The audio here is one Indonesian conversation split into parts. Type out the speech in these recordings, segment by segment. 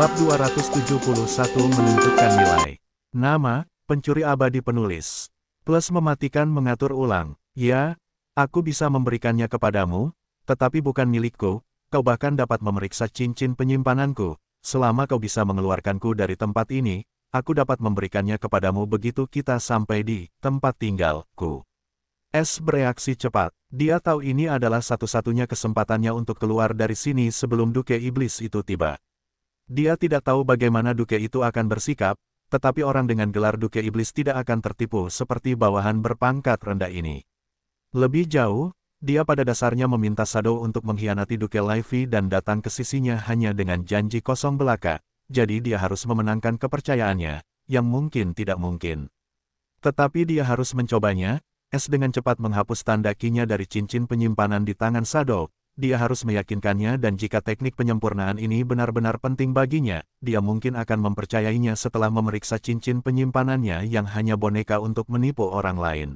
Bab 271 menunjukkan nilai. Nama, pencuri abadi penulis. Plus mematikan mengatur ulang. Ya, aku bisa memberikannya kepadamu, tetapi bukan milikku. Kau bahkan dapat memeriksa cincin penyimpananku. Selama kau bisa mengeluarkanku dari tempat ini, aku dapat memberikannya kepadamu begitu kita sampai di tempat tinggalku. S bereaksi cepat. Dia tahu ini adalah satu-satunya kesempatannya untuk keluar dari sini sebelum Duke Iblis itu tiba. Dia tidak tahu bagaimana Duke itu akan bersikap, tetapi orang dengan gelar Duke Iblis tidak akan tertipu seperti bawahan berpangkat rendah ini. Lebih jauh, dia pada dasarnya meminta Shadow untuk mengkhianati Duke Livy dan datang ke sisinya hanya dengan janji kosong belaka, jadi dia harus memenangkan kepercayaannya, yang mungkin tidak mungkin. Tetapi dia harus mencobanya. S dengan cepat menghapus tanda kinya dari cincin penyimpanan di tangan Shadow. Dia harus meyakinkannya dan jika teknik penyempurnaan ini benar-benar penting baginya, dia mungkin akan mempercayainya setelah memeriksa cincin penyimpanannya yang hanya boneka untuk menipu orang lain.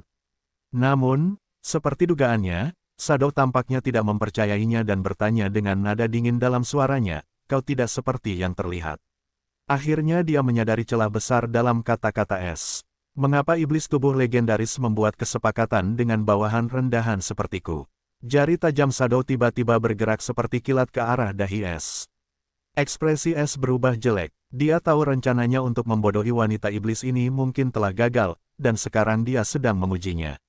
Namun, seperti dugaannya, Shadow tampaknya tidak mempercayainya dan bertanya dengan nada dingin dalam suaranya, "Kau tidak seperti yang terlihat." Akhirnya dia menyadari celah besar dalam kata-kata S. Mengapa iblis tubuh legendaris membuat kesepakatan dengan bawahan rendahan sepertiku? Jari tajam Shadow tiba-tiba bergerak seperti kilat ke arah dahi S. Ekspresi S berubah jelek. Dia tahu rencananya untuk membodohi wanita iblis ini mungkin telah gagal, dan sekarang dia sedang mengujinya.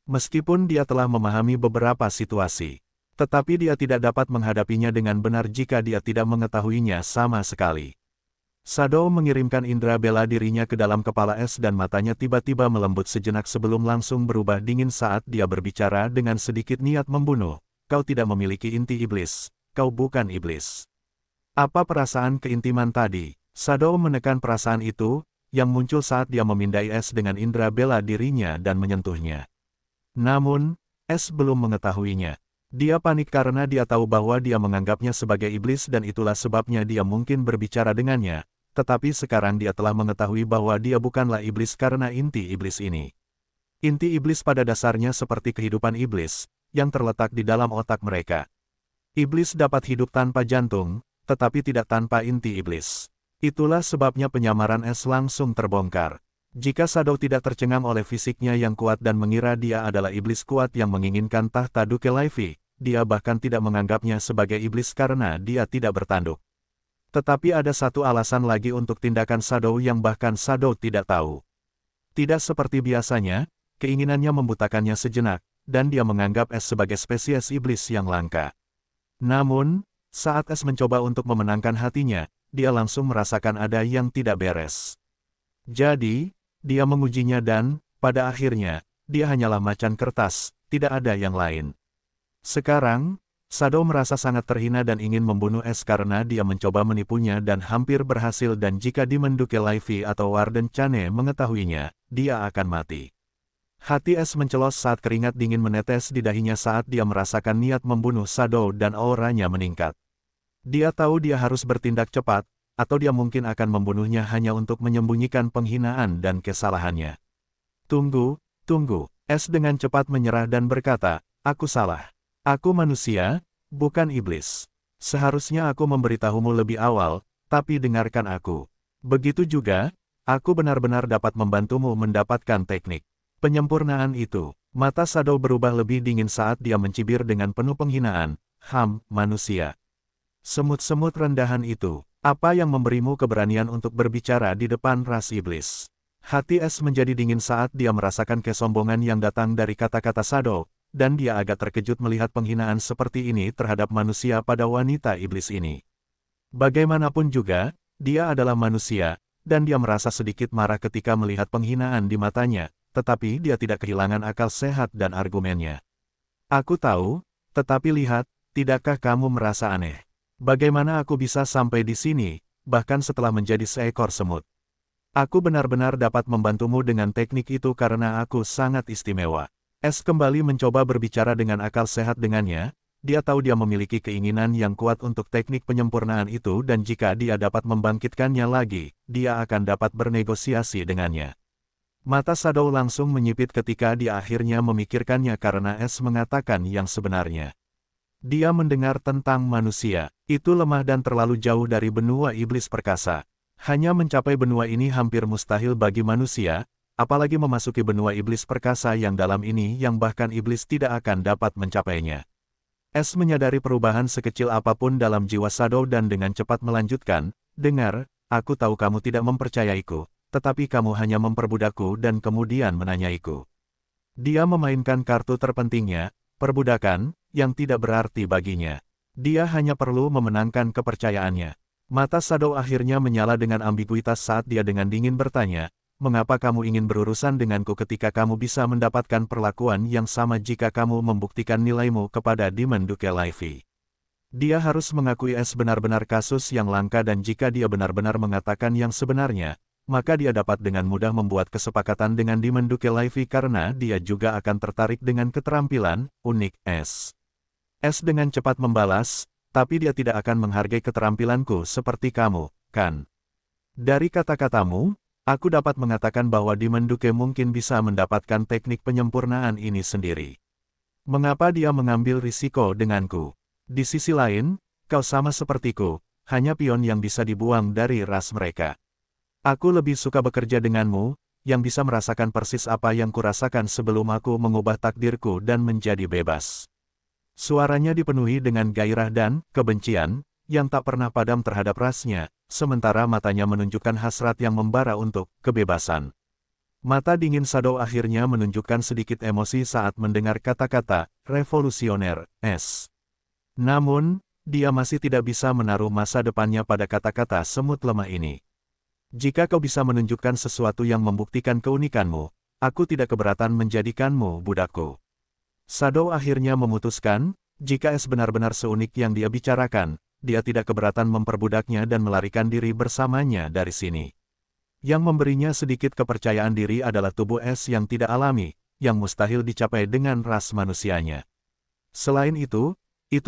Meskipun dia telah memahami beberapa situasi, tetapi dia tidak dapat menghadapinya dengan benar jika dia tidak mengetahuinya sama sekali. Shadow mengirimkan indera bela dirinya ke dalam kepala S dan matanya tiba-tiba melembut sejenak sebelum langsung berubah dingin saat dia berbicara dengan sedikit niat membunuh. "Kau tidak memiliki inti iblis, kau bukan iblis." Apa perasaan keintiman tadi? Shadow menekan perasaan itu, yang muncul saat dia memindai S dengan indera bela dirinya dan menyentuhnya. Namun, S belum mengetahuinya. Dia panik karena dia tahu bahwa dia menganggapnya sebagai iblis dan itulah sebabnya dia mungkin berbicara dengannya. Tetapi sekarang dia telah mengetahui bahwa dia bukanlah iblis karena inti iblis ini. Inti iblis pada dasarnya seperti kehidupan iblis, yang terletak di dalam otak mereka. Iblis dapat hidup tanpa jantung, tetapi tidak tanpa inti iblis. Itulah sebabnya penyamaran S langsung terbongkar. Jika Shadow tidak tercengang oleh fisiknya yang kuat dan mengira dia adalah iblis kuat yang menginginkan tahta Duke Livy, dia bahkan tidak menganggapnya sebagai iblis karena dia tidak bertanduk. Tetapi ada satu alasan lagi untuk tindakan Shadow yang bahkan Shadow tidak tahu. Tidak seperti biasanya, keinginannya membutakannya sejenak, dan dia menganggap S sebagai spesies iblis yang langka. Namun, saat S mencoba untuk memenangkan hatinya, dia langsung merasakan ada yang tidak beres. Jadi, dia mengujinya dan, pada akhirnya, dia hanyalah macan kertas, tidak ada yang lain. Sekarang, Shadow merasa sangat terhina dan ingin membunuh S karena dia mencoba menipunya dan hampir berhasil dan jika Demon Duke Livy atau Warden Chane mengetahuinya, dia akan mati. Hati S mencelos saat keringat dingin menetes di dahinya saat dia merasakan niat membunuh Shadow dan auranya meningkat. Dia tahu dia harus bertindak cepat, atau dia mungkin akan membunuhnya hanya untuk menyembunyikan penghinaan dan kesalahannya. Tunggu. S dengan cepat menyerah dan berkata, "Aku salah. Aku manusia, bukan iblis. Seharusnya aku memberitahumu lebih awal, tapi dengarkan aku. Begitu juga, aku benar-benar dapat membantumu mendapatkan teknik penyempurnaan itu." Mata Shadow berubah lebih dingin saat dia mencibir dengan penuh penghinaan. Manusia. Semut-semut rendahan itu, apa yang memberimu keberanian untuk berbicara di depan ras iblis? Hati S menjadi dingin saat dia merasakan kesombongan yang datang dari kata-kata Shadow. Dan dia agak terkejut melihat penghinaan seperti ini terhadap manusia pada wanita iblis ini. Bagaimanapun juga, dia adalah manusia, dan dia merasa sedikit marah ketika melihat penghinaan di matanya, tetapi dia tidak kehilangan akal sehat dan argumennya. "Aku tahu, tetapi lihat, tidakkah kamu merasa aneh? Bagaimana aku bisa sampai di sini, bahkan setelah menjadi seekor semut? Aku benar-benar dapat membantumu dengan teknik itu karena aku sangat istimewa." S kembali mencoba berbicara dengan akal sehat dengannya, dia tahu dia memiliki keinginan yang kuat untuk teknik penyempurnaan itu dan jika dia dapat membangkitkannya lagi, dia akan dapat bernegosiasi dengannya. Mata Shadow langsung menyipit ketika dia akhirnya memikirkannya karena S mengatakan yang sebenarnya. Dia mendengar tentang manusia. Itu lemah dan terlalu jauh dari benua iblis perkasa. Hanya mencapai benua ini hampir mustahil bagi manusia, apalagi memasuki benua iblis perkasa yang dalam ini yang bahkan iblis tidak akan dapat mencapainya. Es menyadari perubahan sekecil apapun dalam jiwa Shadow dan dengan cepat melanjutkan, dengar, aku tahu kamu tidak mempercayaiku, tetapi kamu hanya memperbudakku dan kemudian menanyaiku. Dia memainkan kartu terpentingnya, perbudakan, yang tidak berarti baginya. Dia hanya perlu memenangkan kepercayaannya. Mata Shadow akhirnya menyala dengan ambiguitas saat dia dengan dingin bertanya, mengapa kamu ingin berurusan denganku ketika kamu bisa mendapatkan perlakuan yang sama jika kamu membuktikan nilaimu kepada Demon Duke Levi? Dia harus mengakui es benar-benar kasus yang langka dan jika dia benar-benar mengatakan yang sebenarnya, maka dia dapat dengan mudah membuat kesepakatan dengan Demon Duke Levi karena dia juga akan tertarik dengan keterampilan unik es. Es dengan cepat membalas, tapi dia tidak akan menghargai keterampilanku seperti kamu, kan? Dari kata-katamu, aku dapat mengatakan bahwa Demon Duke mungkin bisa mendapatkan teknik penyempurnaan ini sendiri. Mengapa dia mengambil risiko denganku? Di sisi lain, kau sama sepertiku, hanya pion yang bisa dibuang dari ras mereka. Aku lebih suka bekerja denganmu, yang bisa merasakan persis apa yang kurasakan sebelum aku mengubah takdirku dan menjadi bebas. Suaranya dipenuhi dengan gairah dan kebencian, yang tak pernah padam terhadap rasnya, sementara matanya menunjukkan hasrat yang membara untuk kebebasan. Mata dingin Shadow akhirnya menunjukkan sedikit emosi saat mendengar kata-kata revolusioner es. Namun, dia masih tidak bisa menaruh masa depannya pada kata-kata semut lemah ini. Jika kau bisa menunjukkan sesuatu yang membuktikan keunikanmu, aku tidak keberatan menjadikanmu budakku. Shadow akhirnya memutuskan, jika es benar-benar seunik yang dia bicarakan, dia tidak keberatan memperbudaknya dan melarikan diri bersamanya dari sini. Yang memberinya sedikit kepercayaan diri adalah tubuh es yang tidak alami, yang mustahil dicapai dengan ras manusianya. Selain itu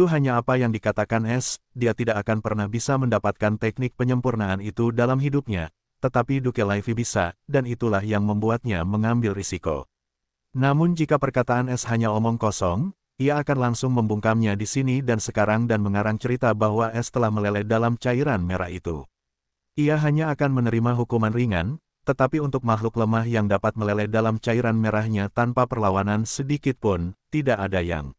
hanya apa yang dikatakan es, dia tidak akan pernah bisa mendapatkan teknik penyempurnaan itu dalam hidupnya, tetapi Duke Levi bisa, dan itulah yang membuatnya mengambil risiko. Namun jika perkataan es hanya omong kosong, ia akan langsung membungkamnya di sini dan sekarang dan mengarang cerita bahwa es telah meleleh dalam cairan merah itu. Ia hanya akan menerima hukuman ringan, tetapi untuk makhluk lemah yang dapat meleleh dalam cairan merahnya tanpa perlawanan sedikit pun, tidak ada yang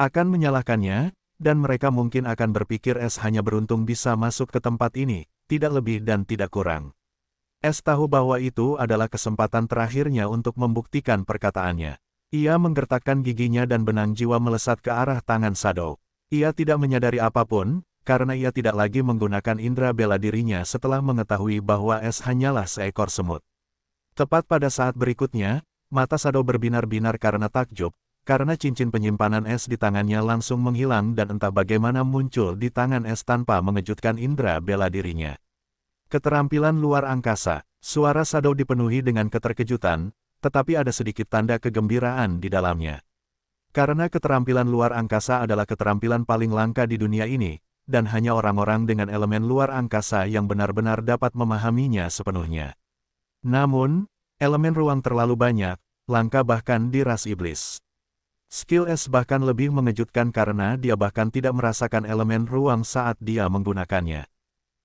akan menyalahkannya, dan mereka mungkin akan berpikir es hanya beruntung bisa masuk ke tempat ini, tidak lebih dan tidak kurang. Es tahu bahwa itu adalah kesempatan terakhirnya untuk membuktikan perkataannya. Ia menggertakkan giginya dan benang jiwa melesat ke arah tangan Shadow. Ia tidak menyadari apapun, karena ia tidak lagi menggunakan indera bela dirinya setelah mengetahui bahwa es hanyalah seekor semut. Tepat pada saat berikutnya, mata Shadow berbinar-binar karena takjub, karena cincin penyimpanan es di tangannya langsung menghilang dan entah bagaimana muncul di tangan es tanpa mengejutkan indera bela dirinya. Keterampilan luar angkasa. Suara Shadow dipenuhi dengan keterkejutan, tetapi ada sedikit tanda kegembiraan di dalamnya. Karena keterampilan luar angkasa adalah keterampilan paling langka di dunia ini, dan hanya orang-orang dengan elemen luar angkasa yang benar-benar dapat memahaminya sepenuhnya. Namun, elemen ruang terlalu banyak, langka bahkan di ras iblis. Skill es bahkan lebih mengejutkan karena dia bahkan tidak merasakan elemen ruang saat dia menggunakannya.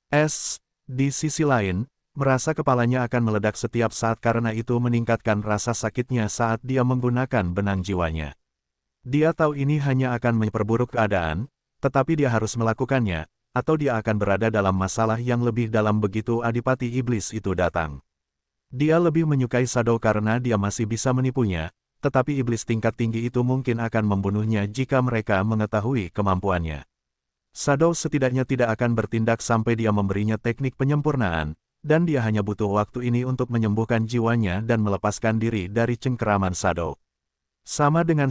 Es, di sisi lain, merasa kepalanya akan meledak setiap saat karena itu meningkatkan rasa sakitnya saat dia menggunakan benang jiwanya. Dia tahu ini hanya akan memperburuk keadaan, tetapi dia harus melakukannya, atau dia akan berada dalam masalah yang lebih dalam begitu adipati iblis itu datang. Dia lebih menyukai Shadow karena dia masih bisa menipunya, tetapi iblis tingkat tinggi itu mungkin akan membunuhnya jika mereka mengetahui kemampuannya. Shadow setidaknya tidak akan bertindak sampai dia memberinya teknik penyempurnaan, dan dia hanya butuh waktu ini untuk menyembuhkan jiwanya dan melepaskan diri dari cengkeraman Shadow. Sama dengan.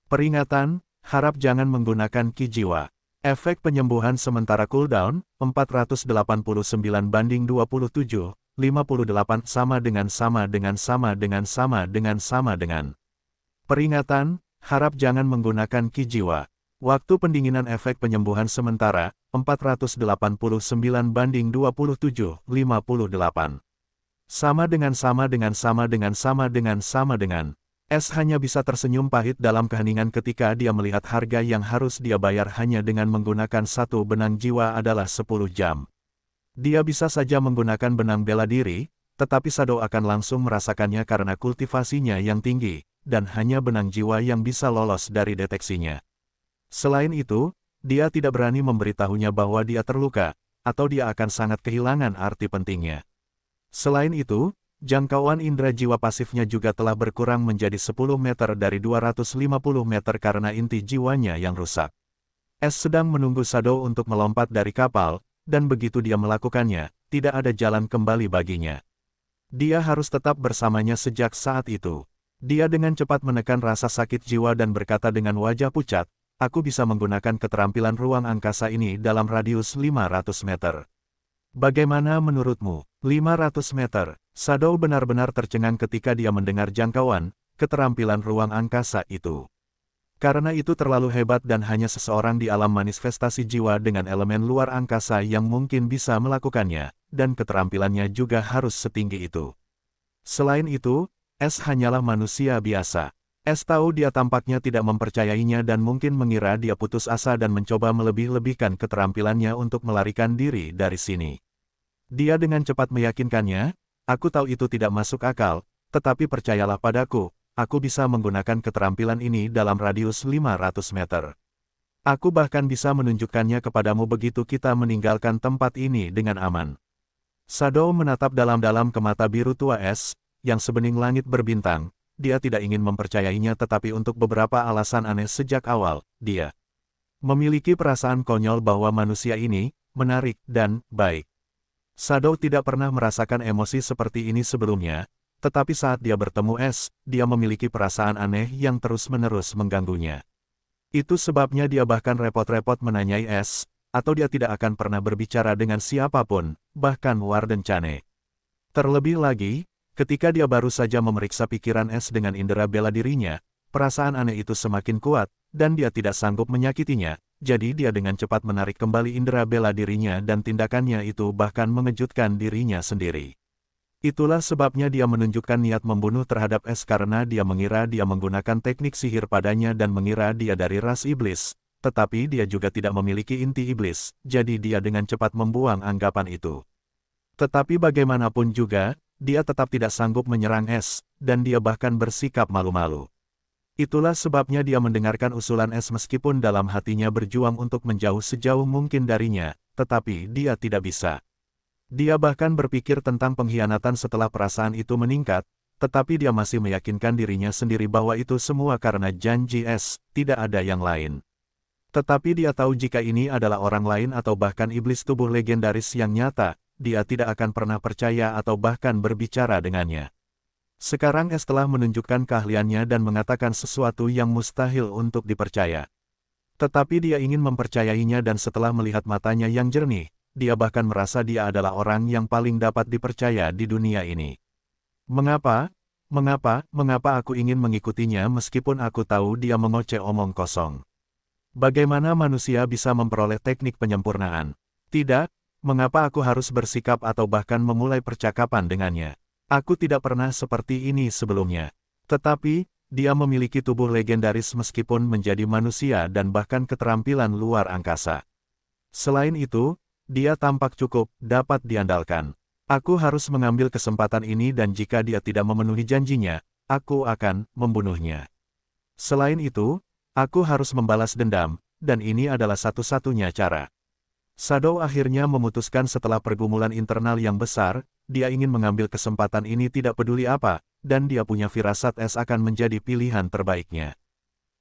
Peringatan, harap jangan menggunakan ki jiwa. Efek penyembuhan sementara cooldown, 489/27, 58 sama dengan. Peringatan, harap jangan menggunakan ki jiwa. Waktu pendinginan efek penyembuhan sementara, 489/27, 58. Sama dengan. Es hanya bisa tersenyum pahit dalam keheningan ketika dia melihat harga yang harus dia bayar hanya dengan menggunakan satu benang jiwa adalah 10 jam. Dia bisa saja menggunakan benang bela diri, tetapi Shadow akan langsung merasakannya karena kultivasinya yang tinggi, dan hanya benang jiwa yang bisa lolos dari deteksinya. Selain itu, dia tidak berani memberitahunya bahwa dia terluka, atau dia akan sangat kehilangan arti pentingnya. Selain itu, jangkauan indera jiwa pasifnya juga telah berkurang menjadi 10 meter dari 250 meter karena inti jiwanya yang rusak. Es sedang menunggu Shadow untuk melompat dari kapal, dan begitu dia melakukannya, tidak ada jalan kembali baginya. Dia harus tetap bersamanya sejak saat itu. Dia dengan cepat menekan rasa sakit jiwa dan berkata dengan wajah pucat, "Aku bisa menggunakan keterampilan ruang angkasa ini dalam radius 500 meter. Bagaimana menurutmu?" 500 meter. Shadow benar-benar tercengang ketika dia mendengar jangkauan keterampilan ruang angkasa itu. Karena itu terlalu hebat dan hanya seseorang di alam manifestasi jiwa dengan elemen luar angkasa yang mungkin bisa melakukannya, dan keterampilannya juga harus setinggi itu. Selain itu, Es hanyalah manusia biasa. Es tahu dia tampaknya tidak mempercayainya dan mungkin mengira dia putus asa dan mencoba melebih-lebihkan keterampilannya untuk melarikan diri dari sini. Dia dengan cepat meyakinkannya, "Aku tahu itu tidak masuk akal, tetapi percayalah padaku. Aku bisa menggunakan keterampilan ini dalam radius 500 meter. Aku bahkan bisa menunjukkannya kepadamu begitu kita meninggalkan tempat ini dengan aman." Shadow menatap dalam-dalam ke mata biru tua Es, yang sebening langit berbintang. Dia tidak ingin mempercayainya tetapi untuk beberapa alasan aneh sejak awal, dia memiliki perasaan konyol bahwa manusia ini menarik dan baik. Shadow tidak pernah merasakan emosi seperti ini sebelumnya, tetapi saat dia bertemu Es, dia memiliki perasaan aneh yang terus-menerus mengganggunya. Itu sebabnya dia bahkan repot-repot menanyai Es, atau dia tidak akan pernah berbicara dengan siapapun, bahkan Warden Chane. Terlebih lagi, ketika dia baru saja memeriksa pikiran Es dengan indera bela dirinya, perasaan aneh itu semakin kuat, dan dia tidak sanggup menyakitinya, jadi dia dengan cepat menarik kembali indera bela dirinya dan tindakannya itu bahkan mengejutkan dirinya sendiri. Itulah sebabnya dia menunjukkan niat membunuh terhadap Es karena dia mengira dia menggunakan teknik sihir padanya dan mengira dia dari ras iblis, tetapi dia juga tidak memiliki inti iblis, jadi dia dengan cepat membuang anggapan itu. Tetapi bagaimanapun juga, dia tetap tidak sanggup menyerang Es, dan dia bahkan bersikap malu-malu. Itulah sebabnya dia mendengarkan usulan Es meskipun dalam hatinya berjuang untuk menjauh sejauh mungkin darinya, tetapi dia tidak bisa. Dia bahkan berpikir tentang pengkhianatan setelah perasaan itu meningkat, tetapi dia masih meyakinkan dirinya sendiri bahwa itu semua karena janji Es, tidak ada yang lain. Tetapi dia tahu jika ini adalah orang lain atau bahkan iblis tubuh legendaris yang nyata, dia tidak akan pernah percaya atau bahkan berbicara dengannya. Sekarang Es telah menunjukkan keahliannya dan mengatakan sesuatu yang mustahil untuk dipercaya. Tetapi dia ingin mempercayainya dan setelah melihat matanya yang jernih, dia bahkan merasa dia adalah orang yang paling dapat dipercaya di dunia ini. Mengapa? Mengapa aku ingin mengikutinya meskipun aku tahu dia mengoceh omong kosong? Bagaimana manusia bisa memperoleh teknik penyempurnaan? Tidak, mengapa aku harus bersikap atau bahkan memulai percakapan dengannya? Aku tidak pernah seperti ini sebelumnya. Tetapi, dia memiliki tubuh legendaris meskipun menjadi manusia dan bahkan keterampilan luar angkasa. Selain itu, dia tampak cukup dapat diandalkan. Aku harus mengambil kesempatan ini dan jika dia tidak memenuhi janjinya, aku akan membunuhnya. Selain itu, aku harus membalas dendam, dan ini adalah satu-satunya cara. Shadow akhirnya memutuskan setelah pergumulan internal yang besar, dia ingin mengambil kesempatan ini tidak peduli apa, dan dia punya firasat Es akan menjadi pilihan terbaiknya.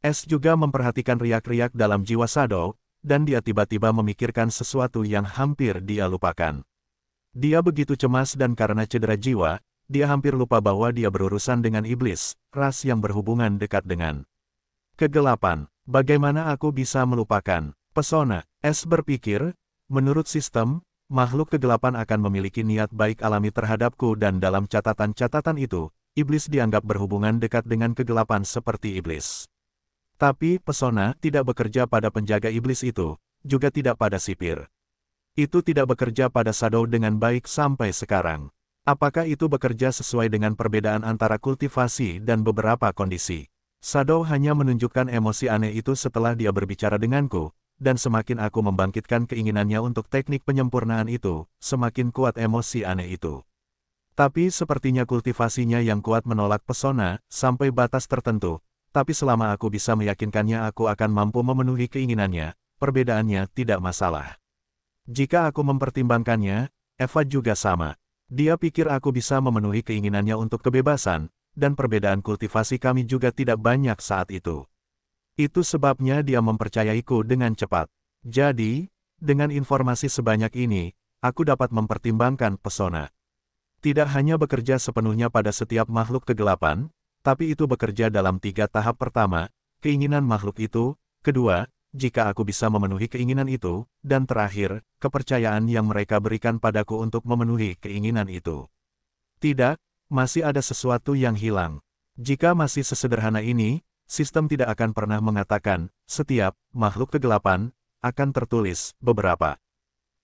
Es juga memperhatikan riak-riak dalam jiwa Shadow, dan dia tiba-tiba memikirkan sesuatu yang hampir dia lupakan. Dia begitu cemas dan karena cedera jiwa, dia hampir lupa bahwa dia berurusan dengan iblis, ras yang berhubungan dekat dengan kegelapan. Bagaimana aku bisa melupakan pesona? Es berpikir, menurut sistem, makhluk kegelapan akan memiliki niat baik alami terhadapku dan dalam catatan-catatan itu, iblis dianggap berhubungan dekat dengan kegelapan seperti iblis. Tapi pesona tidak bekerja pada penjaga iblis itu, juga tidak pada sipir. Itu tidak bekerja pada Shadow dengan baik sampai sekarang. Apakah itu bekerja sesuai dengan perbedaan antara kultivasi dan beberapa kondisi? Shadow hanya menunjukkan emosi aneh itu setelah dia berbicara denganku, dan semakin aku membangkitkan keinginannya untuk teknik penyempurnaan itu, semakin kuat emosi aneh itu. Tapi sepertinya kultivasinya yang kuat menolak pesona, sampai batas tertentu, tapi selama aku bisa meyakinkannya aku akan mampu memenuhi keinginannya, perbedaannya tidak masalah. Jika aku mempertimbangkannya, Eva juga sama. Dia pikir aku bisa memenuhi keinginannya untuk kebebasan, dan perbedaan kultivasi kami juga tidak banyak saat itu. Itu sebabnya dia mempercayaiku dengan cepat. Jadi, dengan informasi sebanyak ini, aku dapat mempertimbangkan pesona. Tidak hanya bekerja sepenuhnya pada setiap makhluk kegelapan, tapi itu bekerja dalam 3 tahap. Pertama, keinginan makhluk itu, kedua, jika aku bisa memenuhi keinginan itu, dan terakhir, kepercayaan yang mereka berikan padaku untuk memenuhi keinginan itu. Tidak, masih ada sesuatu yang hilang. Jika masih sesederhana ini, sistem tidak akan pernah mengatakan, setiap makhluk kegelapan akan tertulis beberapa.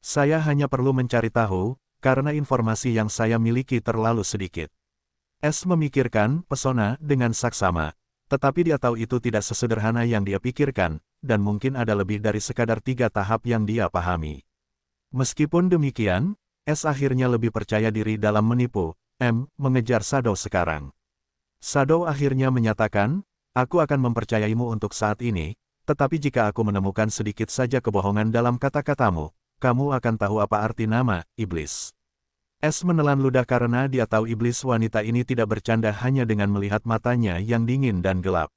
Saya hanya perlu mencari tahu, karena informasi yang saya miliki terlalu sedikit. S memikirkan pesona dengan saksama, tetapi dia tahu itu tidak sesederhana yang dia pikirkan, dan mungkin ada lebih dari sekadar 3 tahap yang dia pahami. Meskipun demikian, S akhirnya lebih percaya diri dalam menipu mengejar Shadow sekarang. Shadow akhirnya menyatakan, aku akan mempercayaimu untuk saat ini, tetapi jika aku menemukan sedikit saja kebohongan dalam kata-katamu, kamu akan tahu apa arti nama iblis. S menelan ludah karena dia tahu iblis wanita ini tidak bercanda hanya dengan melihat matanya yang dingin dan gelap.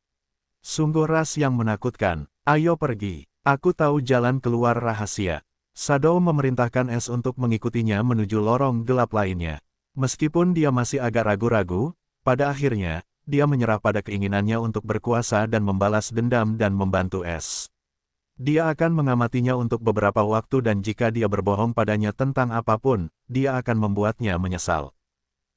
Sungguh ras yang menakutkan. Ayo pergi. Aku tahu jalan keluar rahasia. Shadow memerintahkan S untuk mengikutinya menuju lorong gelap lainnya. Meskipun dia masih agak ragu-ragu, pada akhirnya, dia menyerah pada keinginannya untuk berkuasa dan membalas dendam dan membantu S. Dia akan mengamatinya untuk beberapa waktu dan jika dia berbohong padanya tentang apapun, dia akan membuatnya menyesal.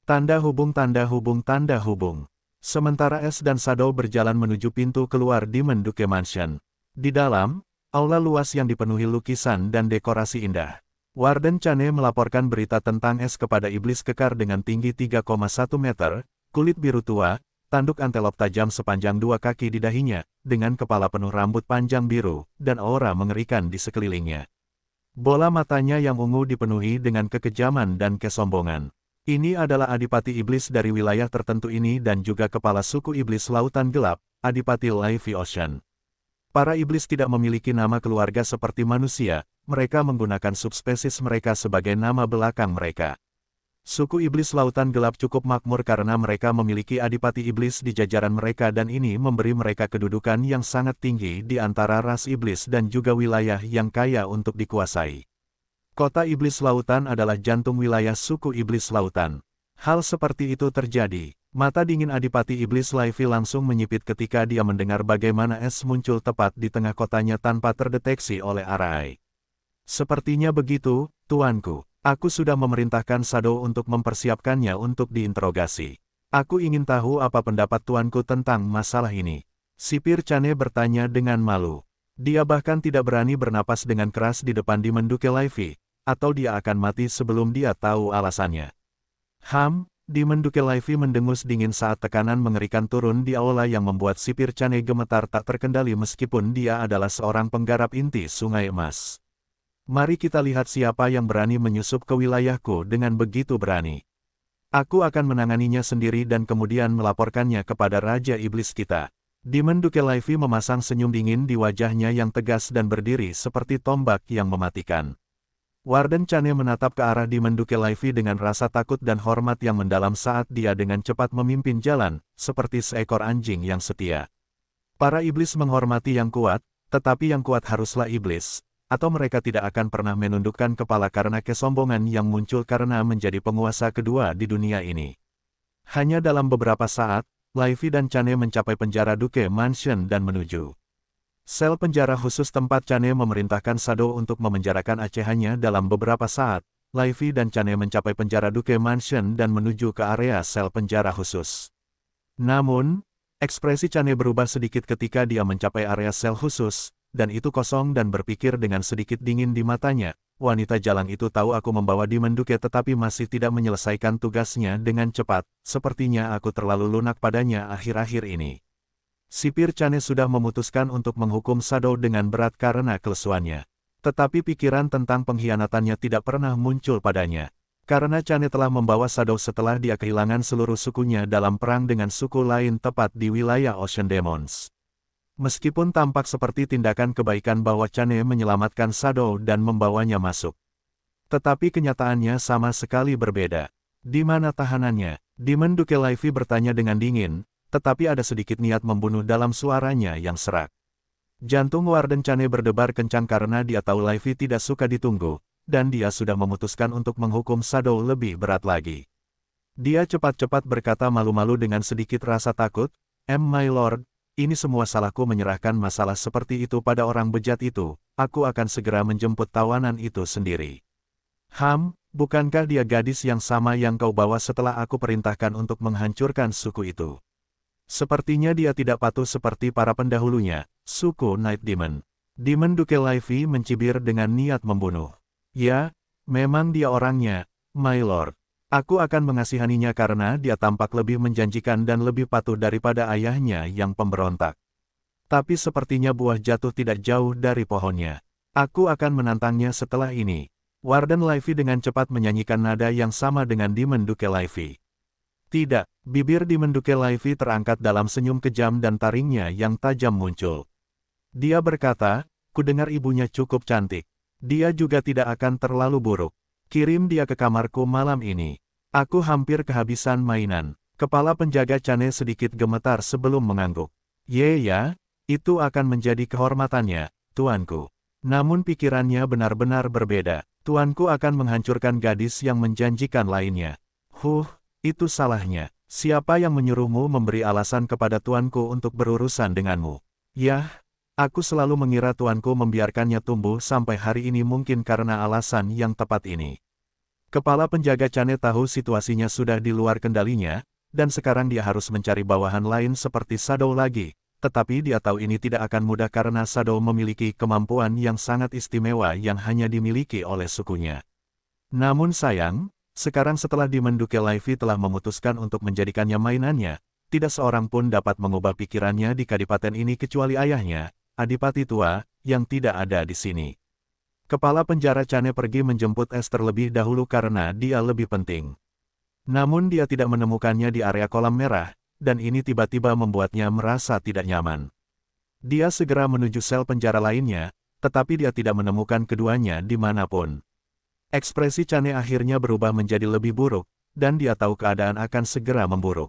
Tanda hubung tanda hubung tanda hubung. Sementara S dan Shadow berjalan menuju pintu keluar di Menduke Mansion. Di dalam, aula luas yang dipenuhi lukisan dan dekorasi indah. Warden Chane melaporkan berita tentang S kepada iblis kekar dengan tinggi 3,1 meter, kulit biru tua, tanduk antelop tajam sepanjang 2 kaki di dahinya, dengan kepala penuh rambut panjang biru, dan aura mengerikan di sekelilingnya. Bola matanya yang ungu dipenuhi dengan kekejaman dan kesombongan. Ini adalah adipati iblis dari wilayah tertentu ini dan juga kepala suku iblis lautan gelap, Adipati Levi Ocean. Para iblis tidak memiliki nama keluarga seperti manusia, mereka menggunakan subspesies mereka sebagai nama belakang mereka. Suku iblis lautan gelap cukup makmur karena mereka memiliki adipati iblis di jajaran mereka dan ini memberi mereka kedudukan yang sangat tinggi di antara ras iblis dan juga wilayah yang kaya untuk dikuasai. Kota iblis lautan adalah jantung wilayah suku iblis lautan. Hal seperti itu terjadi. Mata dingin adipati iblis Levi langsung menyipit ketika dia mendengar bagaimana es muncul tepat di tengah kotanya tanpa terdeteksi oleh Arai. Sepertinya begitu, tuanku. Aku sudah memerintahkan Shadow untuk mempersiapkannya untuk diinterogasi. Aku ingin tahu apa pendapat tuanku tentang masalah ini. Sipir Chane bertanya dengan malu. Dia bahkan tidak berani bernapas dengan keras di depan di Menduke Levi, atau dia akan mati sebelum dia tahu alasannya. Di Menduke Levi mendengus dingin saat tekanan mengerikan turun di aula yang membuat Sipir Chane gemetar tak terkendali meskipun dia adalah seorang penggarap inti Sungai Emas. Mari kita lihat siapa yang berani menyusup ke wilayahku dengan begitu berani. Aku akan menanganinya sendiri dan kemudian melaporkannya kepada Raja Iblis kita. Di Menduke Levi memasang senyum dingin di wajahnya yang tegas dan berdiri seperti tombak yang mematikan. Warden Chane menatap ke arah di Menduke Levi dengan rasa takut dan hormat yang mendalam saat dia dengan cepat memimpin jalan, seperti seekor anjing yang setia. Para iblis menghormati yang kuat, tetapi yang kuat haruslah iblis. Atau mereka tidak akan pernah menundukkan kepala karena kesombongan yang muncul karena menjadi penguasa kedua di dunia ini. Hanya dalam beberapa saat, Levi dan Chane mencapai penjara Duke Mansion dan menuju sel penjara khusus tempat Chane memerintahkan Shadow untuk memenjarakan acehannya dalam beberapa saat. Levi dan Chane mencapai penjara Duke Mansion dan menuju ke area sel penjara khusus. Namun, ekspresi Chane berubah sedikit ketika dia mencapai area sel khusus. dan itu kosong dan berpikir dengan sedikit dingin di matanya. Wanita jalang itu tahu aku membawa Demon Duke tetapi masih tidak menyelesaikan tugasnya dengan cepat. Sepertinya aku terlalu lunak padanya akhir-akhir ini. Sipir Chane sudah memutuskan untuk menghukum Shadow dengan berat karena kelesuannya. Tetapi pikiran tentang pengkhianatannya tidak pernah muncul padanya. Karena Chane telah membawa Shadow setelah dia kehilangan seluruh sukunya dalam perang dengan suku lain tepat di wilayah Ocean Demons. Meskipun tampak seperti tindakan kebaikan bahwa Chane menyelamatkan Shadow dan membawanya masuk. Tetapi kenyataannya sama sekali berbeda. Di mana tahanannya? Demon Duke Levi bertanya dengan dingin, tetapi ada sedikit niat membunuh dalam suaranya yang serak. Jantung Warden Chane berdebar kencang karena dia tahu Levi tidak suka ditunggu, dan dia sudah memutuskan untuk menghukum Shadow lebih berat lagi. Dia cepat-cepat berkata malu-malu dengan sedikit rasa takut, My Lord, ini semua salahku menyerahkan masalah seperti itu pada orang bejat itu, aku akan segera menjemput tawanan itu sendiri. Bukankah dia gadis yang sama yang kau bawa setelah aku perintahkan untuk menghancurkan suku itu? Sepertinya dia tidak patuh seperti para pendahulunya, suku Night Demon. Demon Duke Levi mencibir dengan niat membunuh. Ya, memang dia orangnya, My Lord. Aku akan mengasihaninya karena dia tampak lebih menjanjikan dan lebih patuh daripada ayahnya yang pemberontak. Tapi sepertinya buah jatuh tidak jauh dari pohonnya. Aku akan menantangnya setelah ini. Warden Levi dengan cepat menyanyikan nada yang sama dengan Demon Duke Levi. Tidak, bibir Demon Duke Levi terangkat dalam senyum kejam dan taringnya yang tajam muncul. Dia berkata, kudengar ibunya cukup cantik. Dia juga tidak akan terlalu buruk. Kirim dia ke kamarku malam ini. Aku hampir kehabisan mainan. Kepala penjaga Chane sedikit gemetar sebelum mengangguk. Ya, itu akan menjadi kehormatannya, tuanku. Namun pikirannya benar-benar berbeda. Tuanku akan menghancurkan gadis yang menjanjikan lainnya. Itu salahnya. Siapa yang menyuruhmu memberi alasan kepada tuanku untuk berurusan denganmu? Yah, aku selalu mengira tuanku membiarkannya tumbuh sampai hari ini mungkin karena alasan yang tepat ini. Kepala penjaga Chane tahu situasinya sudah di luar kendalinya, dan sekarang dia harus mencari bawahan lain seperti Shadow lagi. Tetapi dia tahu ini tidak akan mudah karena Shadow memiliki kemampuan yang sangat istimewa yang hanya dimiliki oleh sukunya. Namun sayang, sekarang setelah Demon Duke Levi telah memutuskan untuk menjadikannya mainannya, tidak seorang pun dapat mengubah pikirannya di kadipaten ini kecuali ayahnya, Adipati tua, yang tidak ada di sini. Kepala penjara Chane pergi menjemput Es terlebih dahulu karena dia lebih penting. Namun dia tidak menemukannya di area kolam merah, dan ini tiba-tiba membuatnya merasa tidak nyaman. Dia segera menuju sel penjara lainnya, tetapi dia tidak menemukan keduanya dimanapun. Ekspresi Chane akhirnya berubah menjadi lebih buruk, dan dia tahu keadaan akan segera memburuk.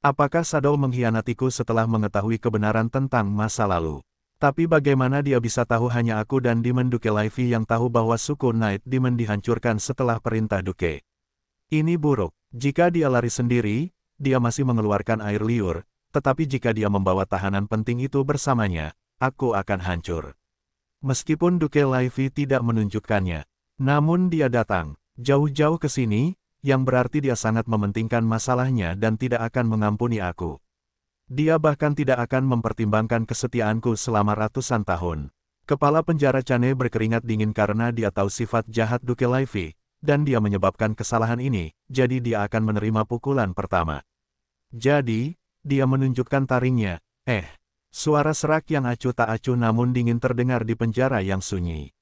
Apakah Shadow mengkhianatiku setelah mengetahui kebenaran tentang masa lalu? Tapi bagaimana dia bisa tahu hanya aku dan Demon Duke Levi yang tahu bahwa suku Night Demon dihancurkan setelah perintah Duke? Ini buruk. Jika dia lari sendiri, dia masih mengeluarkan air liur, tetapi jika dia membawa tahanan penting itu bersamanya, aku akan hancur. Meskipun Duke Levi tidak menunjukkannya, namun dia datang jauh-jauh ke sini, yang berarti dia sangat mementingkan masalahnya dan tidak akan mengampuni aku. Dia bahkan tidak akan mempertimbangkan kesetiaanku selama ratusan tahun. Kepala penjara Chane berkeringat dingin karena dia tahu sifat jahat Duke Levi, dan dia menyebabkan kesalahan ini, jadi dia akan menerima pukulan pertama. Jadi, dia menunjukkan taringnya. Suara serak yang acuh tak acuh namun dingin terdengar di penjara yang sunyi.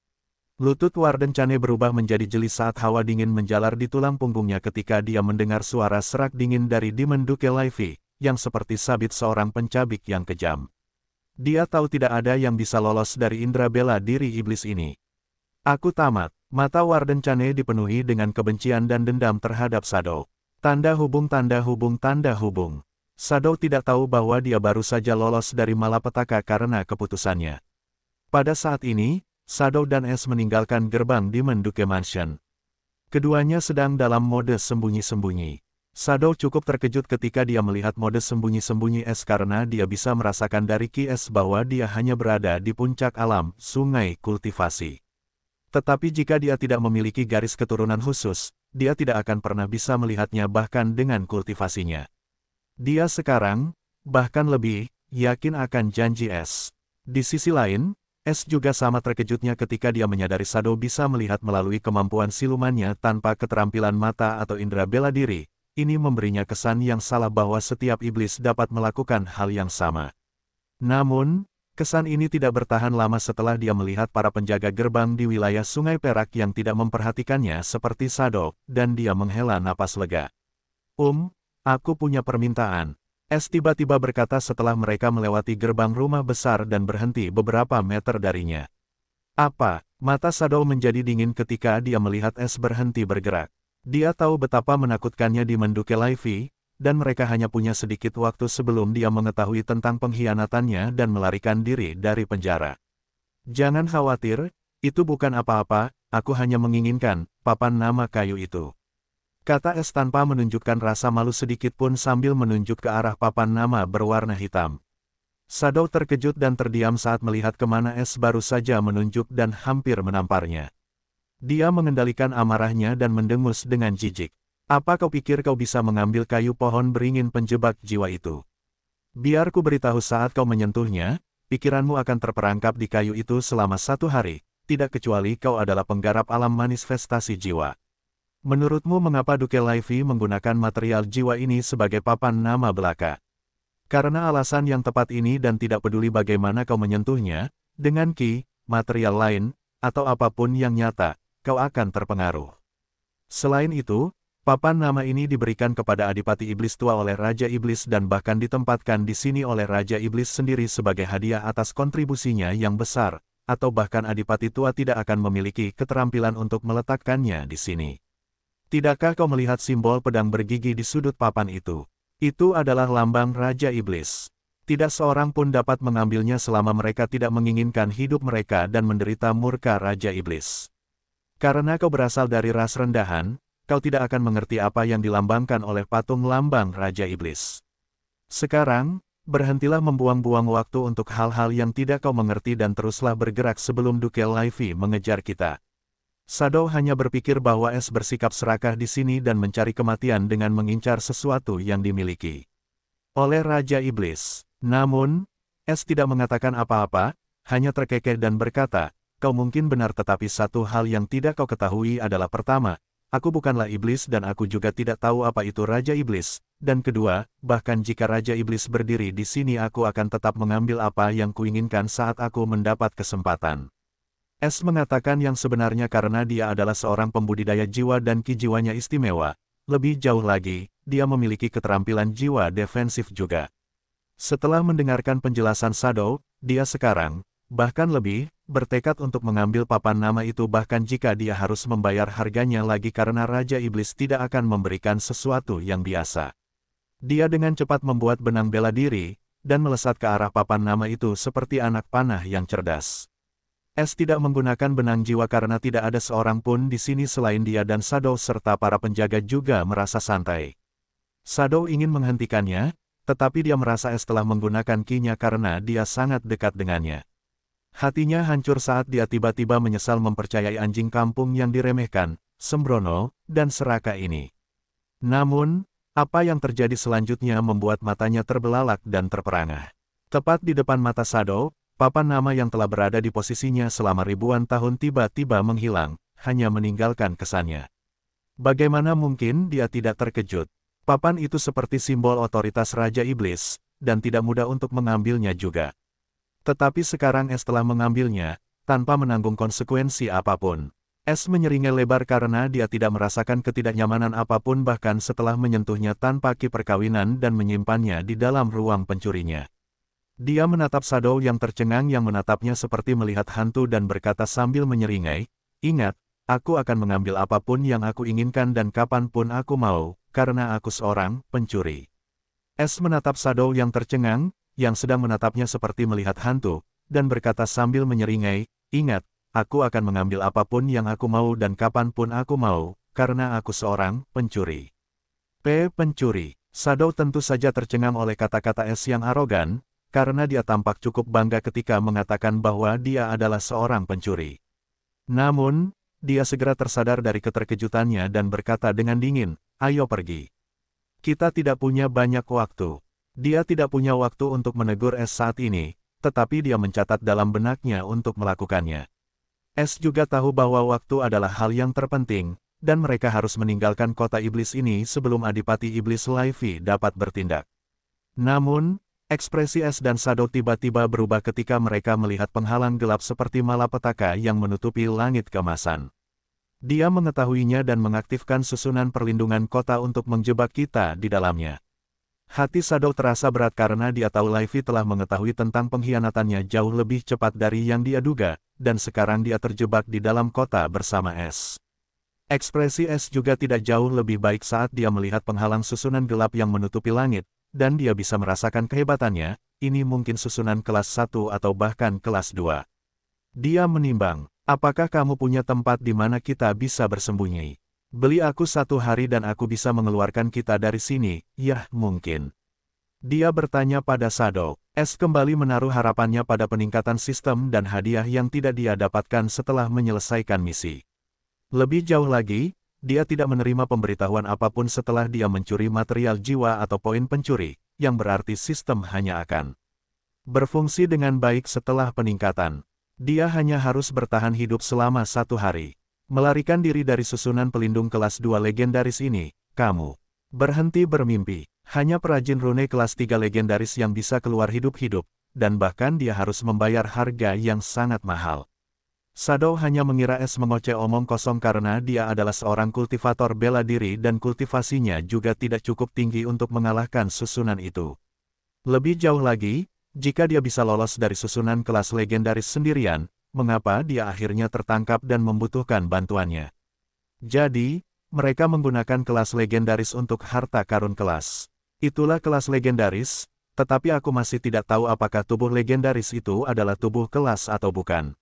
Lutut Warden Chane berubah menjadi jeli saat hawa dingin menjalar di tulang punggungnya ketika dia mendengar suara serak dingin dari Demon Duke Levi, yang seperti sabit seorang pencabik yang kejam. Dia tahu tidak ada yang bisa lolos dari indera bela diri iblis ini. Aku tamat. Mata Warden Chane dipenuhi dengan kebencian dan dendam terhadap Shadow. Tanda hubung tanda hubung tanda hubung. Shadow tidak tahu bahwa dia baru saja lolos dari malapetaka karena keputusannya. Pada saat ini, Shadow dan Es meninggalkan gerbang Demon Duke Mansion. Keduanya sedang dalam mode sembunyi-sembunyi. Shadow cukup terkejut ketika dia melihat mode sembunyi-sembunyi Es karena dia bisa merasakan dari Ki Es bahwa dia hanya berada di puncak alam, sungai kultivasi. Tetapi jika dia tidak memiliki garis keturunan khusus, dia tidak akan pernah bisa melihatnya bahkan dengan kultivasinya. Dia sekarang, bahkan lebih, yakin akan janji Es. Di sisi lain, Es juga sama terkejutnya ketika dia menyadari Shadow bisa melihat melalui kemampuan silumannya tanpa keterampilan mata atau indera bela diri. Ini memberinya kesan yang salah bahwa setiap iblis dapat melakukan hal yang sama. Namun, kesan ini tidak bertahan lama setelah dia melihat para penjaga gerbang di wilayah Sungai Perak yang tidak memperhatikannya seperti Shadow, dan dia menghela napas lega. Aku punya permintaan. Es tiba-tiba berkata setelah mereka melewati gerbang rumah besar dan berhenti beberapa meter darinya. Apa? Mata Shadow menjadi dingin ketika dia melihat Es berhenti bergerak. Dia tahu betapa menakutkannya di Menduke Laifi, dan mereka hanya punya sedikit waktu sebelum dia mengetahui tentang pengkhianatannya dan melarikan diri dari penjara. Jangan khawatir, itu bukan apa-apa, aku hanya menginginkan papan nama kayu itu. Kata Es tanpa menunjukkan rasa malu sedikit pun sambil menunjuk ke arah papan nama berwarna hitam. Shadow terkejut dan terdiam saat melihat kemana Es baru saja menunjuk dan hampir menamparnya. Dia mengendalikan amarahnya dan mendengus dengan jijik. Apa kau pikir kau bisa mengambil kayu pohon beringin penjebak jiwa itu? Biar ku beritahu saat kau menyentuhnya, pikiranmu akan terperangkap di kayu itu selama 1 hari, tidak kecuali kau adalah penggarap alam manifestasi jiwa. Menurutmu mengapa Duke Laifi menggunakan material jiwa ini sebagai papan nama belaka? Karena alasan yang tepat ini dan tidak peduli bagaimana kau menyentuhnya, dengan ki, material lain, atau apapun yang nyata, kau akan terpengaruh. Selain itu, papan nama ini diberikan kepada Adipati Iblis Tua oleh Raja Iblis dan bahkan ditempatkan di sini oleh Raja Iblis sendiri sebagai hadiah atas kontribusinya yang besar, atau bahkan Adipati Tua tidak akan memiliki keterampilan untuk meletakkannya di sini. Tidakkah kau melihat simbol pedang bergigi di sudut papan itu? Itu adalah lambang Raja Iblis. Tidak seorang pun dapat mengambilnya selama mereka tidak menginginkan hidup mereka dan menderita murka Raja Iblis. Karena kau berasal dari ras rendahan, kau tidak akan mengerti apa yang dilambangkan oleh patung lambang Raja Iblis. Sekarang, berhentilah membuang-buang waktu untuk hal-hal yang tidak kau mengerti dan teruslah bergerak sebelum Duke Laifi mengejar kita. Shadow hanya berpikir bahwa Es bersikap serakah di sini dan mencari kematian dengan mengincar sesuatu yang dimiliki oleh Raja Iblis. Namun, Es tidak mengatakan apa-apa, hanya terkekeh dan berkata, kau mungkin benar tetapi satu hal yang tidak kau ketahui adalah pertama, aku bukanlah iblis dan aku juga tidak tahu apa itu Raja Iblis, dan kedua, bahkan jika Raja Iblis berdiri di sini aku akan tetap mengambil apa yang kuinginkan saat aku mendapat kesempatan. Es mengatakan yang sebenarnya karena dia adalah seorang pembudidaya jiwa dan ki jiwanya istimewa, lebih jauh lagi, dia memiliki keterampilan jiwa defensif juga. Setelah mendengarkan penjelasan Shadow, dia sekarang, bahkan lebih, bertekad untuk mengambil papan nama itu bahkan jika dia harus membayar harganya lagi karena Raja Iblis tidak akan memberikan sesuatu yang biasa. Dia dengan cepat membuat benang bela diri, dan melesat ke arah papan nama itu seperti anak panah yang cerdas. Es tidak menggunakan benang jiwa karena tidak ada seorang pun di sini selain dia dan Shadow serta para penjaga juga merasa santai. Shadow ingin menghentikannya, tetapi dia merasa Es telah menggunakan ki-nya karena dia sangat dekat dengannya. Hatinya hancur saat dia tiba-tiba menyesal mempercayai anjing kampung yang diremehkan, sembrono, dan serakah ini. Namun, apa yang terjadi selanjutnya membuat matanya terbelalak dan terperangah. Tepat di depan mata Shadow, papan nama yang telah berada di posisinya selama ribuan tahun tiba-tiba menghilang, hanya meninggalkan kesannya. Bagaimana mungkin dia tidak terkejut? Papan itu seperti simbol otoritas Raja Iblis, dan tidak mudah untuk mengambilnya juga. Tetapi sekarang Es telah mengambilnya, tanpa menanggung konsekuensi apapun. Es menyeringai lebar karena dia tidak merasakan ketidaknyamanan apapun bahkan setelah menyentuhnya tanpa ki perkawinan dan menyimpannya di dalam ruang pencurinya. Dia menatap Shadow yang tercengang yang menatapnya seperti melihat hantu dan berkata sambil menyeringai, ingat, aku akan mengambil apapun yang aku inginkan dan kapanpun aku mau, karena aku seorang pencuri. Es menatap Shadow yang tercengang, yang sedang menatapnya seperti melihat hantu, dan berkata sambil menyeringai, ingat, aku akan mengambil apapun yang aku mau dan kapanpun aku mau, karena aku seorang pencuri. Pencuri. Shadow tentu saja tercengang oleh kata-kata Es yang arogan, karena dia tampak cukup bangga ketika mengatakan bahwa dia adalah seorang pencuri. Namun, dia segera tersadar dari keterkejutannya dan berkata dengan dingin, ayo pergi. Kita tidak punya banyak waktu. Dia tidak punya waktu untuk menegur Es saat ini, tetapi dia mencatat dalam benaknya untuk melakukannya. Es juga tahu bahwa waktu adalah hal yang terpenting, dan mereka harus meninggalkan kota iblis ini sebelum Adipati Iblis Livy dapat bertindak. Namun, ekspresi Es dan Shadow tiba-tiba berubah ketika mereka melihat penghalang gelap seperti malapetaka yang menutupi langit keemasan. Dia mengetahuinya dan mengaktifkan susunan perlindungan kota untuk menjebak kita di dalamnya. Hati Shadow terasa berat karena dia tahu Livy telah mengetahui tentang pengkhianatannya jauh lebih cepat dari yang dia duga, dan sekarang dia terjebak di dalam kota bersama Es. Ekspresi Es juga tidak jauh lebih baik saat dia melihat penghalang susunan gelap yang menutupi langit, dan dia bisa merasakan kehebatannya, ini mungkin susunan kelas 1 atau bahkan kelas 2. Dia menimbang, apakah kamu punya tempat di mana kita bisa bersembunyi? Beli aku 1 hari dan aku bisa mengeluarkan kita dari sini, yah mungkin. Dia bertanya pada Shadow. Es kembali menaruh harapannya pada peningkatan sistem dan hadiah yang tidak dia dapatkan setelah menyelesaikan misi. Lebih jauh lagi, dia tidak menerima pemberitahuan apapun setelah dia mencuri material jiwa atau poin pencuri, yang berarti sistem hanya akan berfungsi dengan baik setelah peningkatan. Dia hanya harus bertahan hidup selama 1 hari. Melarikan diri dari susunan pelindung kelas 2 legendaris ini, kamu berhenti bermimpi. Hanya perajin rune kelas 3 legendaris yang bisa keluar hidup-hidup, dan bahkan dia harus membayar harga yang sangat mahal. Shadow hanya mengira Es mengoceh omong kosong karena dia adalah seorang kultivator bela diri dan kultivasinya juga tidak cukup tinggi untuk mengalahkan susunan itu. Lebih jauh lagi, jika dia bisa lolos dari susunan kelas legendaris sendirian, mengapa dia akhirnya tertangkap dan membutuhkan bantuannya? Jadi, mereka menggunakan kelas legendaris untuk harta karun kelas. Itulah kelas legendaris, tetapi aku masih tidak tahu apakah tubuh legendaris itu adalah tubuh kelas atau bukan.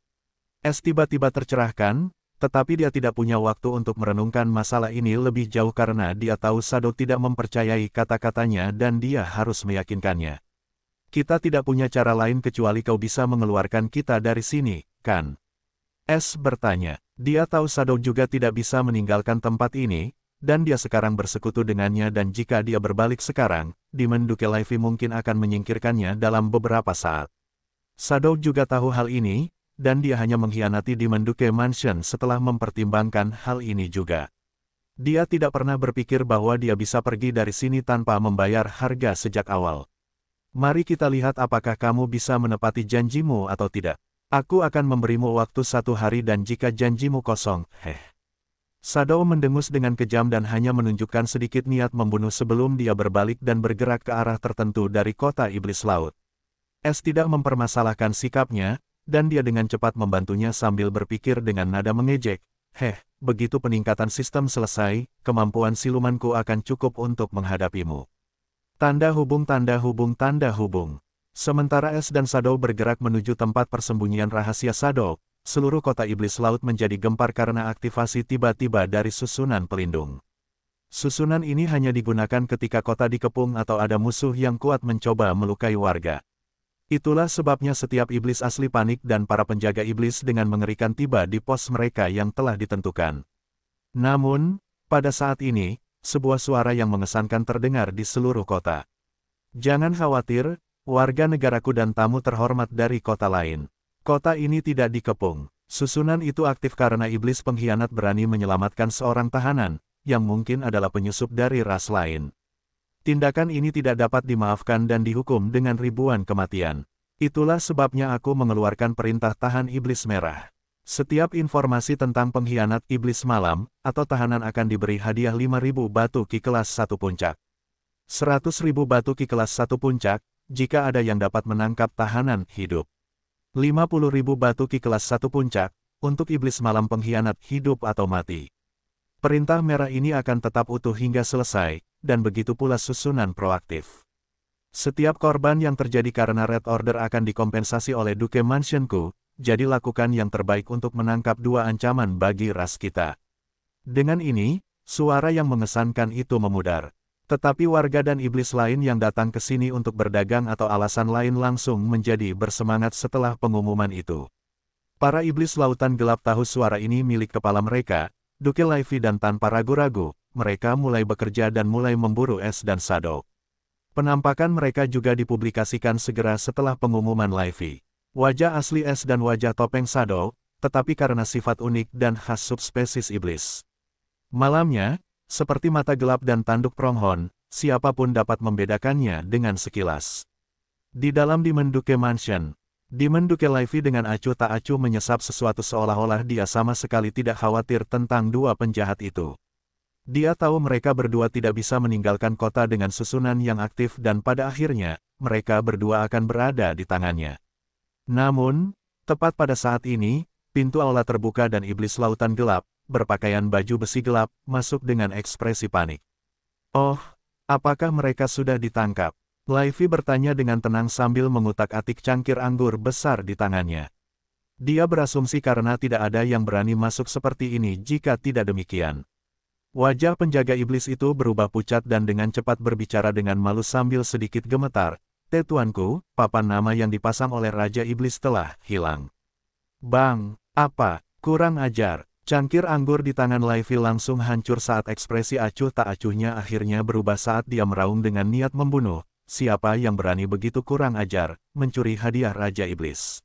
Es tiba-tiba tercerahkan, tetapi dia tidak punya waktu untuk merenungkan masalah ini lebih jauh karena dia tahu Shadow tidak mempercayai kata-katanya dan dia harus meyakinkannya. Kita tidak punya cara lain kecuali kau bisa mengeluarkan kita dari sini, kan? Es bertanya. Dia tahu Shadow juga tidak bisa meninggalkan tempat ini, dan dia sekarang bersekutu dengannya dan jika dia berbalik sekarang, Demon Duke Livy mungkin akan menyingkirkannya dalam beberapa saat. Shadow juga tahu hal ini, dan dia hanya mengkhianati Demon Duke Mansion setelah mempertimbangkan hal ini juga. Dia tidak pernah berpikir bahwa dia bisa pergi dari sini tanpa membayar harga sejak awal. Mari kita lihat apakah kamu bisa menepati janjimu atau tidak. Aku akan memberimu waktu 1 hari dan jika janjimu kosong, Shadow mendengus dengan kejam dan hanya menunjukkan sedikit niat membunuh sebelum dia berbalik dan bergerak ke arah tertentu dari kota iblis laut. Es tidak mempermasalahkan sikapnya, dan dia dengan cepat membantunya sambil berpikir dengan nada mengejek, begitu peningkatan sistem selesai, kemampuan silumanku akan cukup untuk menghadapimu. Tanda hubung tanda hubung tanda hubung. Sementara Es dan Shadow bergerak menuju tempat persembunyian rahasia Shadow, seluruh kota iblis laut menjadi gempar karena aktivasi tiba-tiba dari susunan pelindung. Susunan ini hanya digunakan ketika kota dikepung atau ada musuh yang kuat mencoba melukai warga. Itulah sebabnya setiap iblis asli panik dan para penjaga iblis dengan mengerikan tiba di pos mereka yang telah ditentukan. Namun, pada saat ini, sebuah suara yang mengesankan terdengar di seluruh kota. Jangan khawatir, warga negaraku dan tamu terhormat dari kota lain. Kota ini tidak dikepung. Susunan itu aktif karena iblis pengkhianat berani menyelamatkan seorang tahanan, yang mungkin adalah penyusup dari ras lain. Tindakan ini tidak dapat dimaafkan dan dihukum dengan ribuan kematian. Itulah sebabnya aku mengeluarkan perintah tahan iblis merah. Setiap informasi tentang pengkhianat iblis malam, atau tahanan akan diberi hadiah 5.000 batu ki kelas 1 puncak. 100.000 batu ki kelas 1 puncak, jika ada yang dapat menangkap tahanan hidup. 50.000 batu ki kelas 1 puncak, untuk iblis malam pengkhianat hidup atau mati. Perintah merah ini akan tetap utuh hingga selesai, dan begitu pula susunan proaktif. Setiap korban yang terjadi karena Red Order akan dikompensasi oleh Duke Mansionku, jadi lakukan yang terbaik untuk menangkap 2 ancaman bagi ras kita. Dengan ini, suara yang mengesankan itu memudar. Tetapi warga dan iblis lain yang datang ke sini untuk berdagang atau alasan lain langsung menjadi bersemangat setelah pengumuman itu. Para iblis lautan gelap tahu suara ini milik kepala mereka, Duke Livy dan tanpa ragu-ragu, mereka mulai bekerja dan mulai memburu Es dan Shadow. Penampakan mereka juga dipublikasikan segera setelah pengumuman Livy. Wajah asli es dan wajah topeng Shadow, tetapi karena sifat unik dan khas subspesies iblis. Malamnya, seperti mata gelap dan tanduk pronghorn, siapapun dapat membedakannya dengan sekilas. Di dalam Demon Duke Mansion, Demon Duke Livy dengan acuh tak acuh menyesap sesuatu seolah-olah dia sama sekali tidak khawatir tentang dua penjahat itu. Dia tahu mereka berdua tidak bisa meninggalkan kota dengan susunan yang aktif dan pada akhirnya, mereka berdua akan berada di tangannya. Namun, tepat pada saat ini, pintu aula terbuka dan iblis lautan gelap, berpakaian baju besi gelap, masuk dengan ekspresi panik. Oh, apakah mereka sudah ditangkap? Livy bertanya dengan tenang sambil mengutak-atik cangkir anggur besar di tangannya. Dia berasumsi karena tidak ada yang berani masuk seperti ini jika tidak demikian. Wajah penjaga iblis itu berubah pucat dan dengan cepat berbicara dengan malu sambil sedikit gemetar. Tuanku, papan nama yang dipasang oleh Raja Iblis telah hilang. Bang, apa? Kurang ajar. Cangkir anggur di tangan Livy langsung hancur saat ekspresi acuh tak acuhnya akhirnya berubah saat dia meraung dengan niat membunuh. Siapa yang berani begitu kurang ajar, mencuri hadiah Raja Iblis?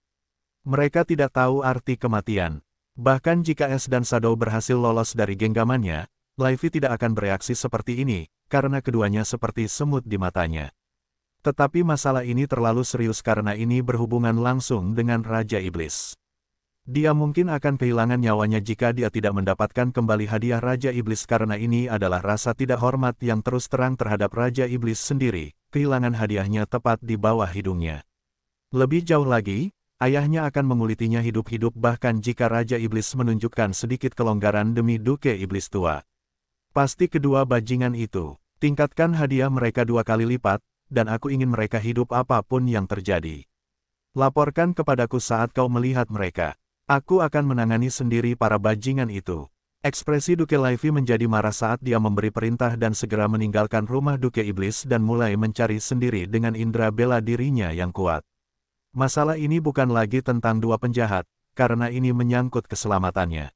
Mereka tidak tahu arti kematian. Bahkan jika Es dan Shadow berhasil lolos dari genggamannya, Livy tidak akan bereaksi seperti ini, karena keduanya seperti semut di matanya. Tetapi masalah ini terlalu serius karena ini berhubungan langsung dengan Raja Iblis. Dia mungkin akan kehilangan nyawanya jika dia tidak mendapatkan kembali hadiah Raja Iblis karena ini adalah rasa tidak hormat yang terus terang terhadap Raja Iblis sendiri, kehilangan hadiahnya tepat di bawah hidungnya. Lebih jauh lagi, ayahnya akan mengulitinya hidup-hidup bahkan jika Raja Iblis menunjukkan sedikit kelonggaran demi Duke Iblis tua. Pasti kedua bajingan itu, tingkatkan hadiah mereka 2 kali lipat, dan aku ingin mereka hidup apapun yang terjadi. Laporkan kepadaku saat kau melihat mereka. Aku akan menangani sendiri para bajingan itu. Ekspresi Duke Livy menjadi marah saat dia memberi perintah dan segera meninggalkan rumah Duke Iblis dan mulai mencari sendiri dengan indera bela dirinya yang kuat. Masalah ini bukan lagi tentang dua penjahat, karena ini menyangkut keselamatannya.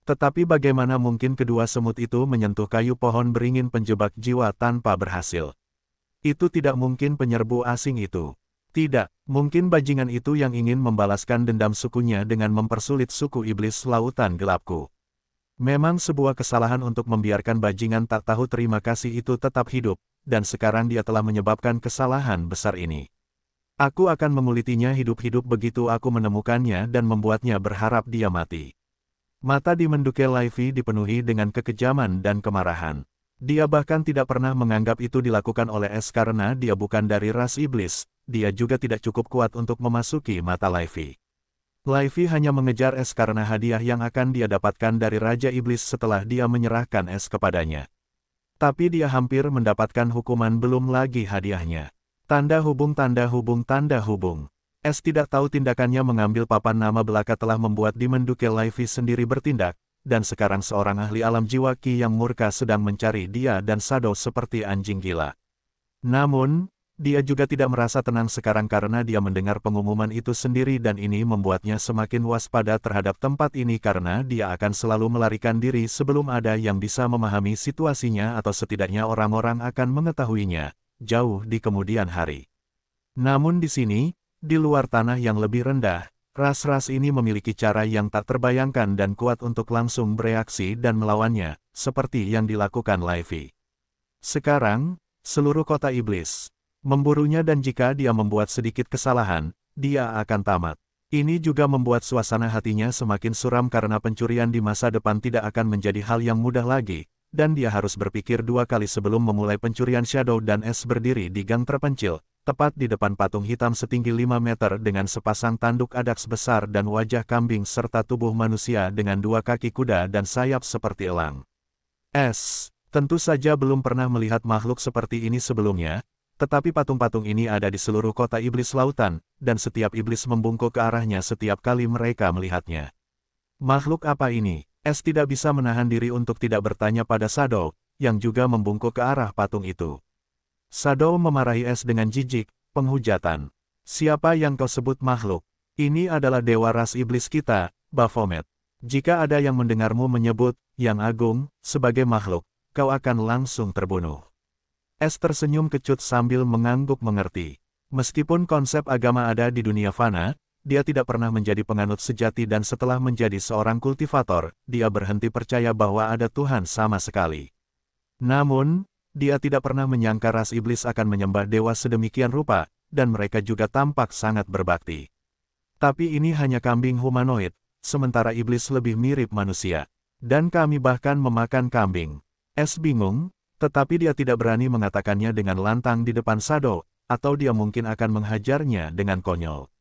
Tetapi bagaimana mungkin kedua semut itu menyentuh kayu pohon beringin penjebak jiwa tanpa berhasil? Itu tidak mungkin penyerbu asing itu. Tidak, mungkin bajingan itu yang ingin membalaskan dendam sukunya dengan mempersulit suku iblis lautan gelapku. Memang sebuah kesalahan untuk membiarkan bajingan tak tahu terima kasih itu tetap hidup, dan sekarang dia telah menyebabkan kesalahan besar ini. Aku akan mengulitinya hidup-hidup begitu aku menemukannya dan membuatnya berharap dia mati. Mata Demon Duke Livy dipenuhi dengan kekejaman dan kemarahan. Dia bahkan tidak pernah menganggap itu dilakukan oleh Es karena dia bukan dari ras iblis, dia juga tidak cukup kuat untuk memasuki mata Livy. Livy hanya mengejar Es karena hadiah yang akan dia dapatkan dari Raja Iblis setelah dia menyerahkan Es kepadanya. Tapi dia hampir mendapatkan hukuman belum lagi hadiahnya. Tanda hubung tanda hubung tanda hubung. Es tidak tahu tindakannya mengambil papan nama belaka telah membuat Demon Duke Livy sendiri bertindak, dan sekarang seorang ahli alam jiwa Ki yang murka sedang mencari dia dan Shadow seperti anjing gila. Namun, dia juga tidak merasa tenang sekarang karena dia mendengar pengumuman itu sendiri dan ini membuatnya semakin waspada terhadap tempat ini karena dia akan selalu melarikan diri sebelum ada yang bisa memahami situasinya atau setidaknya orang-orang akan mengetahuinya, jauh di kemudian hari. Namun di sini, di luar tanah yang lebih rendah, ras-ras ini memiliki cara yang tak terbayangkan dan kuat untuk langsung bereaksi dan melawannya, seperti yang dilakukan Livy. Sekarang, seluruh kota iblis memburunya dan jika dia membuat sedikit kesalahan, dia akan tamat. Ini juga membuat suasana hatinya semakin suram karena pencurian di masa depan tidak akan menjadi hal yang mudah lagi, dan dia harus berpikir 2 kali sebelum memulai pencurian. Shadow dan Es berdiri di gang terpencil, tepat di depan patung hitam setinggi 5 meter dengan sepasang tanduk adaks besar dan wajah kambing serta tubuh manusia dengan 2 kaki kuda dan sayap seperti elang. Es, tentu saja belum pernah melihat makhluk seperti ini sebelumnya, tetapi patung-patung ini ada di seluruh kota iblis lautan, dan setiap iblis membungkuk ke arahnya setiap kali mereka melihatnya. Makhluk apa ini? Es tidak bisa menahan diri untuk tidak bertanya pada Shadow, yang juga membungkuk ke arah patung itu. Shadow memarahi Es dengan jijik, penghujatan. Siapa yang kau sebut makhluk? Ini adalah dewa ras iblis kita, Baphomet. Jika ada yang mendengarmu menyebut, Yang Agung, sebagai makhluk, kau akan langsung terbunuh. Es tersenyum kecut sambil mengangguk mengerti. Meskipun konsep agama ada di dunia fana, dia tidak pernah menjadi penganut sejati dan setelah menjadi seorang kultivator, dia berhenti percaya bahwa ada Tuhan sama sekali. Namun, dia tidak pernah menyangka ras iblis akan menyembah dewa sedemikian rupa, dan mereka juga tampak sangat berbakti. Tapi ini hanya kambing humanoid, sementara iblis lebih mirip manusia. Dan kami bahkan memakan kambing. Es bingung, tetapi dia tidak berani mengatakannya dengan lantang di depan Shadow, atau dia mungkin akan menghajarnya dengan konyol.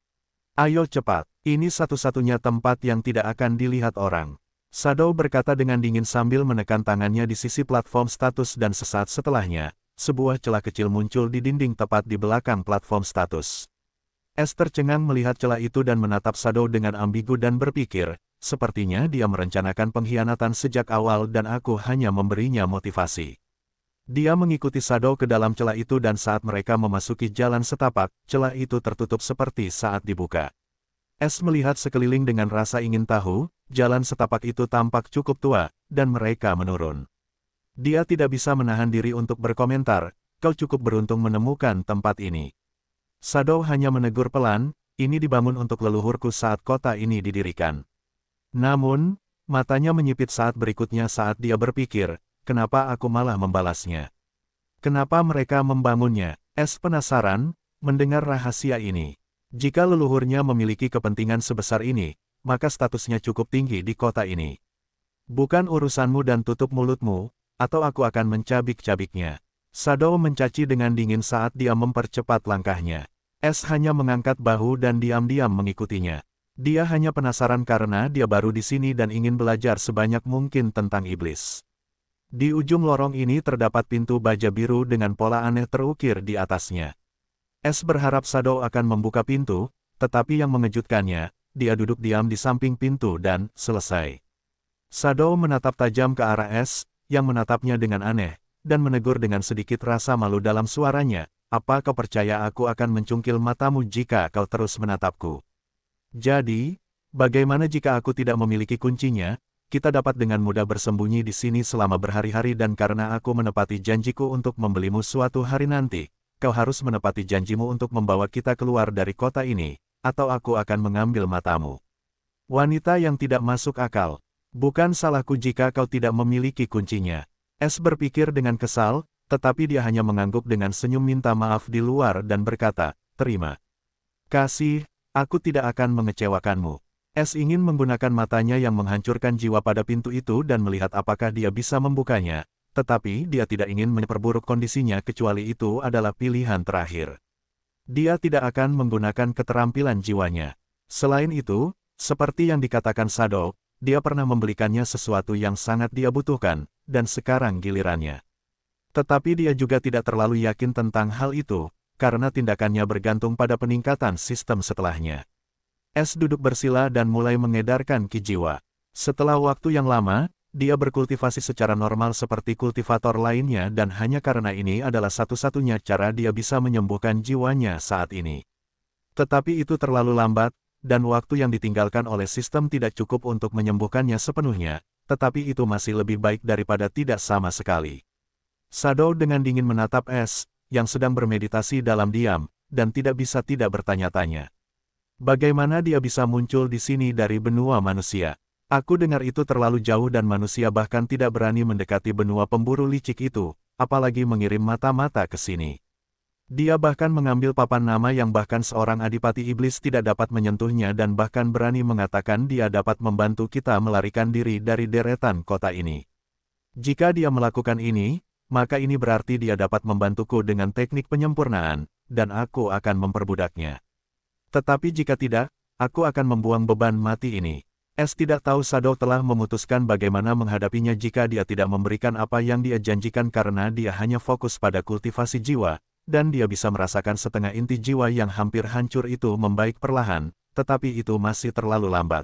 Ayo cepat, ini satu-satunya tempat yang tidak akan dilihat orang. Shadow berkata dengan dingin sambil menekan tangannya di sisi platform status dan sesaat setelahnya, sebuah celah kecil muncul di dinding tepat di belakang platform status. Es tercengang melihat celah itu dan menatap Shadow dengan ambigu dan berpikir, sepertinya dia merencanakan pengkhianatan sejak awal dan aku hanya memberinya motivasi. Dia mengikuti Shadow ke dalam celah itu dan saat mereka memasuki jalan setapak, celah itu tertutup seperti saat dibuka. Es melihat sekeliling dengan rasa ingin tahu, jalan setapak itu tampak cukup tua, dan mereka menurun. Dia tidak bisa menahan diri untuk berkomentar, kau cukup beruntung menemukan tempat ini. Shadow hanya menegur pelan, ini dibangun untuk leluhurku saat kota ini didirikan. Namun, matanya menyipit saat berikutnya saat dia berpikir, kenapa aku malah membalasnya? Kenapa mereka membangunnya? Es penasaran, mendengar rahasia ini. Jika leluhurnya memiliki kepentingan sebesar ini, maka statusnya cukup tinggi di kota ini. Bukan urusanmu dan tutup mulutmu, atau aku akan mencabik-cabiknya. Shadow mencaci dengan dingin saat dia mempercepat langkahnya. Es hanya mengangkat bahu dan diam-diam mengikutinya. Dia hanya penasaran karena dia baru di sini dan ingin belajar sebanyak mungkin tentang iblis. Di ujung lorong ini terdapat pintu baja biru dengan pola aneh terukir di atasnya. Es berharap Shadow akan membuka pintu, tetapi yang mengejutkannya, dia duduk diam di samping pintu dan selesai. Shadow menatap tajam ke arah Es, yang menatapnya dengan aneh, dan menegur dengan sedikit rasa malu dalam suaranya, apa kau percaya aku akan mencungkil matamu jika kau terus menatapku? Jadi, bagaimana jika aku tidak memiliki kuncinya? Kita dapat dengan mudah bersembunyi di sini selama berhari-hari dan karena aku menepati janjiku untuk membelimu suatu hari nanti, kau harus menepati janjimu untuk membawa kita keluar dari kota ini, atau aku akan mengambil matamu. Wanita yang tidak masuk akal. Bukan salahku jika kau tidak memiliki kuncinya. Es berpikir dengan kesal, tetapi dia hanya mengangguk dengan senyum minta maaf di luar dan berkata, terima kasih, aku tidak akan mengecewakanmu. Es ingin menggunakan matanya yang menghancurkan jiwa pada pintu itu dan melihat apakah dia bisa membukanya, tetapi dia tidak ingin memperburuk kondisinya kecuali itu adalah pilihan terakhir. Dia tidak akan menggunakan keterampilan jiwanya. Selain itu, seperti yang dikatakan Shadow, dia pernah membelikannya sesuatu yang sangat dia butuhkan, dan sekarang gilirannya. Tetapi dia juga tidak terlalu yakin tentang hal itu, karena tindakannya bergantung pada peningkatan sistem setelahnya. Es duduk bersila dan mulai mengedarkan ki jiwa. Setelah waktu yang lama, dia berkultivasi secara normal seperti kultivator lainnya dan hanya karena ini adalah satu-satunya cara dia bisa menyembuhkan jiwanya saat ini. Tetapi itu terlalu lambat, dan waktu yang ditinggalkan oleh sistem tidak cukup untuk menyembuhkannya sepenuhnya, tetapi itu masih lebih baik daripada tidak sama sekali. Shadow dengan dingin menatap Es, yang sedang bermeditasi dalam diam, dan tidak bisa tidak bertanya-tanya. Bagaimana dia bisa muncul di sini dari benua manusia? Aku dengar itu terlalu jauh dan manusia bahkan tidak berani mendekati benua pemburu licik itu, apalagi mengirim mata-mata ke sini. Dia bahkan mengambil papan nama yang bahkan seorang adipati iblis tidak dapat menyentuhnya dan bahkan berani mengatakan dia dapat membantu kita melarikan diri dari deretan kota ini. Jika dia melakukan ini, maka ini berarti dia dapat membantuku dengan teknik penyempurnaan, dan aku akan memperbudaknya. Tetapi jika tidak, aku akan membuang beban mati ini. Es tidak tahu Shadow telah memutuskan bagaimana menghadapinya jika dia tidak memberikan apa yang dia janjikan karena dia hanya fokus pada kultivasi jiwa, dan dia bisa merasakan setengah inti jiwa yang hampir hancur itu membaik perlahan, tetapi itu masih terlalu lambat.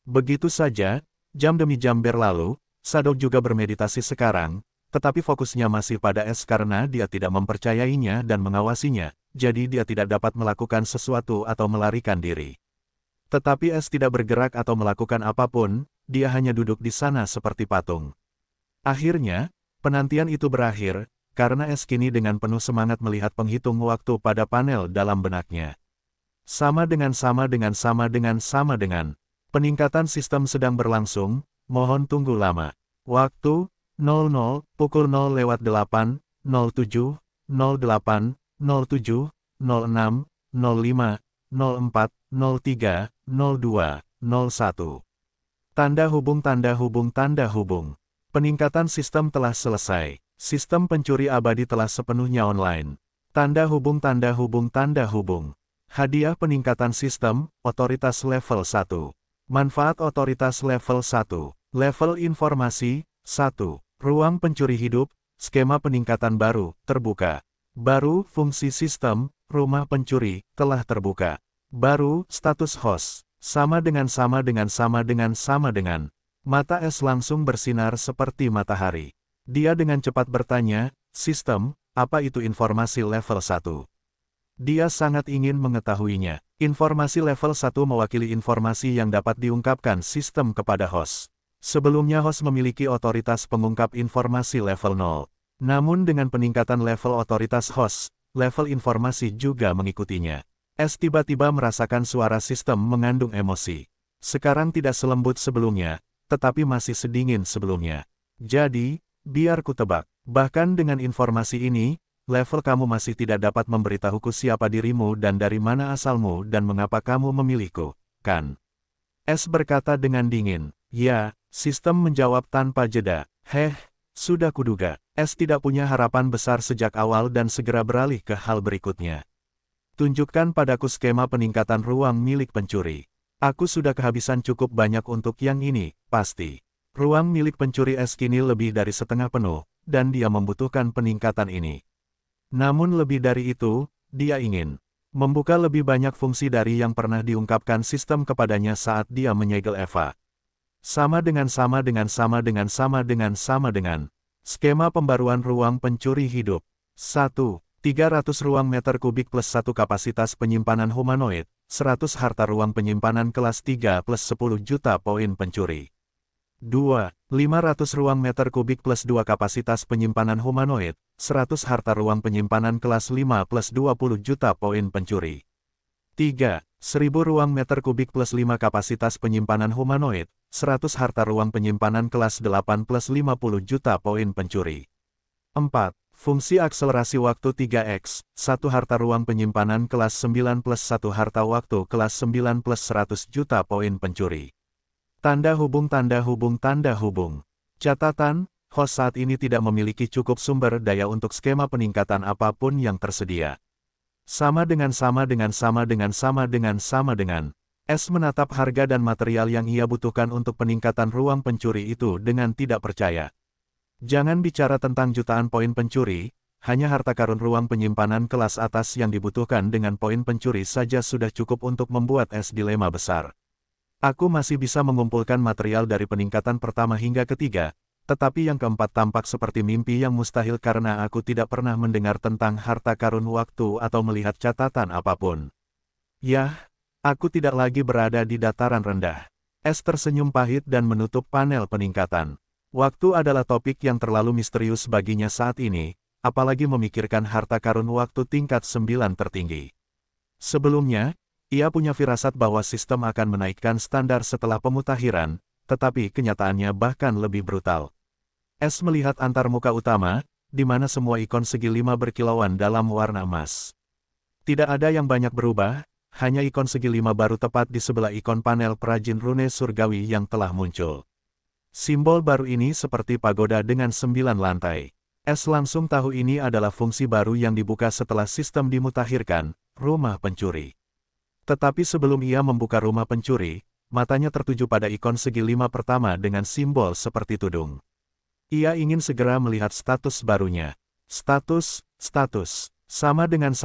Begitu saja, jam demi jam berlalu, Shadow juga bermeditasi sekarang, tetapi fokusnya masih pada Es karena dia tidak mempercayainya dan mengawasinya. Jadi dia tidak dapat melakukan sesuatu atau melarikan diri. Tetapi Es tidak bergerak atau melakukan apapun, dia hanya duduk di sana seperti patung. Akhirnya, penantian itu berakhir, karena Es kini dengan penuh semangat melihat penghitung waktu pada panel dalam benaknya. Sama dengan. Peningkatan sistem sedang berlangsung, mohon tunggu lama. Waktu, 00, pukul 0:08, 07, 08, 07, 06, 05, 04, 03, 02, 01. Tanda hubung. Peningkatan sistem telah selesai. Sistem pencuri abadi telah sepenuhnya online. Tanda hubung. Hadiah peningkatan sistem, otoritas level 1. Manfaat otoritas level 1. Level informasi, 1. Ruang pencuri hidup, skema peningkatan baru, terbuka. Baru, fungsi sistem, rumah pencuri, telah terbuka. Baru, status host, sama dengan. Mata Es langsung bersinar seperti matahari. Dia dengan cepat bertanya, sistem, apa itu informasi level 1? Dia sangat ingin mengetahuinya. Informasi level 1 mewakili informasi yang dapat diungkapkan sistem kepada host. Sebelumnya host memiliki otoritas pengungkap informasi level 0. Namun dengan peningkatan level otoritas host, level informasi juga mengikutinya. Es tiba-tiba merasakan suara sistem mengandung emosi. Sekarang tidak selembut sebelumnya, tetapi masih sedingin sebelumnya. Jadi, biar ku tebak, bahkan dengan informasi ini, level kamu masih tidak dapat memberitahuku siapa dirimu dan dari mana asalmu dan mengapa kamu memilihku, kan? Es berkata dengan dingin. Ya, sistem menjawab tanpa jeda. Sudah kuduga. Es tidak punya harapan besar sejak awal dan segera beralih ke hal berikutnya. Tunjukkan padaku skema peningkatan ruang milik pencuri. Aku sudah kehabisan cukup banyak untuk yang ini, pasti. Ruang milik pencuri Es kini lebih dari setengah penuh, dan dia membutuhkan peningkatan ini. Namun lebih dari itu, dia ingin membuka lebih banyak fungsi dari yang pernah diungkapkan sistem kepadanya saat dia menyegel Eva. Sama dengan. Skema pembaruan ruang pencuri hidup. 1. 300 ruang meter kubik plus 1 kapasitas penyimpanan humanoid, 100 harta ruang penyimpanan kelas 3 plus 10 juta poin pencuri. 2. 500 ruang meter kubik plus 2 kapasitas penyimpanan humanoid, 100 harta ruang penyimpanan kelas 5 plus 20 juta poin pencuri. 3. 1000 ruang meter kubik plus 5 kapasitas penyimpanan humanoid, 100 harta ruang penyimpanan kelas 8 plus 50 juta poin pencuri. 4. Fungsi akselerasi waktu 3x, 1 harta ruang penyimpanan kelas 9 plus 1 harta waktu kelas 9 plus 100 juta poin pencuri. Tanda hubung. Catatan, host saat ini tidak memiliki cukup sumber daya untuk skema peningkatan apapun yang tersedia. Sama dengan. Es menatap harga dan material yang ia butuhkan untuk peningkatan ruang pencuri itu dengan tidak percaya. Jangan bicara tentang jutaan poin pencuri, hanya harta karun ruang penyimpanan kelas atas yang dibutuhkan dengan poin pencuri saja sudah cukup untuk membuat Es dilema besar. Aku masih bisa mengumpulkan material dari peningkatan pertama hingga ketiga, tetapi yang keempat tampak seperti mimpi yang mustahil karena aku tidak pernah mendengar tentang harta karun waktu atau melihat catatan apapun. Yah, aku tidak lagi berada di dataran rendah. Es tersenyum pahit dan menutup panel peningkatan. Waktu adalah topik yang terlalu misterius baginya saat ini, apalagi memikirkan harta karun waktu tingkat 9 tertinggi. Sebelumnya, ia punya firasat bahwa sistem akan menaikkan standar setelah pemutakhiran, tetapi kenyataannya bahkan lebih brutal. Es melihat antarmuka utama, di mana semua ikon segi 5 berkilauan dalam warna emas. Tidak ada yang banyak berubah, hanya ikon segi 5 baru tepat di sebelah ikon panel perajin rune surgawi yang telah muncul. Simbol baru ini seperti pagoda dengan 9 lantai. Es langsung tahu ini adalah fungsi baru yang dibuka setelah sistem dimutakhirkan, rumah pencuri. Tetapi sebelum ia membuka rumah pencuri, matanya tertuju pada ikon segi 5 pertama dengan simbol seperti tudung. Ia ingin segera melihat status barunya. Status. Sama dengan.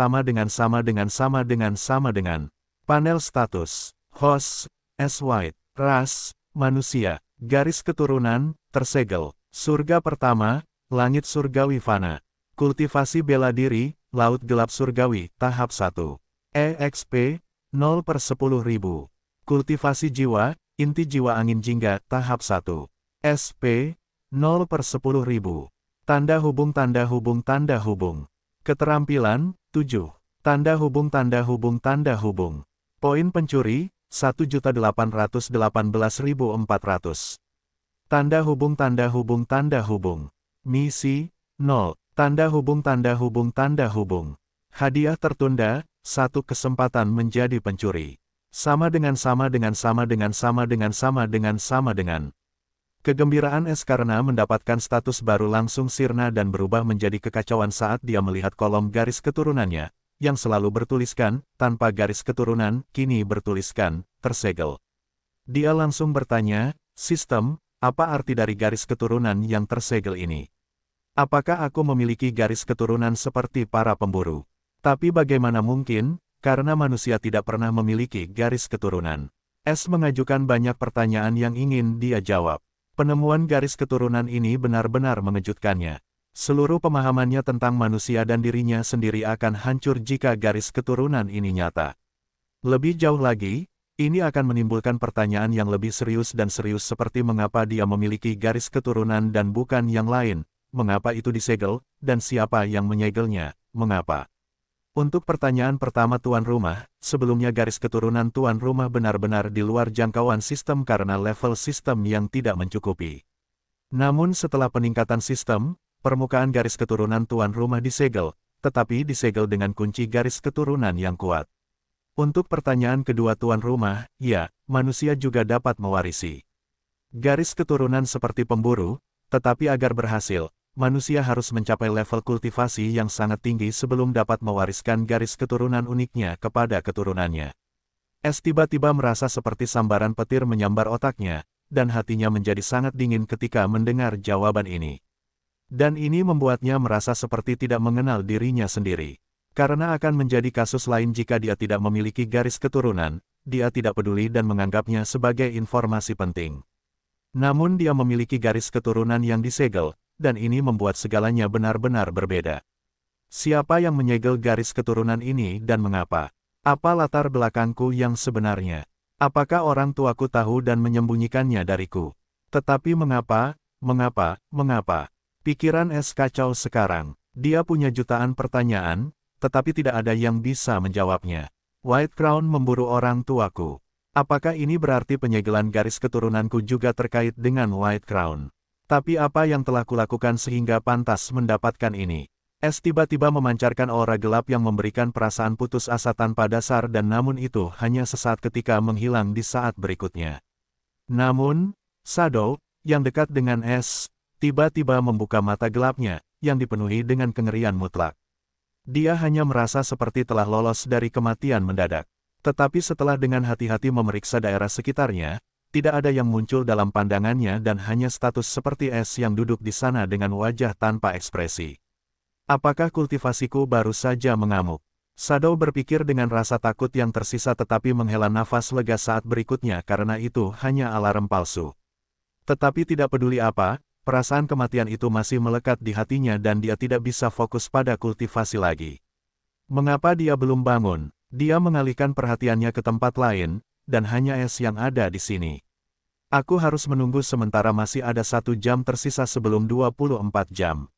Panel status. Host, S. White. Ras, manusia. Garis keturunan, tersegel. Surga pertama, langit surgawi fana. Kultivasi bela diri, laut gelap surgawi, tahap 1. EXP, 0/10.000. Kultivasi jiwa, inti jiwa angin jingga, tahap 1. SP, 0/10.000. Tanda hubung tanda hubung tanda hubung. Keterampilan, 7. Tanda hubung tanda hubung tanda hubung. Poin pencuri, 1.818.400. Tanda hubung tanda hubung tanda hubung. Misi, 0. Tanda hubung tanda hubung tanda hubung. Hadiah tertunda, 1 kesempatan menjadi pencuri. Sama dengan sama dengan sama dengan sama dengan sama dengan sama dengan. Kegembiraan S karena mendapatkan status baru langsung sirna dan berubah menjadi kekacauan saat dia melihat kolom garis keturunannya, yang selalu bertuliskan, tanpa garis keturunan, kini bertuliskan, tersegel. Dia langsung bertanya, sistem, apa arti dari garis keturunan yang tersegel ini? Apakah aku memiliki garis keturunan seperti para pemburu? Tapi bagaimana mungkin, karena manusia tidak pernah memiliki garis keturunan. S mengajukan banyak pertanyaan yang ingin dia jawab. Penemuan garis keturunan ini benar-benar mengejutkannya. Seluruh pemahamannya tentang manusia dan dirinya sendiri akan hancur jika garis keturunan ini nyata. Lebih jauh lagi, ini akan menimbulkan pertanyaan yang lebih serius dan serius seperti mengapa dia memiliki garis keturunan dan bukan yang lain, mengapa itu disegel, dan siapa yang menyegelnya, mengapa. Untuk pertanyaan pertama tuan rumah, sebelumnya garis keturunan tuan rumah benar-benar di luar jangkauan sistem karena level sistem yang tidak mencukupi. Namun setelah peningkatan sistem, permukaan garis keturunan tuan rumah disegel, tetapi disegel dengan kunci garis keturunan yang kuat. Untuk pertanyaan kedua tuan rumah, ya, manusia juga dapat mewarisi garis keturunan seperti pemburu, tetapi agar berhasil, manusia harus mencapai level kultivasi yang sangat tinggi sebelum dapat mewariskan garis keturunan uniknya kepada keturunannya. S tiba-tiba merasa seperti sambaran petir menyambar otaknya, dan hatinya menjadi sangat dingin ketika mendengar jawaban ini. Dan ini membuatnya merasa seperti tidak mengenal dirinya sendiri. Karena akan menjadi kasus lain jika dia tidak memiliki garis keturunan, dia tidak peduli dan menganggapnya sebagai informasi penting. Namun dia memiliki garis keturunan yang disegel, dan ini membuat segalanya benar-benar berbeda. Siapa yang menyegel garis keturunan ini dan mengapa? Apa latar belakangku yang sebenarnya? Apakah orang tuaku tahu dan menyembunyikannya dariku? Tetapi mengapa? Pikiran S kacau sekarang. Dia punya jutaan pertanyaan, tetapi tidak ada yang bisa menjawabnya. White Crown memburu orang tuaku. Apakah ini berarti penyegelan garis keturunanku juga terkait dengan White Crown? Tapi apa yang telah kulakukan sehingga pantas mendapatkan ini? S tiba-tiba memancarkan aura gelap yang memberikan perasaan putus asa tanpa dasar dan namun itu hanya sesaat ketika menghilang di saat berikutnya. Namun, Shadow, yang dekat dengan S, tiba-tiba membuka mata gelapnya, yang dipenuhi dengan kengerian mutlak. Dia hanya merasa seperti telah lolos dari kematian mendadak. Tetapi setelah dengan hati-hati memeriksa daerah sekitarnya, tidak ada yang muncul dalam pandangannya dan hanya status seperti S yang duduk di sana dengan wajah tanpa ekspresi. Apakah kultivasiku baru saja mengamuk? Shadow berpikir dengan rasa takut yang tersisa tetapi menghela nafas lega saat berikutnya karena itu hanya alarm palsu. Tetapi tidak peduli apa, perasaan kematian itu masih melekat di hatinya dan dia tidak bisa fokus pada kultivasi lagi. Mengapa dia belum bangun? Dia mengalihkan perhatiannya ke tempat lain, dan hanya S yang ada di sini. Aku harus menunggu sementara masih ada 1 jam tersisa sebelum 24 jam.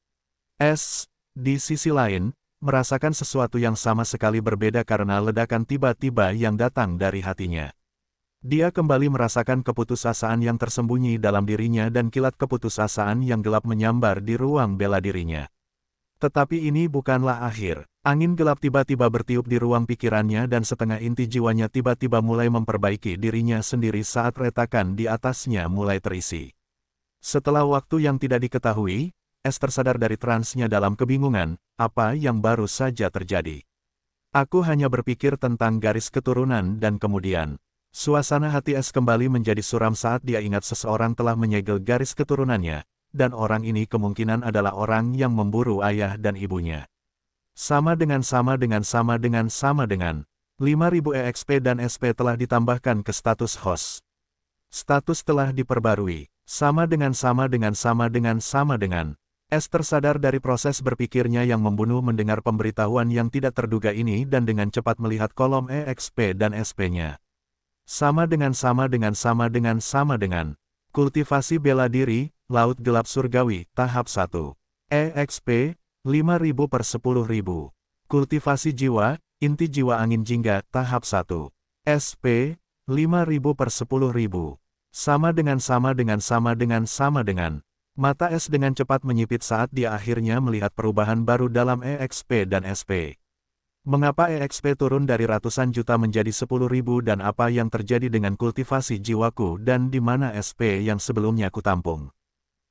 S, di sisi lain, merasakan sesuatu yang sama sekali berbeda karena ledakan tiba-tiba yang datang dari hatinya. Dia kembali merasakan keputusasaan yang tersembunyi dalam dirinya dan kilat keputusasaan yang gelap menyambar di ruang bela dirinya. Tetapi ini bukanlah akhir. Angin gelap tiba-tiba bertiup di ruang pikirannya dan setengah inti jiwanya tiba-tiba mulai memperbaiki dirinya sendiri saat retakan di atasnya mulai terisi. Setelah waktu yang tidak diketahui, S tersadar dari transnya dalam kebingungan, apa yang baru saja terjadi. Aku hanya berpikir tentang garis keturunan dan kemudian, suasana hati S kembali menjadi suram saat dia ingat seseorang telah menyegel garis keturunannya, dan orang ini kemungkinan adalah orang yang memburu ayah dan ibunya. Sama dengan 5.000 EXP dan SP telah ditambahkan ke status host. Status telah diperbarui. Sama dengan. S tersadar dari proses berpikirnya yang membunuh mendengar pemberitahuan yang tidak terduga ini dan dengan cepat melihat kolom EXP dan SP-nya. Sama dengan. Kultivasi bela diri, Laut Gelap Surgawi, tahap 1. EXP, 5.000 per 10.000. Kultivasi jiwa, inti jiwa angin jingga, tahap 1. SP, 5.000 per 10.000. Sama dengan. Mata S dengan cepat menyipit saat dia akhirnya melihat perubahan baru dalam EXP dan SP. Mengapa EXP turun dari ratusan juta menjadi 10.000 dan apa yang terjadi dengan kultivasi jiwaku dan di mana SP yang sebelumnya kutampung?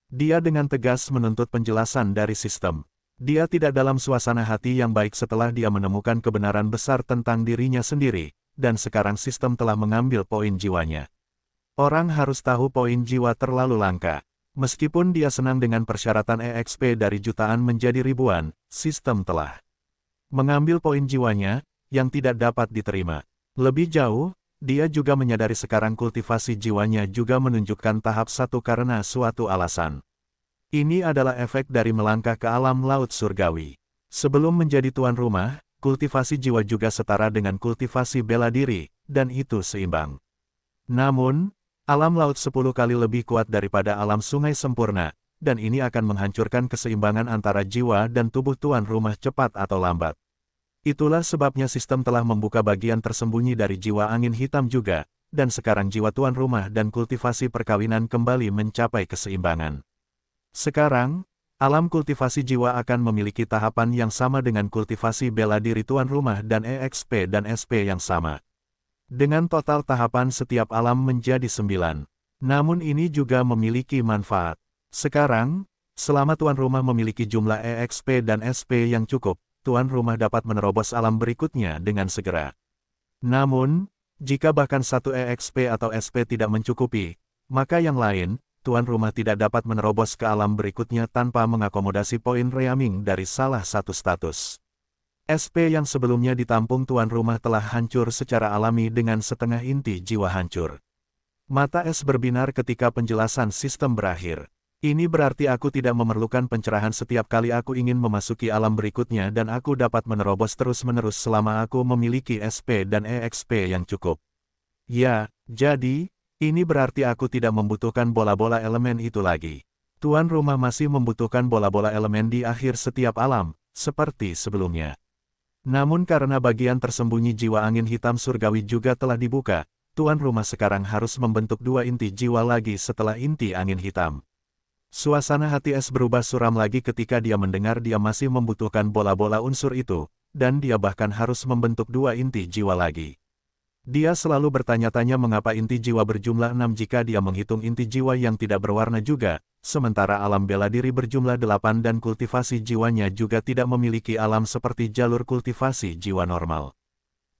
Dia dengan tegas menuntut penjelasan dari sistem. Dia tidak dalam suasana hati yang baik setelah dia menemukan kebenaran besar tentang dirinya sendiri, dan sekarang sistem telah mengambil poin jiwanya. Orang harus tahu poin jiwa terlalu langka. Meskipun dia senang dengan persyaratan EXP dari jutaan menjadi ribuan, sistem telah mengambil poin jiwanya, yang tidak dapat diterima. Lebih jauh, dia juga menyadari sekarang kultivasi jiwanya juga menunjukkan tahap 1 karena suatu alasan. Ini adalah efek dari melangkah ke alam laut surgawi. Sebelum menjadi tuan rumah, kultivasi jiwa juga setara dengan kultivasi bela diri, dan itu seimbang. Namun, alam laut 10 kali lebih kuat daripada alam sungai sempurna, dan ini akan menghancurkan keseimbangan antara jiwa dan tubuh tuan rumah cepat atau lambat. Itulah sebabnya sistem telah membuka bagian tersembunyi dari jiwa angin hitam juga, dan sekarang jiwa tuan rumah dan kultivasi perkawinan kembali mencapai keseimbangan. Sekarang, alam kultivasi jiwa akan memiliki tahapan yang sama dengan kultivasi bela diri tuan rumah dan EXP dan SP yang sama. Dengan total tahapan setiap alam menjadi 9. Namun ini juga memiliki manfaat. Sekarang, selama tuan rumah memiliki jumlah EXP dan SP yang cukup, tuan rumah dapat menerobos alam berikutnya dengan segera. Namun, jika bahkan satu EXP atau SP tidak mencukupi, maka yang lain, tuan rumah tidak dapat menerobos ke alam berikutnya tanpa mengakomodasi poin reaming dari salah satu status. SP yang sebelumnya ditampung tuan rumah telah hancur secara alami dengan setengah inti jiwa hancur. Mata S berbinar ketika penjelasan sistem berakhir. Ini berarti aku tidak memerlukan pencerahan setiap kali aku ingin memasuki alam berikutnya dan aku dapat menerobos terus-menerus selama aku memiliki SP dan EXP yang cukup. Ya, jadi, ini berarti aku tidak membutuhkan bola-bola elemen itu lagi. Tuan rumah masih membutuhkan bola-bola elemen di akhir setiap alam, seperti sebelumnya. Namun karena bagian tersembunyi jiwa angin hitam surgawi juga telah dibuka, tuan rumah sekarang harus membentuk 2 inti jiwa lagi setelah inti angin hitam. Suasana hati S berubah suram lagi ketika dia mendengar dia masih membutuhkan bola-bola unsur itu, dan dia bahkan harus membentuk 2 inti jiwa lagi. Dia selalu bertanya-tanya mengapa inti jiwa berjumlah 6 jika dia menghitung inti jiwa yang tidak berwarna juga, sementara alam bela diri berjumlah 8 dan kultivasi jiwanya juga tidak memiliki alam seperti jalur kultivasi jiwa normal.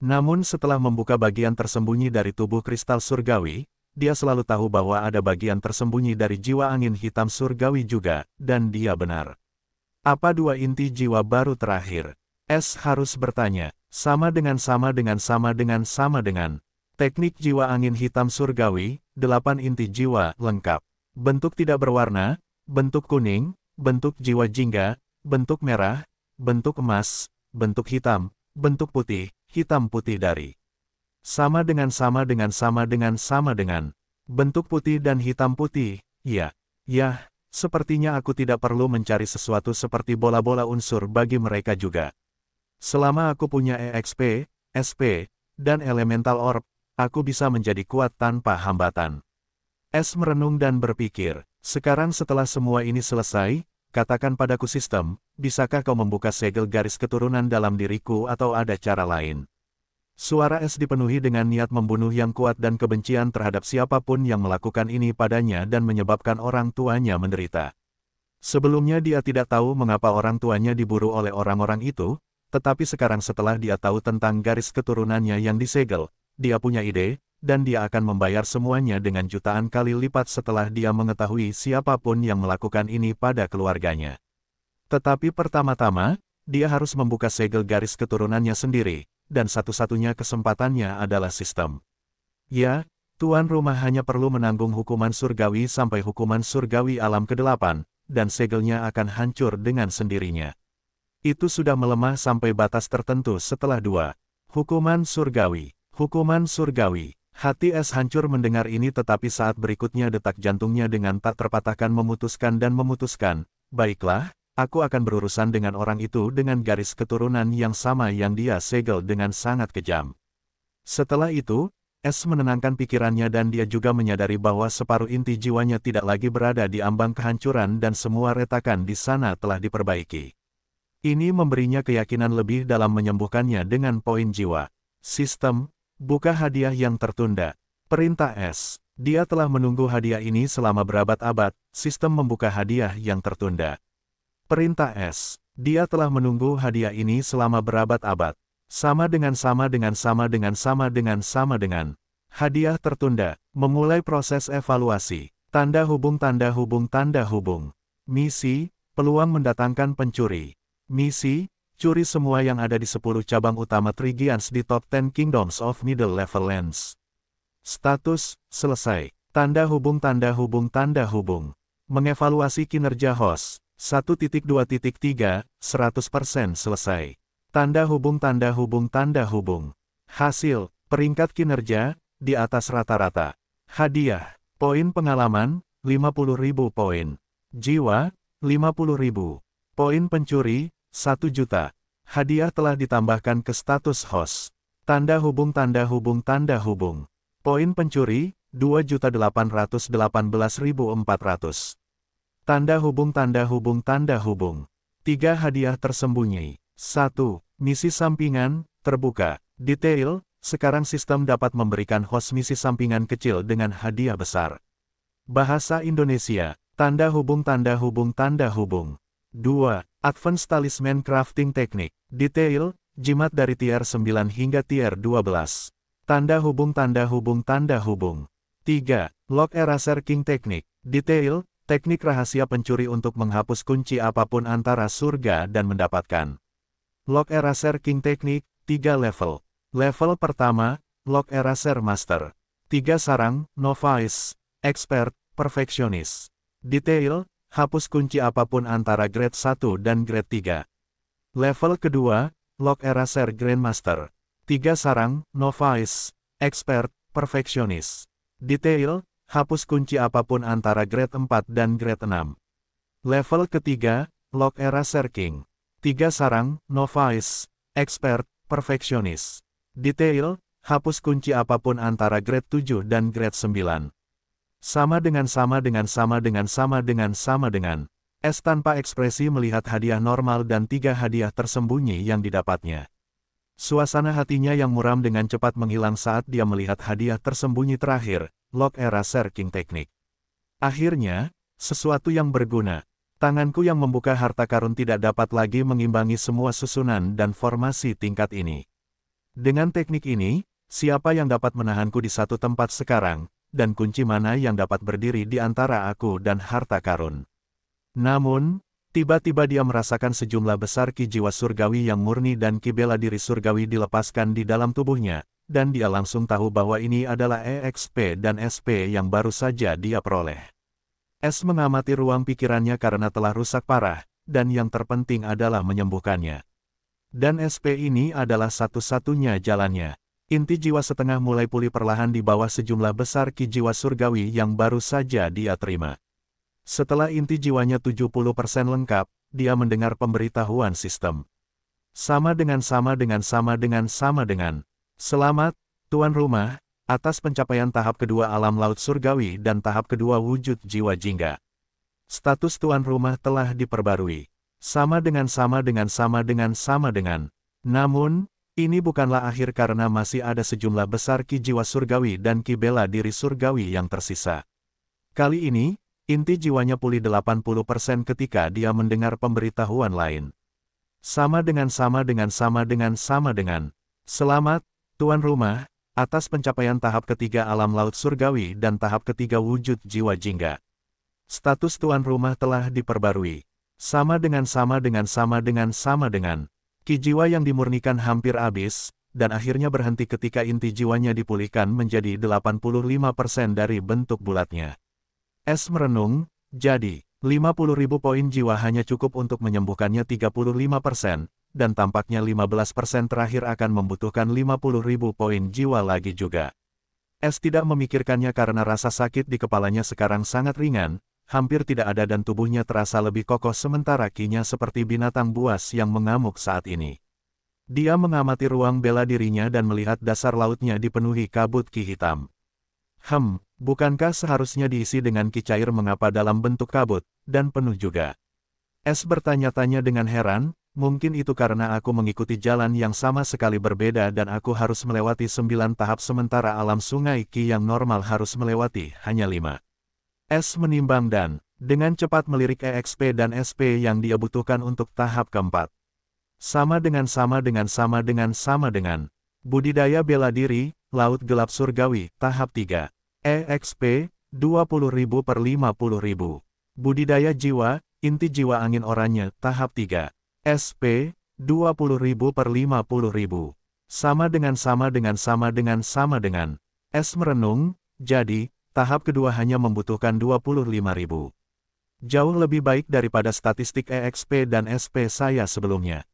Namun setelah membuka bagian tersembunyi dari tubuh kristal surgawi, dia selalu tahu bahwa ada bagian tersembunyi dari jiwa angin hitam surgawi juga, dan dia benar. Apa 2 inti jiwa baru terakhir? S harus bertanya, sama dengan. Teknik jiwa angin hitam surgawi, 8 inti jiwa, lengkap. Bentuk tidak berwarna, bentuk kuning, bentuk jiwa jingga, bentuk merah, bentuk emas, bentuk hitam, bentuk putih, hitam putih dari. Sama dengan. Bentuk putih dan hitam putih, ya. Sepertinya aku tidak perlu mencari sesuatu seperti bola-bola unsur bagi mereka juga. Selama aku punya EXP, SP, dan Elemental Orb, aku bisa menjadi kuat tanpa hambatan. S merenung dan berpikir, sekarang setelah semua ini selesai, katakan padaku sistem, bisakah kau membuka segel garis keturunan dalam diriku atau ada cara lain? Suara S dipenuhi dengan niat membunuh yang kuat dan kebencian terhadap siapapun yang melakukan ini padanya dan menyebabkan orang tuanya menderita. Sebelumnya dia tidak tahu mengapa orang tuanya diburu oleh orang-orang itu, tetapi sekarang setelah dia tahu tentang garis keturunannya yang disegel, dia punya ide, dan dia akan membayar semuanya dengan jutaan kali lipat setelah dia mengetahui siapapun yang melakukan ini pada keluarganya. Tetapi pertama-tama, dia harus membuka segel garis keturunannya sendiri, dan satu-satunya kesempatannya adalah sistem. Ya, tuan rumah hanya perlu menanggung hukuman surgawi sampai hukuman surgawi alam ke-8, dan segelnya akan hancur dengan sendirinya. Itu sudah melemah sampai batas tertentu setelah 2. Hukuman surgawi. Hati S hancur mendengar ini tetapi saat berikutnya detak jantungnya dengan tak terpatahkan memutuskan, baiklah, aku akan berurusan dengan orang itu dengan garis keturunan yang sama yang dia segel dengan sangat kejam. Setelah itu, S menenangkan pikirannya dan dia juga menyadari bahwa separuh inti jiwanya tidak lagi berada di ambang kehancuran dan semua retakan di sana telah diperbaiki. Ini memberinya keyakinan lebih dalam menyembuhkannya dengan poin jiwa. Sistem, buka hadiah yang tertunda. Perintah S. Dia telah menunggu hadiah ini selama berabad-abad, sistem membuka hadiah yang tertunda. Perintah S. Dia telah menunggu hadiah ini selama berabad-abad. Sama dengan. Hadiah tertunda, memulai proses evaluasi. Tanda hubung. Misi, peluang mendatangkan pencuri. Misi, curi semua yang ada di 10 cabang utama Trigians di Top 10 Kingdoms of Middle Level Lands. Status, selesai. Tanda hubung. Mengevaluasi kinerja host. 1.2.3, 100% selesai. Tanda hubung. Hasil, peringkat kinerja, di atas rata-rata. Hadiah, poin pengalaman, 50.000 poin. Jiwa, 50.000. Poin pencuri, 1 juta. Hadiah telah ditambahkan ke status host. Tanda hubung. Poin pencuri, 2.818.400. Tanda hubung. 3 hadiah tersembunyi. 1. Misi sampingan, terbuka. Detail, sekarang sistem dapat memberikan host misi sampingan kecil dengan hadiah besar. Bahasa Indonesia, tanda hubung. 2. Advanced Talisman Crafting Technique. Detail, jimat dari tier 9 hingga tier 12. Tanda hubung. 3. Lock Eraser King Technique. Detail, teknik rahasia pencuri untuk menghapus kunci apapun antara surga dan mendapatkan. Lock Eraser King Technique, 3 level. Level pertama, Lock Eraser Master. 3 sarang, Novice, Expert, Perfectionist. Detail, hapus kunci apapun antara grade 1 dan grade 3. Level kedua, Lock Eraser Grandmaster. 3 sarang, Novice, Expert, Perfectionist. Detail, hapus kunci apapun antara grade 4 dan grade 6. Level ketiga, Lock Eraser King. 3 sarang, Novice, Expert, Perfectionist. Detail, hapus kunci apapun antara grade 7 dan grade 9. Sama dengan. S tanpa ekspresi melihat hadiah normal dan 3 hadiah tersembunyi yang didapatnya. Suasana hatinya yang muram dengan cepat menghilang saat dia melihat hadiah tersembunyi terakhir, Lock Eraser King Technique. Akhirnya, sesuatu yang berguna. Tanganku yang membuka harta karun tidak dapat lagi mengimbangi semua susunan dan formasi tingkat ini. Dengan teknik ini, siapa yang dapat menahanku di satu tempat sekarang? Dan kunci mana yang dapat berdiri di antara aku dan harta karun. Namun, tiba-tiba dia merasakan sejumlah besar ki jiwa surgawi yang murni dan ki bela diri surgawi dilepaskan di dalam tubuhnya, dan dia langsung tahu bahwa ini adalah EXP dan SP yang baru saja dia peroleh. S mengamati ruang pikirannya karena telah rusak parah, dan yang terpenting adalah menyembuhkannya. Dan SP ini adalah satu-satunya jalannya. Inti jiwa setengah mulai pulih perlahan di bawah sejumlah besar ki jiwa surgawi yang baru saja dia terima. Setelah inti jiwanya 70% lengkap, dia mendengar pemberitahuan sistem. Sama dengan. Selamat, tuan rumah, atas pencapaian tahap kedua alam laut surgawi dan tahap kedua wujud jiwa jingga. Status tuan rumah telah diperbarui. Sama dengan. Namun, ini bukanlah akhir karena masih ada sejumlah besar ki jiwa surgawi dan ki bela diri surgawi yang tersisa. Kali ini, inti jiwanya pulih 80% ketika dia mendengar pemberitahuan lain. Sama dengan. Selamat, tuan rumah, atas pencapaian tahap ketiga alam laut surgawi dan tahap ketiga wujud jiwa jingga. Status tuan rumah telah diperbarui. Sama dengan. Ki jiwa yang dimurnikan hampir habis, dan akhirnya berhenti ketika inti jiwanya dipulihkan menjadi 85% dari bentuk bulatnya. S merenung, jadi, 50.000 poin jiwa hanya cukup untuk menyembuhkannya 35%, dan tampaknya 15% terakhir akan membutuhkan 50.000 poin jiwa lagi juga. S tidak memikirkannya karena rasa sakit di kepalanya sekarang sangat ringan, hampir tidak ada dan tubuhnya terasa lebih kokoh sementara kinya seperti binatang buas yang mengamuk saat ini. Dia mengamati ruang bela dirinya dan melihat dasar lautnya dipenuhi kabut ki hitam. Bukankah seharusnya diisi dengan ki cair mengapa dalam bentuk kabut, dan penuh juga? Es bertanya-tanya dengan heran, mungkin itu karena aku mengikuti jalan yang sama sekali berbeda dan aku harus melewati 9 tahap sementara alam sungai ki yang normal harus melewati hanya 5. Es menimbang dan, dengan cepat melirik EXP dan SP yang dia butuhkan untuk tahap keempat. Sama dengan. Budidaya bela diri, Laut Gelap Surgawi, tahap 3. EXP, 20.000 per 50.000. Budidaya jiwa, Inti jiwa angin oranye, tahap 3. SP, 20.000 per 50.000. Sama dengan. Es merenung, jadi, tahap kedua hanya membutuhkan 25.000. Jauh lebih baik daripada statistik EXP dan SP saya sebelumnya.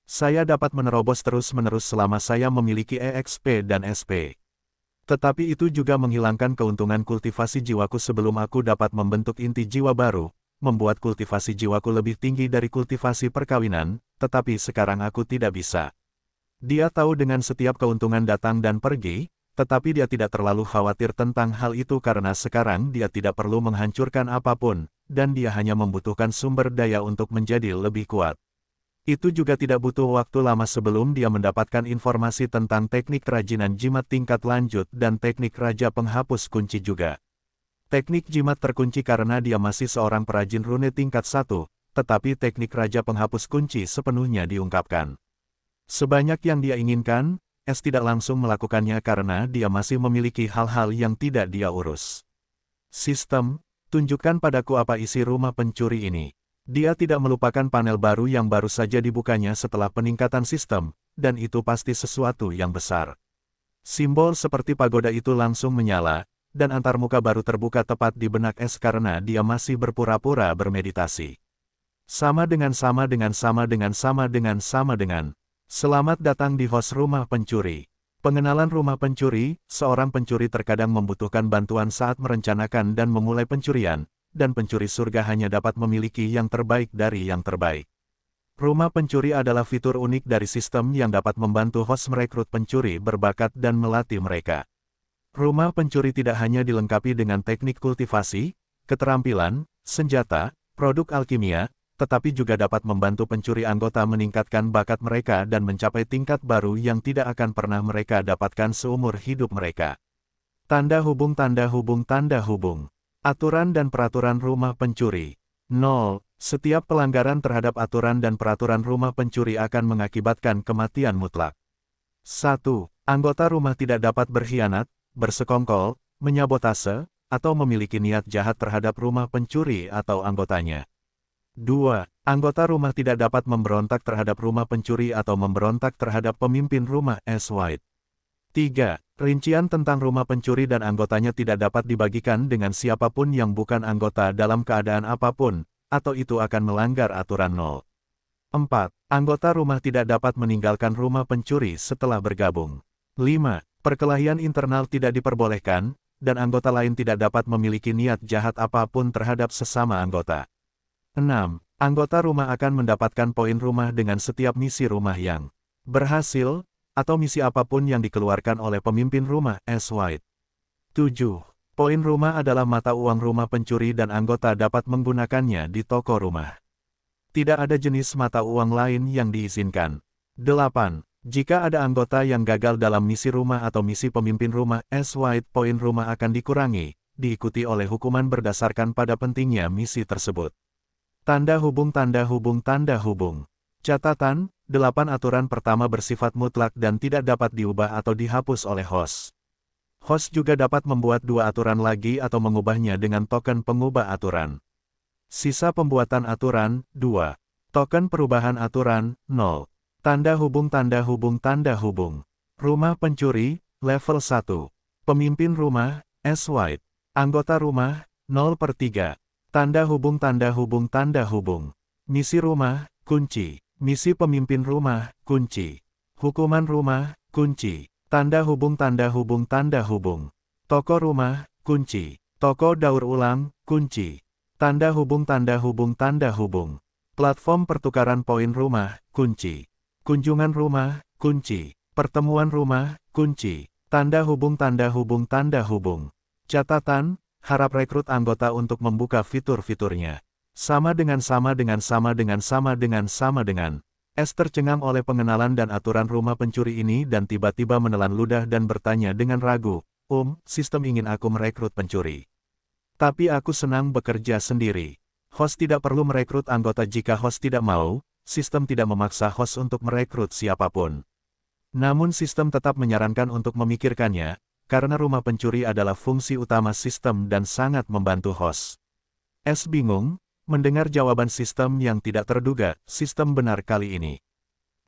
Saya dapat menerobos terus-menerus selama saya memiliki EXP dan SP. Tetapi itu juga menghilangkan keuntungan kultivasi jiwaku sebelum aku dapat membentuk inti jiwa baru, membuat kultivasi jiwaku lebih tinggi dari kultivasi perkawinan, tetapi sekarang aku tidak bisa. Dia tahu dengan setiap keuntungan datang dan pergi, tetapi dia tidak terlalu khawatir tentang hal itu karena sekarang dia tidak perlu menghancurkan apapun, dan dia hanya membutuhkan sumber daya untuk menjadi lebih kuat. Itu juga tidak butuh waktu lama sebelum dia mendapatkan informasi tentang teknik kerajinan jimat tingkat lanjut dan teknik raja penghapus kunci juga. Teknik jimat terkunci karena dia masih seorang perajin rune tingkat 1, tetapi teknik raja penghapus kunci sepenuhnya diungkapkan. Sebanyak yang dia inginkan, Es tidak langsung melakukannya karena dia masih memiliki hal-hal yang tidak dia urus. Sistem, tunjukkan padaku apa isi rumah pencuri ini. Dia tidak melupakan panel baru yang baru saja dibukanya setelah peningkatan sistem, dan itu pasti sesuatu yang besar. Simbol seperti pagoda itu langsung menyala, dan antarmuka baru terbuka tepat di benak Es karena dia masih berpura-pura bermeditasi. Sama dengan. Selamat datang di host rumah pencuri. Pengenalan rumah pencuri, seorang pencuri terkadang membutuhkan bantuan saat merencanakan dan memulai pencurian, dan pencuri surga hanya dapat memiliki yang terbaik dari yang terbaik. Rumah pencuri adalah fitur unik dari sistem yang dapat membantu host merekrut pencuri berbakat dan melatih mereka. Rumah pencuri tidak hanya dilengkapi dengan teknik kultivasi, keterampilan, senjata, produk alkimia, tetapi juga dapat membantu pencuri anggota meningkatkan bakat mereka dan mencapai tingkat baru yang tidak akan pernah mereka dapatkan seumur hidup mereka. Tanda hubung. Aturan dan peraturan rumah pencuri. 0. Setiap pelanggaran terhadap aturan dan peraturan rumah pencuri akan mengakibatkan kematian mutlak. 1. Anggota rumah tidak dapat berkhianat, bersekongkol, menyabotase, atau memiliki niat jahat terhadap rumah pencuri atau anggotanya. 2. Anggota rumah tidak dapat memberontak terhadap rumah pencuri atau memberontak terhadap pemimpin rumah S. White. 3. Rincian tentang rumah pencuri dan anggotanya tidak dapat dibagikan dengan siapapun yang bukan anggota dalam keadaan apapun, atau itu akan melanggar aturan 0. 4. Anggota rumah tidak dapat meninggalkan rumah pencuri setelah bergabung. 5. Perkelahian internal tidak diperbolehkan, dan anggota lain tidak dapat memiliki niat jahat apapun terhadap sesama anggota. 6. Anggota rumah akan mendapatkan poin rumah dengan setiap misi rumah yang berhasil, atau misi apapun yang dikeluarkan oleh pemimpin rumah S. White. 7. Poin rumah adalah mata uang rumah pencuri dan anggota dapat menggunakannya di toko rumah. Tidak ada jenis mata uang lain yang diizinkan. 8. Jika ada anggota yang gagal dalam misi rumah atau misi pemimpin rumah S. White, poin rumah akan dikurangi, diikuti oleh hukuman berdasarkan pada pentingnya misi tersebut. Tanda hubung. Catatan, 8 aturan pertama bersifat mutlak dan tidak dapat diubah atau dihapus oleh host. Host juga dapat membuat 2 aturan lagi atau mengubahnya dengan token pengubah aturan. Sisa pembuatan aturan, 2. Token perubahan aturan, 0. Tanda hubung. Rumah pencuri, level 1. Pemimpin rumah, S. White. Anggota rumah, 0/3. Tanda hubung. Misi rumah, kunci. Misi pemimpin rumah, kunci. Hukuman rumah, kunci. Tanda hubung. Toko rumah, kunci. Toko daur ulang, kunci. Tanda hubung tanda hubung tanda hubung. Platform pertukaran poin rumah, kunci. Kunjungan rumah, kunci. Pertemuan rumah, kunci. Tanda hubung tanda hubung tanda hubung. Catatan, harap rekrut anggota untuk membuka fitur-fiturnya. Sama dengan sama dengan sama dengan sama dengan sama dengan. Es tercengang oleh pengenalan dan aturan rumah pencuri ini dan tiba-tiba menelan ludah dan bertanya dengan ragu, sistem ingin aku merekrut pencuri. Tapi aku senang bekerja sendiri. Host tidak perlu merekrut anggota jika host tidak mau, sistem tidak memaksa host untuk merekrut siapapun. Namun sistem tetap menyarankan untuk memikirkannya, karena rumah pencuri adalah fungsi utama sistem dan sangat membantu host. Es bingung, mendengar jawaban sistem yang tidak terduga, sistem benar kali ini.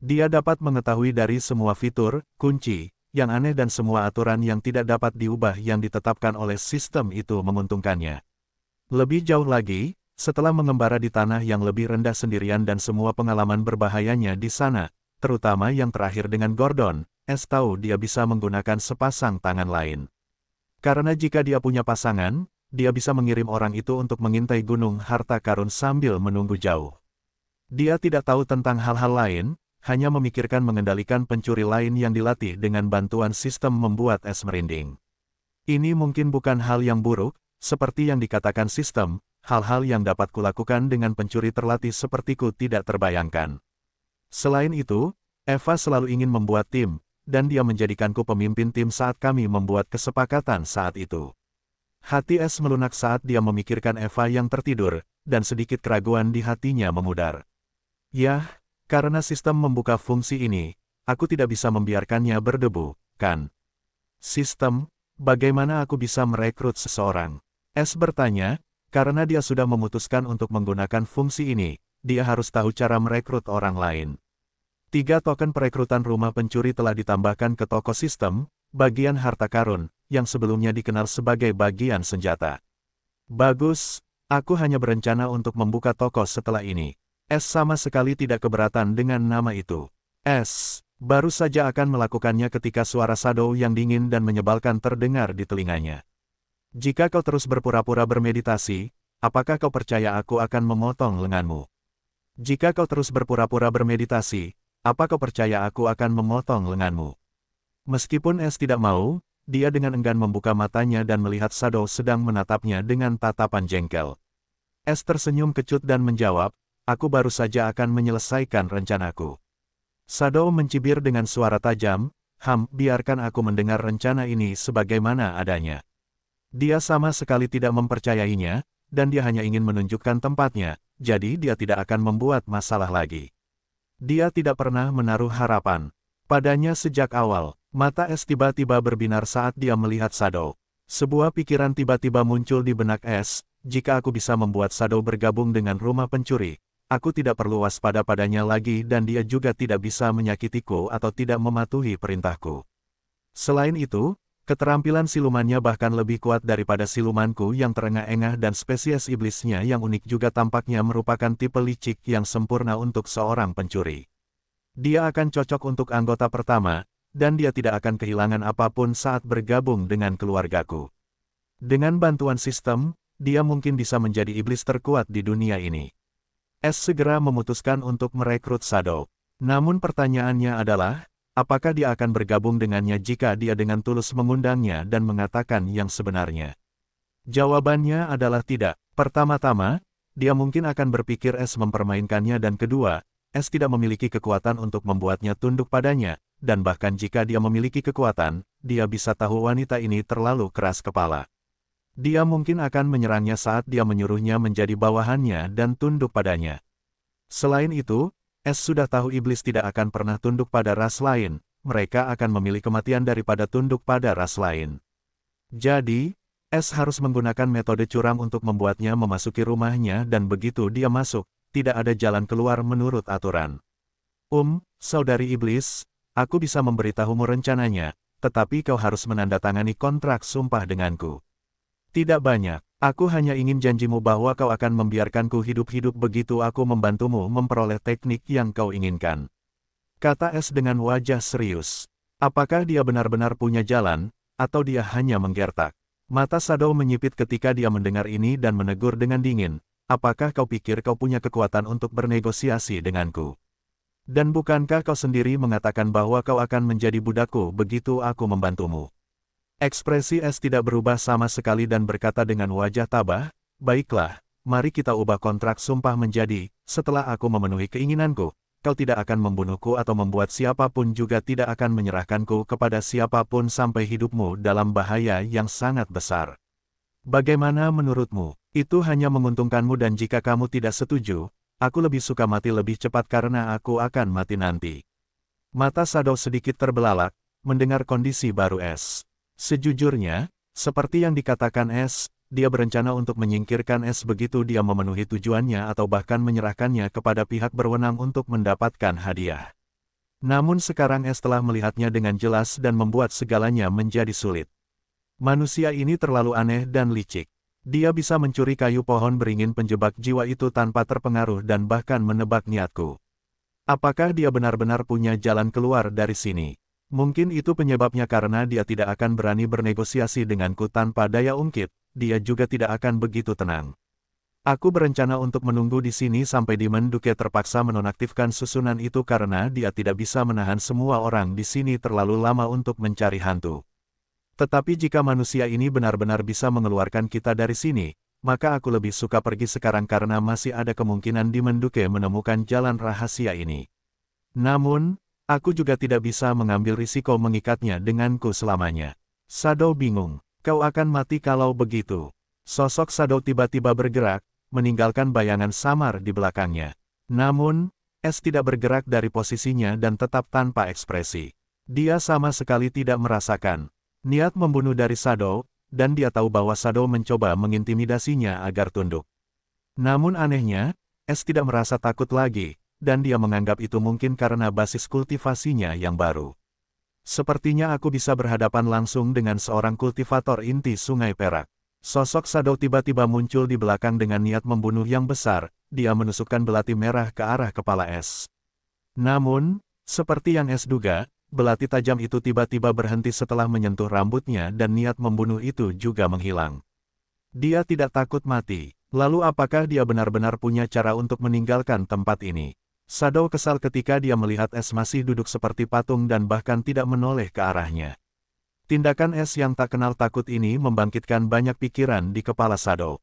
Dia dapat mengetahui dari semua fitur, kunci, yang aneh dan semua aturan yang tidak dapat diubah yang ditetapkan oleh sistem itu menguntungkannya. Lebih jauh lagi, setelah mengembara di tanah yang lebih rendah sendirian dan semua pengalaman berbahayanya di sana, terutama yang terakhir dengan Gordon, Es tahu dia bisa menggunakan sepasang tangan lain. Karena jika dia punya pasangan, dia bisa mengirim orang itu untuk mengintai gunung harta karun sambil menunggu jauh. Dia tidak tahu tentang hal-hal lain, hanya memikirkan mengendalikan pencuri lain yang dilatih dengan bantuan sistem membuat Es merinding. Ini mungkin bukan hal yang buruk, seperti yang dikatakan sistem, hal-hal yang dapat kulakukan dengan pencuri terlatih sepertiku tidak terbayangkan. Selain itu, Eva selalu ingin membuat tim, dan dia menjadikanku pemimpin tim saat kami membuat kesepakatan saat itu. Hati Es melunak saat dia memikirkan Eva yang tertidur, dan sedikit keraguan di hatinya memudar. Yah, karena sistem membuka fungsi ini, aku tidak bisa membiarkannya berdebu, kan? Sistem, bagaimana aku bisa merekrut seseorang? Es bertanya, karena dia sudah memutuskan untuk menggunakan fungsi ini, dia harus tahu cara merekrut orang lain. 3 token perekrutan rumah pencuri telah ditambahkan ke toko sistem, bagian harta karun, yang sebelumnya dikenal sebagai bagian senjata. Bagus, aku hanya berencana untuk membuka toko setelah ini. Es sama sekali tidak keberatan dengan nama itu. Es baru saja akan melakukannya ketika suara Shadow yang dingin dan menyebalkan terdengar di telinganya. Jika kau terus berpura-pura bermeditasi, apakah kau percaya aku akan memotong lenganmu? Jika kau terus berpura-pura bermeditasi, apa kau percaya aku akan memotong lenganmu? Meskipun Es tidak mau, dia dengan enggan membuka matanya dan melihat Shadow sedang menatapnya dengan tatapan jengkel. Es tersenyum kecut dan menjawab, aku baru saja akan menyelesaikan rencanaku. Shadow mencibir dengan suara tajam, biarkan aku mendengar rencana ini sebagaimana adanya. Dia sama sekali tidak mempercayainya, dan dia hanya ingin menunjukkan tempatnya, jadi dia tidak akan membuat masalah lagi. Dia tidak pernah menaruh harapan padanya sejak awal. Mata Es tiba-tiba berbinar saat dia melihat Shadow. Sebuah pikiran tiba-tiba muncul di benak Es, jika aku bisa membuat Shadow bergabung dengan rumah pencuri, aku tidak perlu waspada padanya lagi dan dia juga tidak bisa menyakitiku atau tidak mematuhi perintahku. Selain itu, keterampilan silumannya bahkan lebih kuat daripada silumanku yang terengah-engah dan spesies iblisnya yang unik juga tampaknya merupakan tipe licik yang sempurna untuk seorang pencuri. Dia akan cocok untuk anggota pertama, dan dia tidak akan kehilangan apapun saat bergabung dengan keluargaku. Dengan bantuan sistem, dia mungkin bisa menjadi iblis terkuat di dunia ini. Es segera memutuskan untuk merekrut Shadow. Namun pertanyaannya adalah, apakah dia akan bergabung dengannya jika dia dengan tulus mengundangnya dan mengatakan yang sebenarnya? Jawabannya adalah tidak. Pertama-tama, dia mungkin akan berpikir Es mempermainkannya dan kedua, Es tidak memiliki kekuatan untuk membuatnya tunduk padanya, dan bahkan jika dia memiliki kekuatan, dia bisa tahu wanita ini terlalu keras kepala. Dia mungkin akan menyerangnya saat dia menyuruhnya menjadi bawahannya dan tunduk padanya. Selain itu, Es sudah tahu iblis tidak akan pernah tunduk pada ras lain, mereka akan memilih kematian daripada tunduk pada ras lain. Jadi, Es harus menggunakan metode curang untuk membuatnya memasuki rumahnya dan begitu dia masuk, tidak ada jalan keluar menurut aturan. Saudari iblis, aku bisa memberitahumu rencananya, tetapi kau harus menandatangani kontrak sumpah denganku. Tidak banyak, aku hanya ingin janjimu bahwa kau akan membiarkanku hidup-hidup begitu aku membantumu memperoleh teknik yang kau inginkan. Kata Es dengan wajah serius. Apakah dia benar-benar punya jalan, atau dia hanya menggertak? Mata Shadow menyipit ketika dia mendengar ini dan menegur dengan dingin. Apakah kau pikir kau punya kekuatan untuk bernegosiasi denganku? Dan bukankah kau sendiri mengatakan bahwa kau akan menjadi budakku begitu aku membantumu? Ekspresi Es tidak berubah sama sekali dan berkata dengan wajah tabah, baiklah, mari kita ubah kontrak sumpah menjadi, setelah aku memenuhi keinginanku, kau tidak akan membunuhku atau membuat siapapun juga tidak akan menyerahkanku kepada siapapun sampai hidupmu dalam bahaya yang sangat besar. Bagaimana menurutmu? Itu hanya menguntungkanmu dan jika kamu tidak setuju, aku lebih suka mati lebih cepat karena aku akan mati nanti. Mata Shadow sedikit terbelalak, mendengar kondisi baru Es. Sejujurnya, seperti yang dikatakan Es, dia berencana untuk menyingkirkan Es begitu dia memenuhi tujuannya atau bahkan menyerahkannya kepada pihak berwenang untuk mendapatkan hadiah. Namun sekarang Es telah melihatnya dengan jelas dan membuat segalanya menjadi sulit. Manusia ini terlalu aneh dan licik. Dia bisa mencuri kayu pohon beringin penjebak jiwa itu tanpa terpengaruh dan bahkan menebak niatku. Apakah dia benar-benar punya jalan keluar dari sini? Mungkin itu penyebabnya karena dia tidak akan berani bernegosiasi denganku tanpa daya ungkit, dia juga tidak akan begitu tenang. Aku berencana untuk menunggu di sini sampai Demon Duke terpaksa menonaktifkan susunan itu karena dia tidak bisa menahan semua orang di sini terlalu lama untuk mencari hantu. Tetapi jika manusia ini benar-benar bisa mengeluarkan kita dari sini, maka aku lebih suka pergi sekarang karena masih ada kemungkinan Demon Duke menemukan jalan rahasia ini. Namun, aku juga tidak bisa mengambil risiko mengikatnya denganku selamanya. Shadow bingung. Kau akan mati kalau begitu. Sosok Shadow tiba-tiba bergerak, meninggalkan bayangan samar di belakangnya. Namun, Es tidak bergerak dari posisinya dan tetap tanpa ekspresi. Dia sama sekali tidak merasakan niat membunuh dari Shadow, dan dia tahu bahwa Shadow mencoba mengintimidasinya agar tunduk. Namun anehnya, Es tidak merasa takut lagi, dan dia menganggap itu mungkin karena basis kultivasinya yang baru. Sepertinya aku bisa berhadapan langsung dengan seorang kultivator inti Sungai Perak. Sosok Shadow tiba-tiba muncul di belakang dengan niat membunuh yang besar, dia menusukkan belati merah ke arah kepala Es. Namun, seperti yang Es duga, belati tajam itu tiba-tiba berhenti setelah menyentuh rambutnya dan niat membunuh itu juga menghilang. Dia tidak takut mati. Lalu apakah dia benar-benar punya cara untuk meninggalkan tempat ini? Shadow kesal ketika dia melihat Es masih duduk seperti patung dan bahkan tidak menoleh ke arahnya. Tindakan Es yang tak kenal takut ini membangkitkan banyak pikiran di kepala Shadow.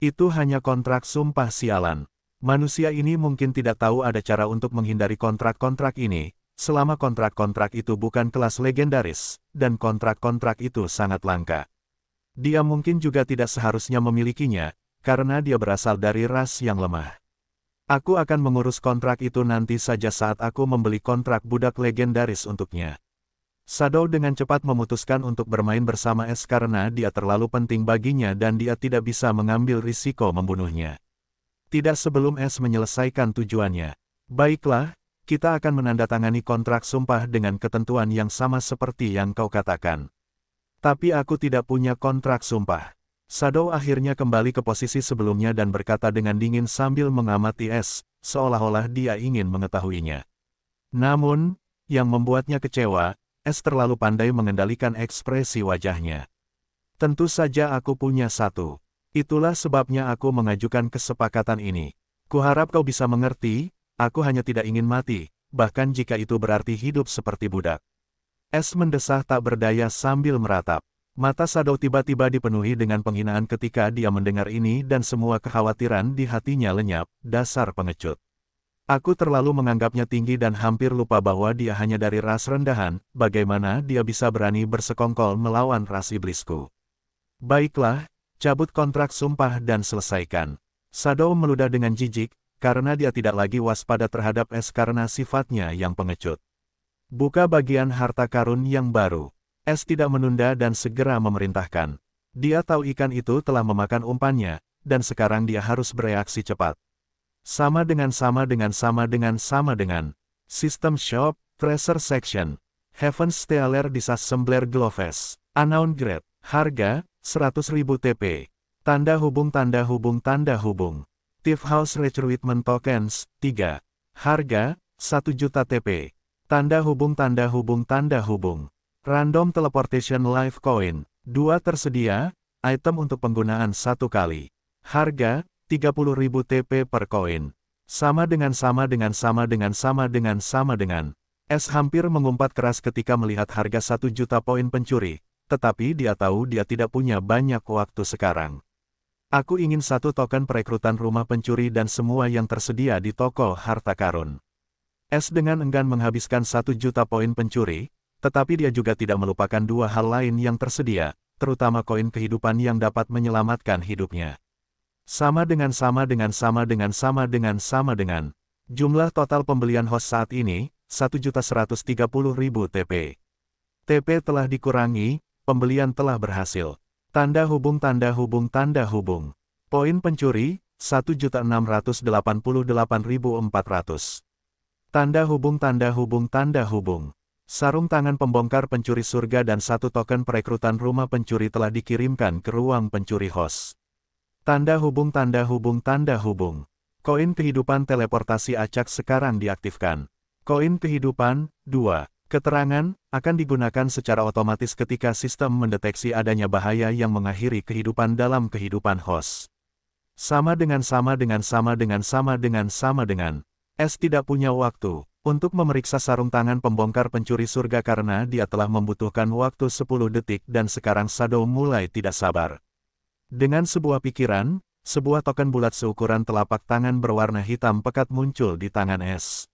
Itu hanya kontrak sumpah sialan. Manusia ini mungkin tidak tahu ada cara untuk menghindari kontrak-kontrak ini, selama kontrak-kontrak itu bukan kelas legendaris, dan kontrak-kontrak itu sangat langka. Dia mungkin juga tidak seharusnya memilikinya, karena dia berasal dari ras yang lemah. Aku akan mengurus kontrak itu nanti saja saat aku membeli kontrak budak legendaris untuknya. Shadow dengan cepat memutuskan untuk bermain bersama Es karena dia terlalu penting baginya dan dia tidak bisa mengambil risiko membunuhnya. Tidak sebelum Es menyelesaikan tujuannya. Baiklah, kita akan menandatangani kontrak sumpah dengan ketentuan yang sama seperti yang kau katakan. Tapi aku tidak punya kontrak sumpah. Shadow akhirnya kembali ke posisi sebelumnya dan berkata dengan dingin sambil mengamati Es, seolah-olah dia ingin mengetahuinya. Namun, yang membuatnya kecewa, Es terlalu pandai mengendalikan ekspresi wajahnya. Tentu saja aku punya satu. Itulah sebabnya aku mengajukan kesepakatan ini. Kuharap kau bisa mengerti, aku hanya tidak ingin mati, bahkan jika itu berarti hidup seperti budak. Es mendesah tak berdaya sambil meratap. Mata Shadow tiba-tiba dipenuhi dengan penghinaan ketika dia mendengar ini dan semua kekhawatiran di hatinya lenyap, dasar pengecut. Aku terlalu menganggapnya tinggi dan hampir lupa bahwa dia hanya dari ras rendahan, bagaimana dia bisa berani bersekongkol melawan ras iblisku. Baiklah, cabut kontrak sumpah dan selesaikan. Shadow meludah dengan jijik, karena dia tidak lagi waspada terhadap Es karena sifatnya yang pengecut. Buka bagian harta karun yang baru. Es tidak menunda dan segera memerintahkan. Dia tahu ikan itu telah memakan umpannya, dan sekarang dia harus bereaksi cepat. Sama dengan. System Shop, Treasure Section. Heaven's Stealer Disassembler Gloves. Unknown Grade. Harga, 100.000 TP. Tanda hubung. Thief House Recruitment Tokens, 3. Harga, 1 juta TP. Tanda hubung. Random Teleportation Life Coin, 2 tersedia, item untuk penggunaan 1 kali. Harga, 30.000 TP per koin. Sama dengan. S hampir mengumpat keras ketika melihat harga 1 juta poin pencuri, tetapi dia tahu dia tidak punya banyak waktu sekarang. Aku ingin 1 token perekrutan rumah pencuri dan semua yang tersedia di toko harta karun. S dengan enggan menghabiskan 1 juta poin pencuri, tetapi dia juga tidak melupakan 2 hal lain yang tersedia, terutama koin kehidupan yang dapat menyelamatkan hidupnya. Sama dengan. Jumlah total pembelian host saat ini, 1.130.000 TP. TP telah dikurangi, pembelian telah berhasil. Tanda hubung. Poin pencuri, 1.688.400. Tanda hubung. Sarung tangan pembongkar pencuri surga dan 1 token perekrutan rumah pencuri telah dikirimkan ke ruang pencuri host. Tanda hubung. Koin kehidupan teleportasi acak sekarang diaktifkan. Koin kehidupan, 2. Keterangan, akan digunakan secara otomatis ketika sistem mendeteksi adanya bahaya yang mengakhiri kehidupan dalam kehidupan host. Sama dengan. S tidak punya waktu untuk memeriksa sarung tangan pembongkar pencuri surga karena dia telah membutuhkan waktu 10 detik dan sekarang Shadow mulai tidak sabar. Dengan sebuah pikiran, sebuah token bulat seukuran telapak tangan berwarna hitam pekat muncul di tangan S.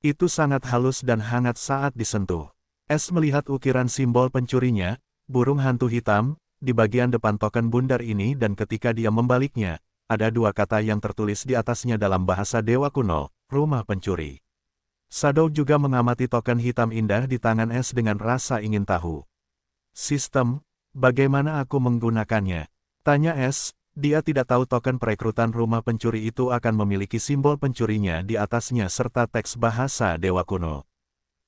Itu sangat halus dan hangat saat disentuh. S melihat ukiran simbol pencurinya, burung hantu hitam, di bagian depan token bundar ini dan ketika dia membaliknya, ada 2 kata yang tertulis di atasnya dalam bahasa Dewa kuno, rumah pencuri. Shadow juga mengamati token hitam indah di tangan S dengan rasa ingin tahu. Sistem, bagaimana aku menggunakannya? Tanya S, dia tidak tahu token perekrutan rumah pencuri itu akan memiliki simbol pencurinya di atasnya serta teks bahasa Dewa kuno.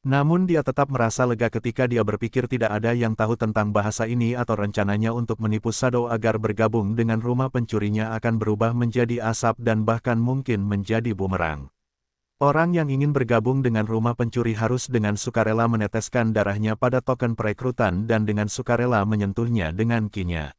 Namun dia tetap merasa lega ketika dia berpikir tidak ada yang tahu tentang bahasa ini atau rencananya untuk menipu Shadow agar bergabung dengan rumah pencurinya akan berubah menjadi asap dan bahkan mungkin menjadi bumerang. Orang yang ingin bergabung dengan rumah pencuri harus dengan sukarela meneteskan darahnya pada token perekrutan dan dengan sukarela menyentuhnya dengan kinya.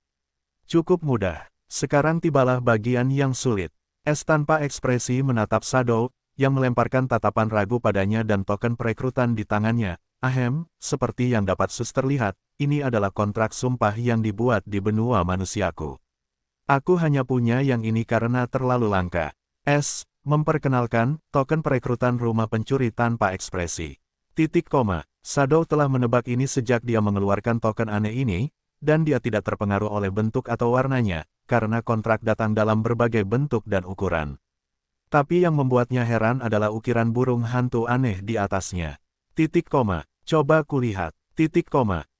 Cukup mudah. Sekarang tibalah bagian yang sulit. S tanpa ekspresi menatap Shadow, yang melemparkan tatapan ragu padanya dan token perekrutan di tangannya. Ahem, seperti yang dapat Sus terlihat, ini adalah kontrak sumpah yang dibuat di benua manusiaku. Aku hanya punya yang ini karena terlalu langka. S, memperkenalkan, token perekrutan rumah pencuri tanpa ekspresi. Shadow telah menebak ini sejak dia mengeluarkan token aneh ini, dan dia tidak terpengaruh oleh bentuk atau warnanya, karena kontrak datang dalam berbagai bentuk dan ukuran. Tapi yang membuatnya heran adalah ukiran burung hantu aneh di atasnya. Coba kulihat.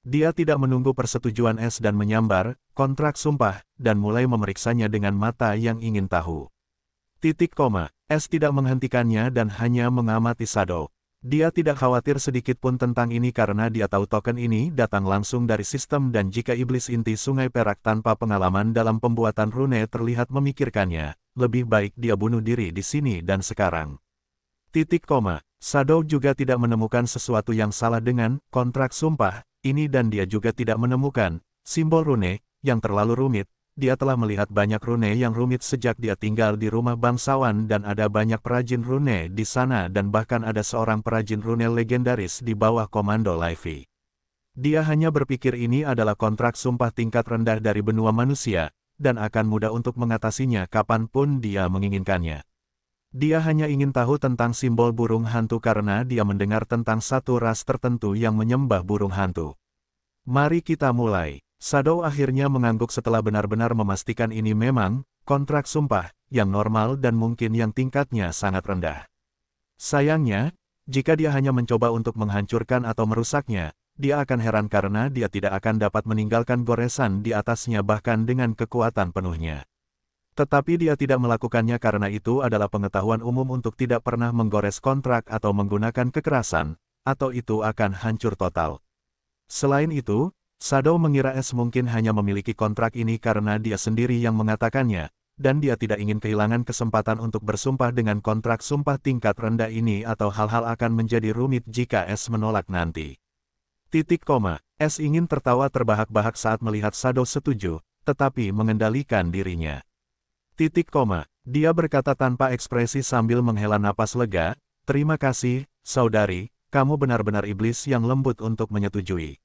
Dia tidak menunggu persetujuan S dan menyambar, kontrak sumpah, dan mulai memeriksanya dengan mata yang ingin tahu. S tidak menghentikannya dan hanya mengamati Shadow. Dia tidak khawatir sedikit pun tentang ini karena dia tahu token ini datang langsung dari sistem dan jika iblis inti sungai perak tanpa pengalaman dalam pembuatan rune terlihat memikirkannya, lebih baik dia bunuh diri di sini dan sekarang. Shadow juga tidak menemukan sesuatu yang salah dengan kontrak sumpah ini dan dia juga tidak menemukan simbol rune yang terlalu rumit. Dia telah melihat banyak rune yang rumit sejak dia tinggal di rumah bangsawan dan ada banyak perajin rune di sana dan bahkan ada seorang perajin rune legendaris di bawah komando Levi. Dia hanya berpikir ini adalah kontrak sumpah tingkat rendah dari benua manusia, dan akan mudah untuk mengatasinya kapanpun dia menginginkannya. Dia hanya ingin tahu tentang simbol burung hantu karena dia mendengar tentang satu ras tertentu yang menyembah burung hantu. Mari kita mulai. Shadow akhirnya mengangguk setelah benar-benar memastikan ini memang kontrak sumpah yang normal dan mungkin yang tingkatnya sangat rendah. Sayangnya, jika dia hanya mencoba untuk menghancurkan atau merusaknya, dia akan heran karena dia tidak akan dapat meninggalkan goresan di atasnya bahkan dengan kekuatan penuhnya. Tetapi dia tidak melakukannya karena itu adalah pengetahuan umum untuk tidak pernah menggores kontrak atau menggunakan kekerasan, atau itu akan hancur total. Selain itu, Shadow mengira S mungkin hanya memiliki kontrak ini karena dia sendiri yang mengatakannya, dan dia tidak ingin kehilangan kesempatan untuk bersumpah dengan kontrak sumpah tingkat rendah ini atau hal-hal akan menjadi rumit jika S menolak nanti. Es ingin tertawa terbahak-bahak saat melihat Shadow setuju, tetapi mengendalikan dirinya. Titik koma. Dia berkata tanpa ekspresi sambil menghela napas lega, "Terima kasih, saudari, kamu benar-benar iblis yang lembut untuk menyetujui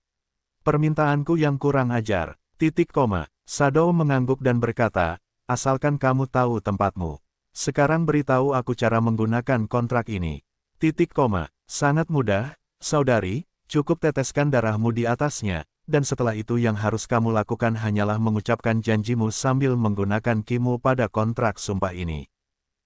permintaanku yang kurang ajar." Titik koma. Shadow mengangguk dan berkata, "Asalkan kamu tahu tempatmu. Sekarang beritahu aku cara menggunakan kontrak ini." Titik koma. "Sangat mudah, saudari, cukup teteskan darahmu di atasnya, dan setelah itu yang harus kamu lakukan hanyalah mengucapkan janjimu sambil menggunakan kimu pada kontrak sumpah ini."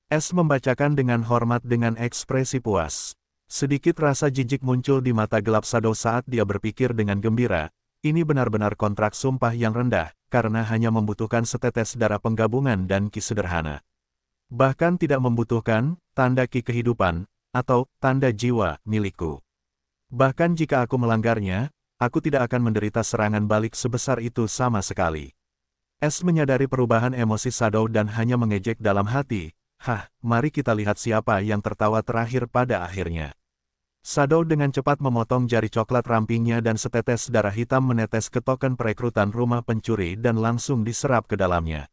Es membacakan dengan hormat dengan ekspresi puas. Sedikit rasa jijik muncul di mata gelap Shadow saat dia berpikir dengan gembira, ini benar-benar kontrak sumpah yang rendah, karena hanya membutuhkan setetes darah penggabungan dan ki sederhana. Bahkan tidak membutuhkan tanda ki kehidupan, atau tanda jiwa milikku. Bahkan jika aku melanggarnya, aku tidak akan menderita serangan balik sebesar itu sama sekali. Es menyadari perubahan emosi Shadow dan hanya mengejek dalam hati, "Hah, mari kita lihat siapa yang tertawa terakhir pada akhirnya." Shadow dengan cepat memotong jari coklat rampingnya dan setetes darah hitam menetes ke token perekrutan rumah pencuri dan langsung diserap ke dalamnya.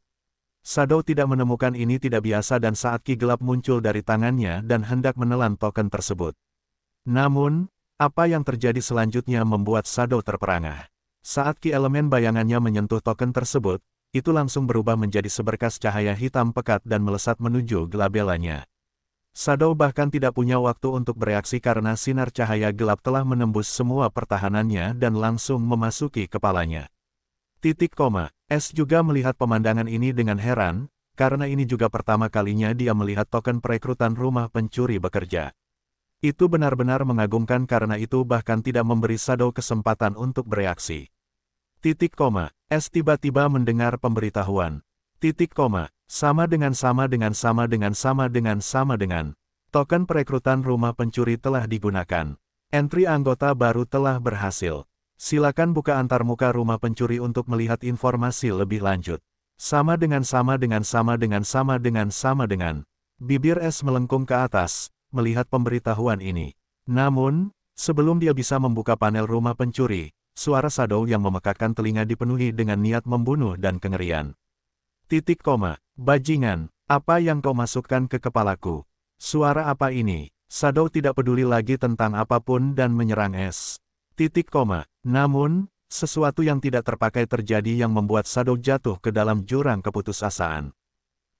Shadow tidak menemukan ini tidak biasa dan saat ki gelap muncul dari tangannya dan hendak menelan token tersebut. Namun, apa yang terjadi selanjutnya membuat Shadow terperangah. Saat ki elemen bayangannya menyentuh token tersebut, itu langsung berubah menjadi seberkas cahaya hitam pekat dan melesat menuju gelabelanya. Shadow bahkan tidak punya waktu untuk bereaksi karena sinar cahaya gelap telah menembus semua pertahanannya dan langsung memasuki kepalanya. Titik koma. Es juga melihat pemandangan ini dengan heran, karena ini juga pertama kalinya dia melihat token perekrutan rumah pencuri bekerja. Itu benar-benar mengagumkan karena itu bahkan tidak memberi Shadow kesempatan untuk bereaksi. Titik koma. Es tiba-tiba mendengar pemberitahuan. Titik koma. Sama dengan. Token perekrutan rumah pencuri telah digunakan. Entry anggota baru telah berhasil. Silakan buka antarmuka rumah pencuri untuk melihat informasi lebih lanjut. Sama dengan. Bibir Es melengkung ke atas, melihat pemberitahuan ini. Namun, sebelum dia bisa membuka panel rumah pencuri, suara Shadow yang memekakkan telinga dipenuhi dengan niat membunuh dan kengerian. Titik koma. Bajingan, apa yang kau masukkan ke kepalaku? Suara apa ini? Shadow tidak peduli lagi tentang apapun dan menyerang Es. Titik koma. Namun, sesuatu yang tidak terpakai terjadi yang membuat Shadow jatuh ke dalam jurang keputusasaan.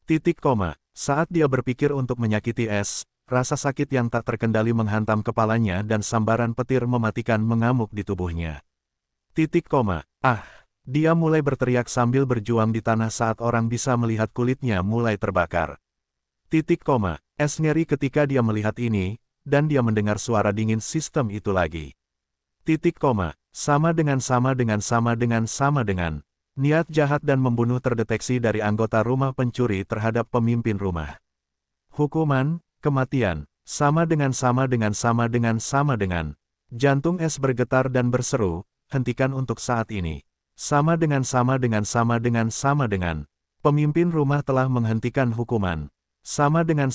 Titik koma. Saat dia berpikir untuk menyakiti Es, rasa sakit yang tak terkendali menghantam kepalanya dan sambaran petir mematikan mengamuk di tubuhnya. Titik koma. Ah! Dia mulai berteriak sambil berjuang di tanah saat orang bisa melihat kulitnya mulai terbakar. Titik koma. Es ngeri ketika dia melihat ini, dan dia mendengar suara dingin sistem itu lagi. Titik koma. Sama dengan. Niat jahat dan membunuh terdeteksi dari anggota rumah pencuri terhadap pemimpin rumah. Hukuman, kematian. Sama dengan. Jantung Es bergetar dan berseru, hentikan untuk saat ini. Sama dengan. Pemimpin rumah telah menghentikan hukuman. Sama dengan.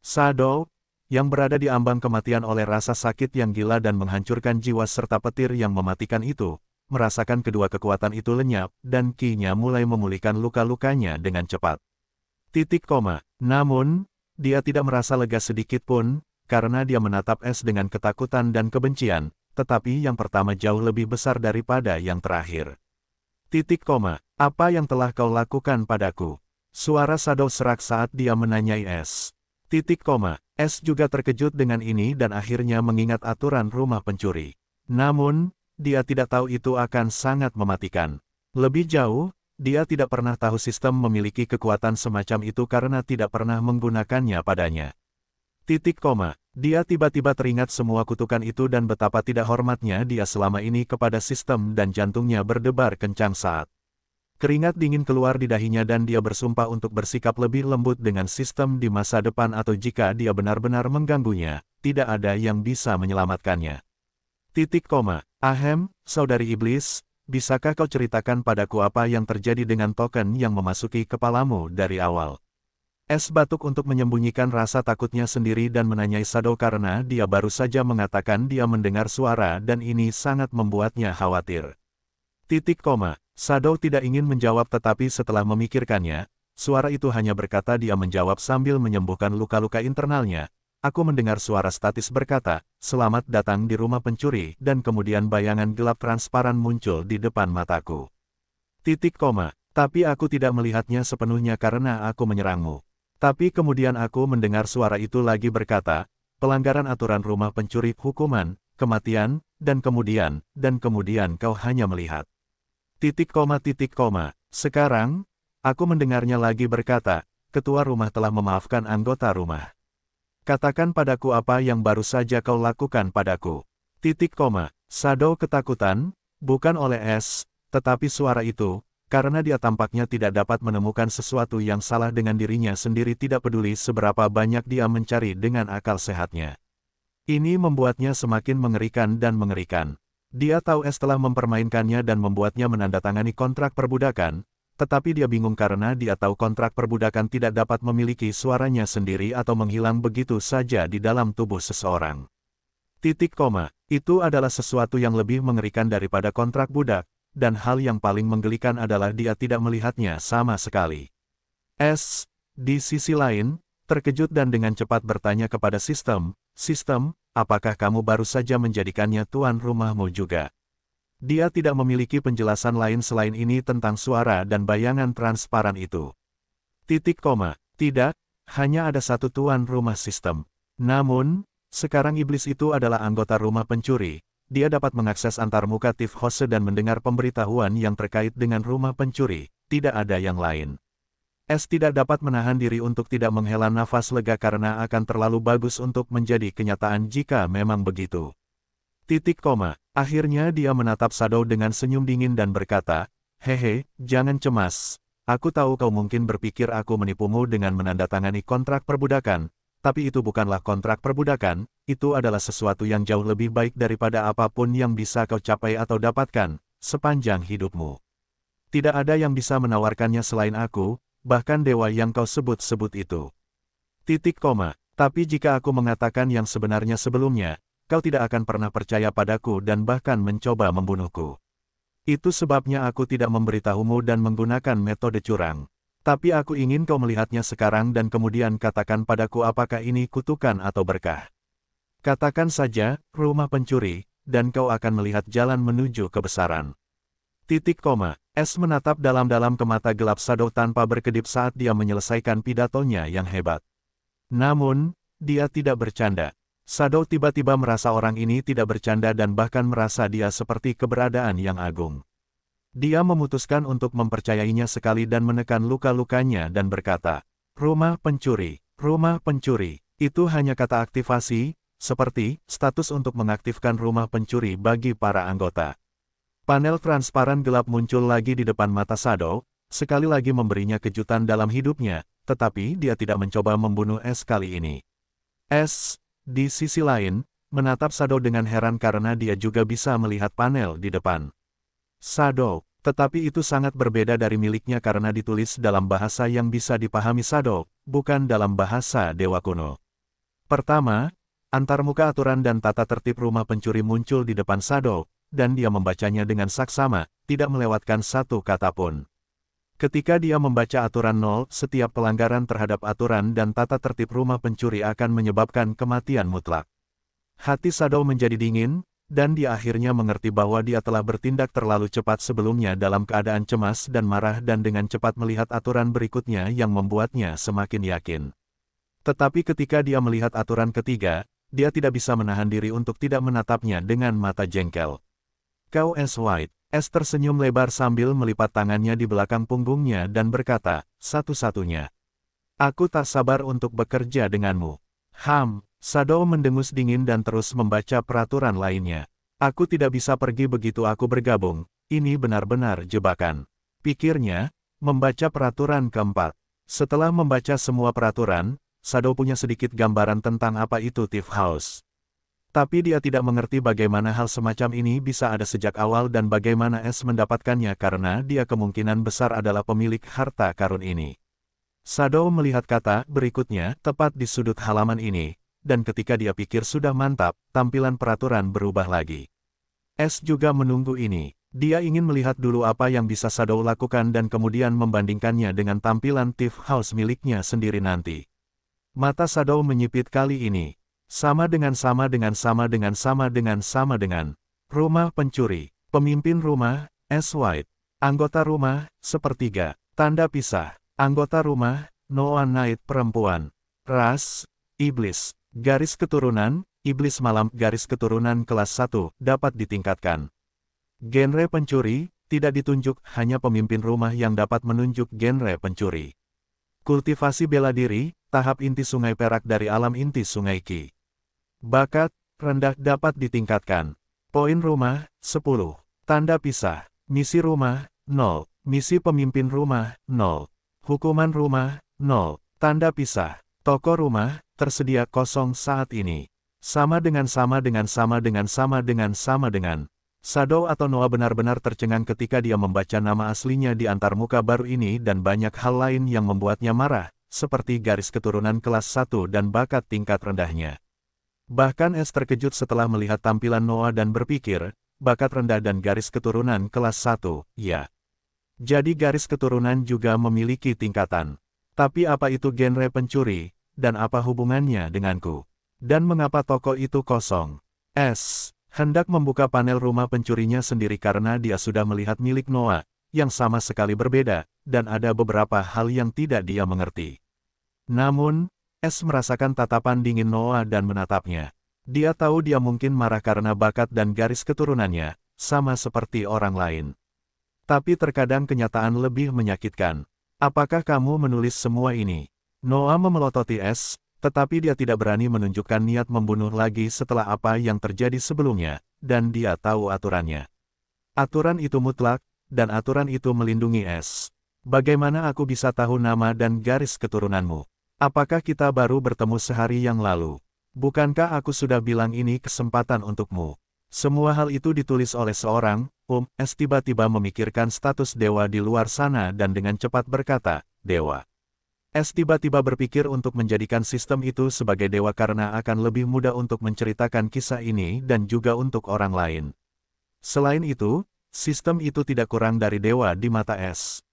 Shadow, yang berada di ambang kematian oleh rasa sakit yang gila dan menghancurkan jiwa serta petir yang mematikan itu, merasakan kedua kekuatan itu lenyap, dan ki-nya mulai memulihkan luka-lukanya dengan cepat. Titik koma. Namun, dia tidak merasa lega sedikit pun, karena dia menatap Es dengan ketakutan dan kebencian, tetapi yang pertama jauh lebih besar daripada yang terakhir. Titik koma. Apa yang telah kau lakukan padaku? Suara Shadow serak saat dia menanyai Es. Titik koma. Es juga terkejut dengan ini dan akhirnya mengingat aturan rumah pencuri. Namun, dia tidak tahu itu akan sangat mematikan. Lebih jauh, dia tidak pernah tahu sistem memiliki kekuatan semacam itu karena tidak pernah menggunakannya padanya. Titik koma. Dia tiba-tiba teringat semua kutukan itu dan betapa tidak hormatnya dia selama ini kepada sistem dan jantungnya berdebar kencang saat keringat dingin keluar di dahinya dan dia bersumpah untuk bersikap lebih lembut dengan sistem di masa depan atau jika dia benar-benar mengganggunya, tidak ada yang bisa menyelamatkannya. Titik koma. Ahem, saudari iblis, bisakah kau ceritakan padaku apa yang terjadi dengan token yang memasuki kepalamu dari awal? Es batuk untuk menyembunyikan rasa takutnya sendiri dan menanyai Shadow karena dia baru saja mengatakan dia mendengar suara dan ini sangat membuatnya khawatir. Shadow tidak ingin menjawab tetapi setelah memikirkannya, suara itu hanya berkata dia menjawab sambil menyembuhkan luka-luka internalnya. Aku mendengar suara statis berkata, "Selamat datang di rumah pencuri," dan kemudian bayangan gelap transparan muncul di depan mataku. Tapi aku tidak melihatnya sepenuhnya karena aku menyerangmu. Tapi kemudian aku mendengar suara itu lagi berkata, "Pelanggaran aturan rumah pencuri, hukuman, kematian, dan kemudian kau hanya melihat." Sekarang, aku mendengarnya lagi berkata, "Ketua rumah telah memaafkan anggota rumah. Katakan padaku apa yang baru saja kau lakukan padaku." Shadow ketakutan, bukan oleh Es, tetapi suara itu, karena dia tampaknya tidak dapat menemukan sesuatu yang salah dengan dirinya sendiri tidak peduli seberapa banyak dia mencari dengan akal sehatnya. Ini membuatnya semakin mengerikan dan mengerikan. Dia tahu Es telah mempermainkannya dan membuatnya menandatangani kontrak perbudakan, tetapi dia bingung karena dia tahu kontrak perbudakan tidak dapat memiliki suaranya sendiri atau menghilang begitu saja di dalam tubuh seseorang. Itu adalah sesuatu yang lebih mengerikan daripada kontrak budak, dan hal yang paling menggelikan adalah dia tidak melihatnya sama sekali. Es, di sisi lain, terkejut dan dengan cepat bertanya kepada sistem, apakah kamu baru saja menjadikannya tuan rumahmu juga? Dia tidak memiliki penjelasan lain selain ini tentang suara dan bayangan transparan itu. Tidak, hanya ada satu tuan rumah sistem. Namun, sekarang iblis itu adalah anggota rumah pencuri. Dia dapat mengakses antarmuka Tif Hose dan mendengar pemberitahuan yang terkait dengan rumah pencuri. Tidak ada yang lain. Es tidak dapat menahan diri untuk tidak menghela nafas lega karena akan terlalu bagus untuk menjadi kenyataan jika memang begitu. Akhirnya dia menatap Shadow dengan senyum dingin dan berkata, "Hehe, jangan cemas. Aku tahu kau mungkin berpikir aku menipumu dengan menandatangani kontrak perbudakan, tapi itu bukanlah kontrak perbudakan, itu adalah sesuatu yang jauh lebih baik daripada apapun yang bisa kau capai atau dapatkan, sepanjang hidupmu. Tidak ada yang bisa menawarkannya selain aku, bahkan dewa yang kau sebut-sebut itu. Tapi jika aku mengatakan yang sebenarnya sebelumnya, kau tidak akan pernah percaya padaku dan bahkan mencoba membunuhku. Itu sebabnya aku tidak memberitahumu dan menggunakan metode curang. Tapi aku ingin kau melihatnya sekarang dan kemudian katakan padaku apakah ini kutukan atau berkah. Katakan saja, rumah pencuri, dan kau akan melihat jalan menuju kebesaran." Es menatap dalam-dalam ke mata gelap Shadow tanpa berkedip saat dia menyelesaikan pidatonya yang hebat. Namun, dia tidak bercanda. Shadow tiba-tiba merasa orang ini tidak bercanda dan bahkan merasa dia seperti keberadaan yang agung. Dia memutuskan untuk mempercayainya sekali dan menekan luka-lukanya dan berkata, rumah pencuri, itu hanya kata aktivasi, seperti status untuk mengaktifkan rumah pencuri bagi para anggota. Panel transparan gelap muncul lagi di depan mata Shadow, sekali lagi memberinya kejutan dalam hidupnya, tetapi dia tidak mencoba membunuh Es kali ini. Es, di sisi lain, menatap Shadow dengan heran karena dia juga bisa melihat panel di depan Shadow, tetapi itu sangat berbeda dari miliknya karena ditulis dalam bahasa yang bisa dipahami Shadow, bukan dalam bahasa dewa kuno. Pertama, antarmuka aturan dan tata tertib rumah pencuri muncul di depan Shadow, dan dia membacanya dengan saksama, tidak melewatkan satu kata pun. Ketika dia membaca aturan 0, setiap pelanggaran terhadap aturan dan tata tertib rumah pencuri akan menyebabkan kematian mutlak. Hati Shadow menjadi dingin, dan dia akhirnya mengerti bahwa dia telah bertindak terlalu cepat sebelumnya dalam keadaan cemas dan marah dan dengan cepat melihat aturan berikutnya yang membuatnya semakin yakin. Tetapi ketika dia melihat aturan ketiga, dia tidak bisa menahan diri untuk tidak menatapnya dengan mata jengkel. Kau Es White. Es tersenyum lebar sambil melipat tangannya di belakang punggungnya dan berkata, satu-satunya. Aku tak sabar untuk bekerja denganmu. Shadow mendengus dingin dan terus membaca peraturan lainnya. Aku tidak bisa pergi begitu aku bergabung, ini benar-benar jebakan. Pikirnya, membaca peraturan keempat. Setelah membaca semua peraturan, Shadow punya sedikit gambaran tentang apa itu Thief House. Tapi dia tidak mengerti bagaimana hal semacam ini bisa ada sejak awal dan bagaimana Es mendapatkannya karena dia kemungkinan besar adalah pemilik harta karun ini. Shadow melihat kata berikutnya tepat di sudut halaman ini, dan ketika dia pikir sudah mantap, tampilan peraturan berubah lagi. S juga menunggu ini. Dia ingin melihat dulu apa yang bisa Shadow lakukan dan kemudian membandingkannya dengan tampilan Thief House miliknya sendiri nanti. Mata Shadow menyipit kali ini. Sama dengan rumah pencuri, pemimpin rumah, S. White. Anggota rumah, sepertiga, tanda pisah. Anggota rumah, Noah Knight perempuan. Ras, iblis. Garis keturunan, iblis malam. Garis keturunan kelas 1, dapat ditingkatkan. Genre pencuri, tidak ditunjuk, hanya pemimpin rumah yang dapat menunjuk genre pencuri. Kultivasi bela diri, tahap inti sungai perak dari alam inti sungai Qi. Bakat, rendah dapat ditingkatkan. Poin rumah, 10. Tanda pisah. Misi rumah, 0. Misi pemimpin rumah, 0. Hukuman rumah, 0. Tanda pisah. Toko rumah, tersedia kosong saat ini. Sama dengan. Shadow atau Noah benar-benar tercengang ketika dia membaca nama aslinya di antarmuka baru ini dan banyak hal lain yang membuatnya marah, seperti garis keturunan kelas 1 dan bakat tingkat rendahnya. Bahkan S terkejut setelah melihat tampilan Noah dan berpikir, bakat rendah dan garis keturunan kelas 1, ya. Jadi garis keturunan juga memiliki tingkatan. Tapi apa itu genre pencuri, dan apa hubungannya denganku? Dan mengapa toko itu kosong? S hendak membuka panel rumah pencurinya sendiri karena dia sudah melihat milik Noah, yang sama sekali berbeda, dan ada beberapa hal yang tidak dia mengerti. Namun, S merasakan tatapan dingin Noah dan menatapnya. Dia tahu dia mungkin marah karena bakat dan garis keturunannya, sama seperti orang lain. Tapi terkadang kenyataan lebih menyakitkan. Apakah kamu menulis semua ini? Noah memelototi S, tetapi dia tidak berani menunjukkan niat membunuh lagi setelah apa yang terjadi sebelumnya, dan dia tahu aturannya. Aturan itu mutlak, dan aturan itu melindungi S. Bagaimana aku bisa tahu nama dan garis keturunanmu? Apakah kita baru bertemu sehari yang lalu? Bukankah aku sudah bilang ini kesempatan untukmu? Semua hal itu ditulis oleh seorang, S tiba-tiba memikirkan status dewa di luar sana dan dengan cepat berkata, dewa. S tiba-tiba berpikir untuk menjadikan sistem itu sebagai dewa karena akan lebih mudah untuk menceritakan kisah ini dan juga untuk orang lain. Selain itu, sistem itu tidak kurang dari dewa di mata S.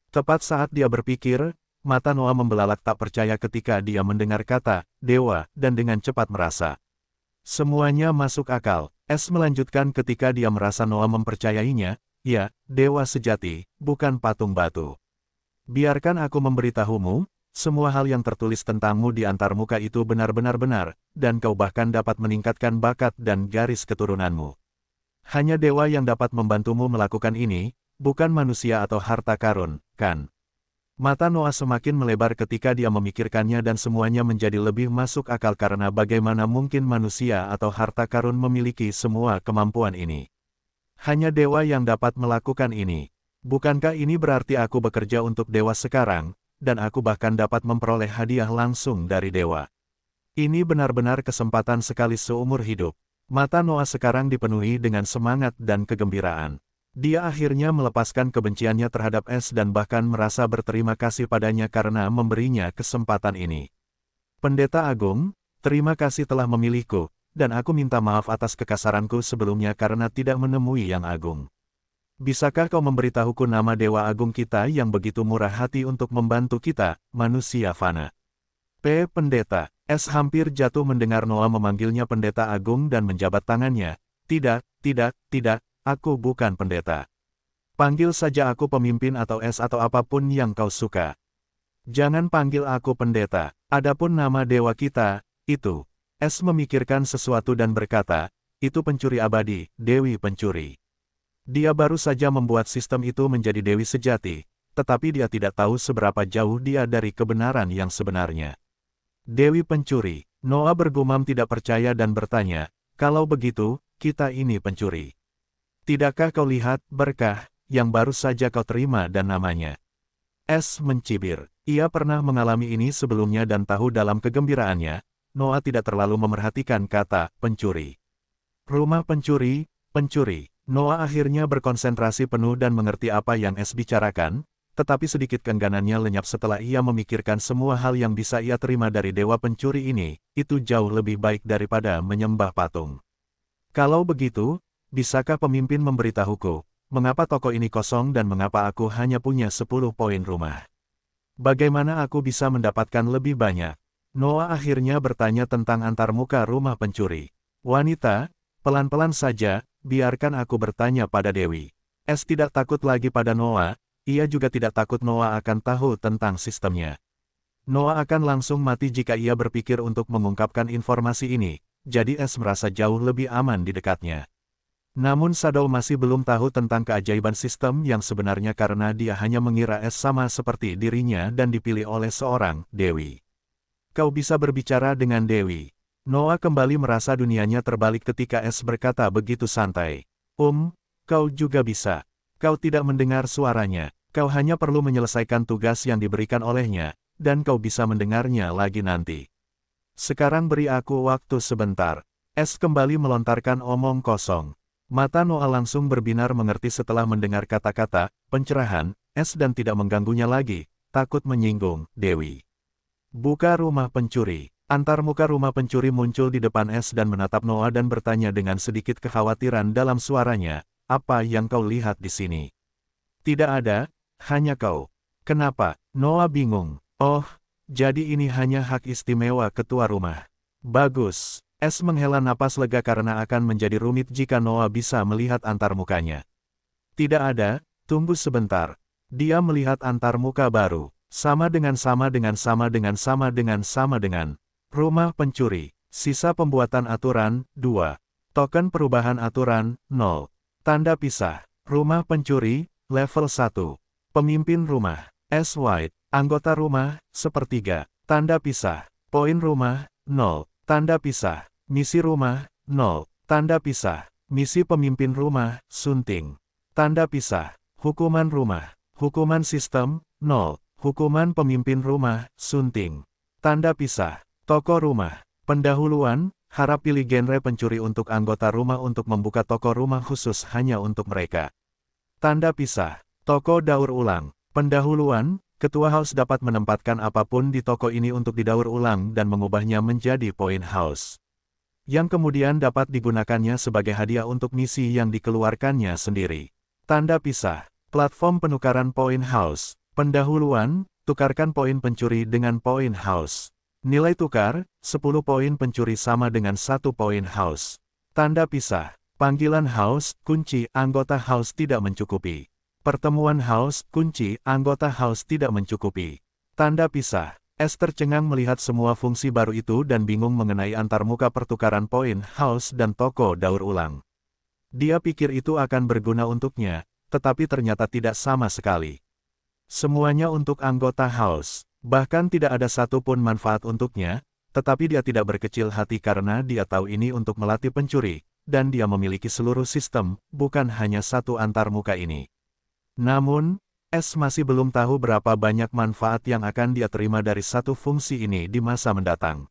Tepat saat dia berpikir, mata Noah membelalak tak percaya ketika dia mendengar kata, dewa, dan dengan cepat merasa. Semuanya masuk akal. S melanjutkan ketika dia merasa Noah mempercayainya, ya, dewa sejati, bukan patung batu. Biarkan aku memberitahumu, semua hal yang tertulis tentangmu di antarmuka itu benar-benar benar, dan kau bahkan dapat meningkatkan bakat dan garis keturunanmu. Hanya dewa yang dapat membantumu melakukan ini, bukan manusia atau harta karun, kan? Mata Noah semakin melebar ketika dia memikirkannya dan semuanya menjadi lebih masuk akal karena bagaimana mungkin manusia atau harta karun memiliki semua kemampuan ini. Hanya dewa yang dapat melakukan ini. Bukankah ini berarti aku bekerja untuk dewa sekarang, dan aku bahkan dapat memperoleh hadiah langsung dari dewa? Ini benar-benar kesempatan sekali seumur hidup. Mata Noah sekarang dipenuhi dengan semangat dan kegembiraan. Dia akhirnya melepaskan kebenciannya terhadap S dan bahkan merasa berterima kasih padanya karena memberinya kesempatan ini. Pendeta Agung, terima kasih telah memilihku, dan aku minta maaf atas kekasaranku sebelumnya karena tidak menemui yang agung. Bisakah kau memberitahuku nama Dewa Agung kita yang begitu murah hati untuk membantu kita, manusia fana? Pendeta. S hampir jatuh mendengar Noah memanggilnya Pendeta Agung dan menjabat tangannya. Tidak, aku bukan pendeta. Panggil saja aku pemimpin atau S atau apapun yang kau suka. Jangan panggil aku pendeta. Adapun nama dewa kita, itu. S memikirkan sesuatu dan berkata, itu pencuri abadi, Dewi Pencuri. Dia baru saja membuat sistem itu menjadi dewi sejati, tetapi dia tidak tahu seberapa jauh dia dari kebenaran yang sebenarnya. Dewi Pencuri. Noah bergumam tidak percaya dan bertanya, kalau begitu, kita ini pencuri. Tidakkah kau lihat berkah yang baru saja kau terima dan namanya? S mencibir. Ia pernah mengalami ini sebelumnya dan tahu dalam kegembiraannya, Noah tidak terlalu memerhatikan kata pencuri. Rumah pencuri. Noah akhirnya berkonsentrasi penuh dan mengerti apa yang S bicarakan, tetapi sedikit keengganannya lenyap setelah ia memikirkan semua hal yang bisa ia terima dari dewa pencuri ini, itu jauh lebih baik daripada menyembah patung. Kalau begitu, bisakah pemimpin memberitahuku, mengapa toko ini kosong dan mengapa aku hanya punya 10 poin rumah? Bagaimana aku bisa mendapatkan lebih banyak? Noah akhirnya bertanya tentang antarmuka rumah pencuri. Wanita, pelan-pelan saja, biarkan aku bertanya pada Dewi. Es tidak takut lagi pada Noah, ia juga tidak takut Noah akan tahu tentang sistemnya. Noah akan langsung mati jika ia berpikir untuk mengungkapkan informasi ini, jadi Es merasa jauh lebih aman di dekatnya. Namun Shadow masih belum tahu tentang keajaiban sistem yang sebenarnya karena dia hanya mengira Es sama seperti dirinya dan dipilih oleh seorang Dewi. Kau bisa berbicara dengan Dewi. Noah kembali merasa dunianya terbalik ketika Es berkata begitu santai. Kau juga bisa. Kau tidak mendengar suaranya. Kau hanya perlu menyelesaikan tugas yang diberikan olehnya, dan kau bisa mendengarnya lagi nanti. Sekarang beri aku waktu sebentar. Es kembali melontarkan omong kosong. Mata Noah langsung berbinar mengerti setelah mendengar kata-kata pencerahan, Es dan tidak mengganggunya lagi, takut menyinggung Dewi. Buka rumah pencuri. Antarmuka rumah pencuri muncul di depan Es dan menatap Noah dan bertanya dengan sedikit kekhawatiran dalam suaranya, apa yang kau lihat di sini? Tidak ada, hanya kau. Kenapa? Noah bingung. Oh, jadi ini hanya hak istimewa ketua rumah. Bagus. Es menghela napas lega karena akan menjadi rumit jika Noah bisa melihat antarmukanya. Tidak ada, tunggu sebentar. Dia melihat antarmuka baru. Sama dengan. Rumah pencuri. Sisa pembuatan aturan, 2. Token perubahan aturan, 0. Tanda pisah. Rumah pencuri, level 1. Pemimpin rumah. S. White. Anggota rumah, sepertiga. Tanda pisah. Poin rumah, 0. Tanda pisah. Misi rumah, 0. Tanda pisah. Misi pemimpin rumah, sunting. Tanda pisah. Hukuman rumah. Hukuman sistem, 0. Hukuman pemimpin rumah, sunting. Tanda pisah. Toko rumah. Pendahuluan, harap pilih genre pencuri untuk anggota rumah untuk membuka toko rumah khusus hanya untuk mereka. Tanda pisah. Toko daur ulang. Pendahuluan, ketua house dapat menempatkan apapun di toko ini untuk didaur ulang dan mengubahnya menjadi poin house, yang kemudian dapat digunakannya sebagai hadiah untuk misi yang dikeluarkannya sendiri. Tanda pisah. Platform penukaran poin house. Pendahuluan, tukarkan poin pencuri dengan poin house. Nilai tukar, 10 poin pencuri sama dengan 1 poin house. Tanda pisah. Panggilan house, kunci, anggota house tidak mencukupi. Pertemuan house, kunci, anggota house tidak mencukupi. Tanda pisah. Es tercengang melihat semua fungsi baru itu dan bingung mengenai antarmuka pertukaran poin house dan toko daur ulang. Dia pikir itu akan berguna untuknya, tetapi ternyata tidak sama sekali. Semuanya untuk anggota house, bahkan tidak ada satupun manfaat untuknya, tetapi dia tidak berkecil hati karena dia tahu ini untuk melatih pencuri, dan dia memiliki seluruh sistem, bukan hanya satu antarmuka ini. Namun, Es masih belum tahu berapa banyak manfaat yang akan dia terima dari satu fungsi ini di masa mendatang.